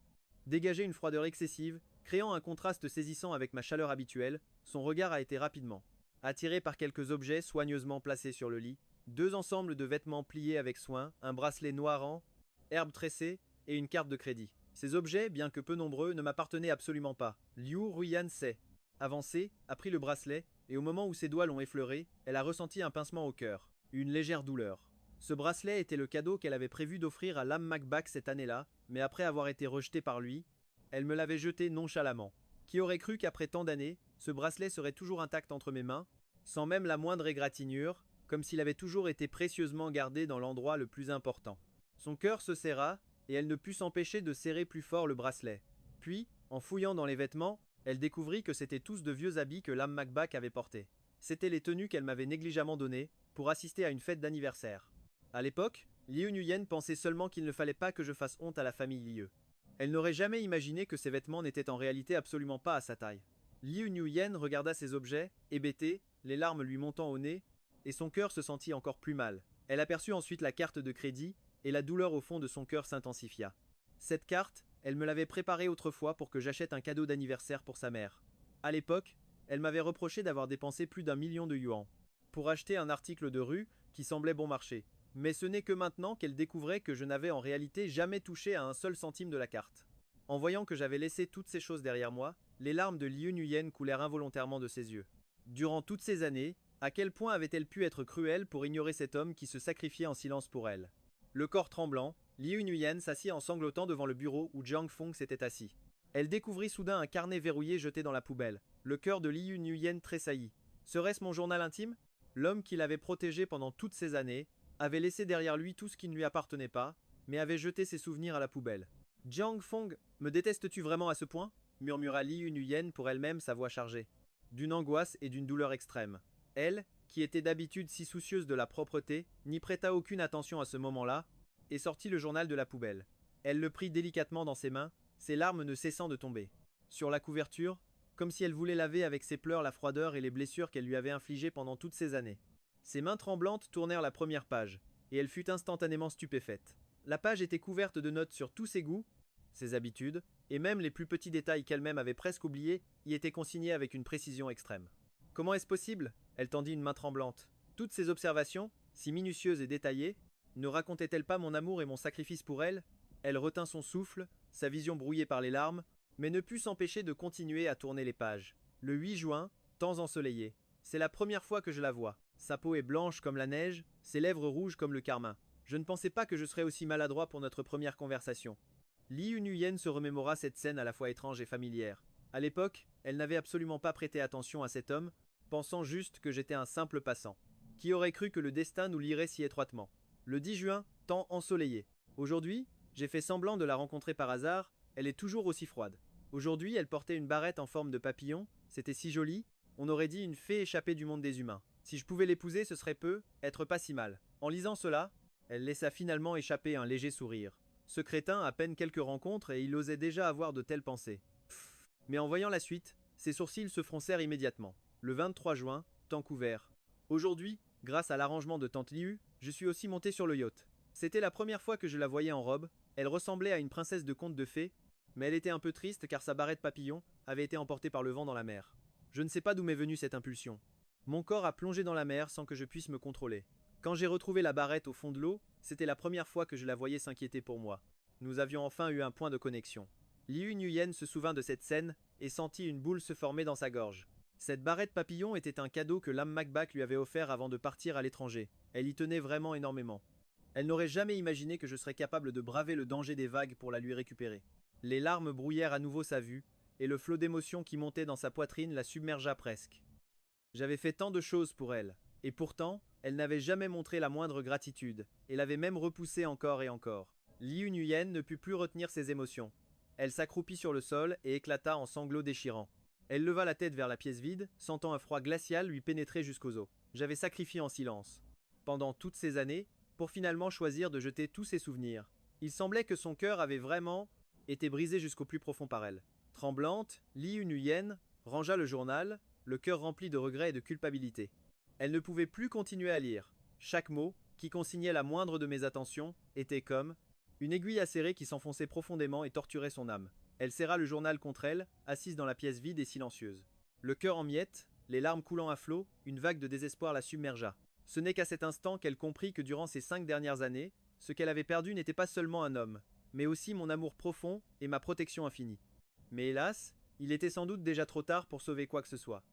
Dégager une froideur excessive, créant un contraste saisissant avec ma chaleur habituelle, son regard a été rapidement attiré par quelques objets soigneusement placés sur le lit, 2 ensembles de vêtements pliés avec soin, un bracelet noir en herbe tressée et une carte de crédit. Ces objets, bien que peu nombreux, ne m'appartenaient absolument pas. Liu Ruyan s'est avancée, a pris le bracelet, et au moment où ses doigts l'ont effleuré, elle a ressenti un pincement au cœur, une légère douleur. Ce bracelet était le cadeau qu'elle avait prévu d'offrir à Lam Macbach cette année-là, mais après avoir été rejeté par lui, elle me l'avait jeté nonchalamment. Qui aurait cru qu'après tant d'années, ce bracelet serait toujours intact entre mes mains, sans même la moindre égratignure, comme s'il avait toujours été précieusement gardé dans l'endroit le plus important. Son cœur se serra, et elle ne put s'empêcher de serrer plus fort le bracelet. Puis, en fouillant dans les vêtements, elle découvrit que c'étaient tous de vieux habits que Lam Macbach avait portés. C'étaient les tenues qu'elle m'avait négligemment données pour assister à une fête d'anniversaire. À l'époque, Liu Nuyen pensait seulement qu'il ne fallait pas que je fasse honte à la famille Liu. Elle n'aurait jamais imaginé que ces vêtements n'étaient en réalité absolument pas à sa taille. Liu Nuyen regarda ces objets, hébété, les larmes lui montant au nez, et son cœur se sentit encore plus mal. Elle aperçut ensuite la carte de crédit, et la douleur au fond de son cœur s'intensifia. Cette carte, elle me l'avait préparée autrefois pour que j'achète un cadeau d'anniversaire pour sa mère. À l'époque, elle m'avait reproché d'avoir dépensé plus d'1 million de yuan pour acheter un article de rue qui semblait bon marché. Mais ce n'est que maintenant qu'elle découvrait que je n'avais en réalité jamais touché à un seul centime de la carte. En voyant que j'avais laissé toutes ces choses derrière moi, les larmes de Liu Nuyen coulèrent involontairement de ses yeux. Durant toutes ces années, à quel point avait-elle pu être cruelle pour ignorer cet homme qui se sacrifiait en silence pour elle? Le corps tremblant, Liu Nuyen s'assit en sanglotant devant le bureau où Jiang Feng s'était assis. Elle découvrit soudain un carnet verrouillé jeté dans la poubelle. Le cœur de Liu Nuyen tressaillit. Serait-ce mon journal intime? L'homme qui l'avait protégé pendant toutes ces années avait laissé derrière lui tout ce qui ne lui appartenait pas, mais avait jeté ses souvenirs à la poubelle. Jiang Feng, me détestes-tu vraiment à ce point? Murmura Liu Nuyen pour elle-même, sa voix chargée d'une angoisse et d'une douleur extrême. Elle, qui était d'habitude si soucieuse de la propreté, n'y prêta aucune attention à ce moment-là, et sortit le journal de la poubelle. Elle le prit délicatement dans ses mains, ses larmes ne cessant de tomber. Sur la couverture, comme si elle voulait laver avec ses pleurs la froideur et les blessures qu'elle lui avait infligées pendant toutes ces années. Ses mains tremblantes tournèrent la première page, et elle fut instantanément stupéfaite. La page était couverte de notes sur tous ses goûts, ses habitudes, et même les plus petits détails qu'elle-même avait presque oubliés y étaient consignés avec une précision extrême. Comment est-ce possible? Elle tendit une main tremblante. Toutes ces observations, si minutieuses et détaillées, ne racontaient-elles pas mon amour et mon sacrifice pour elle? Elle retint son souffle, sa vision brouillée par les larmes, mais ne put s'empêcher de continuer à tourner les pages. Le 8 juin, temps ensoleillé. C'est la première fois que je la vois. Sa peau est blanche comme la neige, ses lèvres rouges comme le carmin. Je ne pensais pas que je serais aussi maladroit pour notre première conversation. Liu Nuyen se remémora cette scène à la fois étrange et familière. À l'époque, elle n'avait absolument pas prêté attention à cet homme, pensant juste que j'étais un simple passant. Qui aurait cru que le destin nous lierait si étroitement? Le 10 juin, temps ensoleillé. Aujourd'hui, j'ai fait semblant de la rencontrer par hasard, elle est toujours aussi froide. Aujourd'hui, elle portait une barrette en forme de papillon, c'était si joli, on aurait dit une fée échappée du monde des humains. Si je pouvais l'épouser, ce serait peu, être pas si mal. En lisant cela, elle laissa finalement échapper un léger sourire. Ce crétin a à peine quelques rencontres et il osait déjà avoir de telles pensées. Pfff. Mais en voyant la suite, ses sourcils se froncèrent immédiatement. Le 23 juin, temps couvert. Aujourd'hui, grâce à l'arrangement de tante Liu, je suis aussi monté sur le yacht. C'était la première fois que je la voyais en robe, elle ressemblait à une princesse de conte de fées, mais elle était un peu triste car sa barrette papillon avait été emportée par le vent dans la mer. Je ne sais pas d'où m'est venue cette impulsion. Mon corps a plongé dans la mer sans que je puisse me contrôler. Quand j'ai retrouvé la barrette au fond de l'eau, c'était la première fois que je la voyais s'inquiéter pour moi. Nous avions enfin eu un point de connexion. Liu Nuyen se souvint de cette scène et sentit une boule se former dans sa gorge. Cette barrette papillon était un cadeau que Lam Macbach lui avait offert avant de partir à l'étranger. Elle y tenait vraiment énormément. Elle n'aurait jamais imaginé que je serais capable de braver le danger des vagues pour la lui récupérer. Les larmes brouillèrent à nouveau sa vue, et le flot d'émotion qui montait dans sa poitrine la submergea presque. J'avais fait tant de choses pour elle, et pourtant, elle n'avait jamais montré la moindre gratitude, et l'avait même repoussée encore et encore. Liu Nuyen ne put plus retenir ses émotions. Elle s'accroupit sur le sol et éclata en sanglots déchirants. Elle leva la tête vers la pièce vide, sentant un froid glacial lui pénétrer jusqu'aux os. J'avais sacrifié en silence, pendant toutes ces années, pour finalement choisir de jeter tous ses souvenirs. Il semblait que son cœur avait vraiment été brisé jusqu'au plus profond par elle. Tremblante, Liu Nuyen rangea le journal, le cœur rempli de regrets et de culpabilité. Elle ne pouvait plus continuer à lire. Chaque mot, qui consignait la moindre de mes attentions, était comme une aiguille acérée qui s'enfonçait profondément et torturait son âme. Elle serra le journal contre elle, assise dans la pièce vide et silencieuse. Le cœur en miettes, les larmes coulant à flot, une vague de désespoir la submergea. Ce n'est qu'à cet instant qu'elle comprit que durant ces 5 dernières années, ce qu'elle avait perdu n'était pas seulement un homme, mais aussi mon amour profond et ma protection infinie. Mais hélas, il était sans doute déjà trop tard pour sauver quoi que ce soit.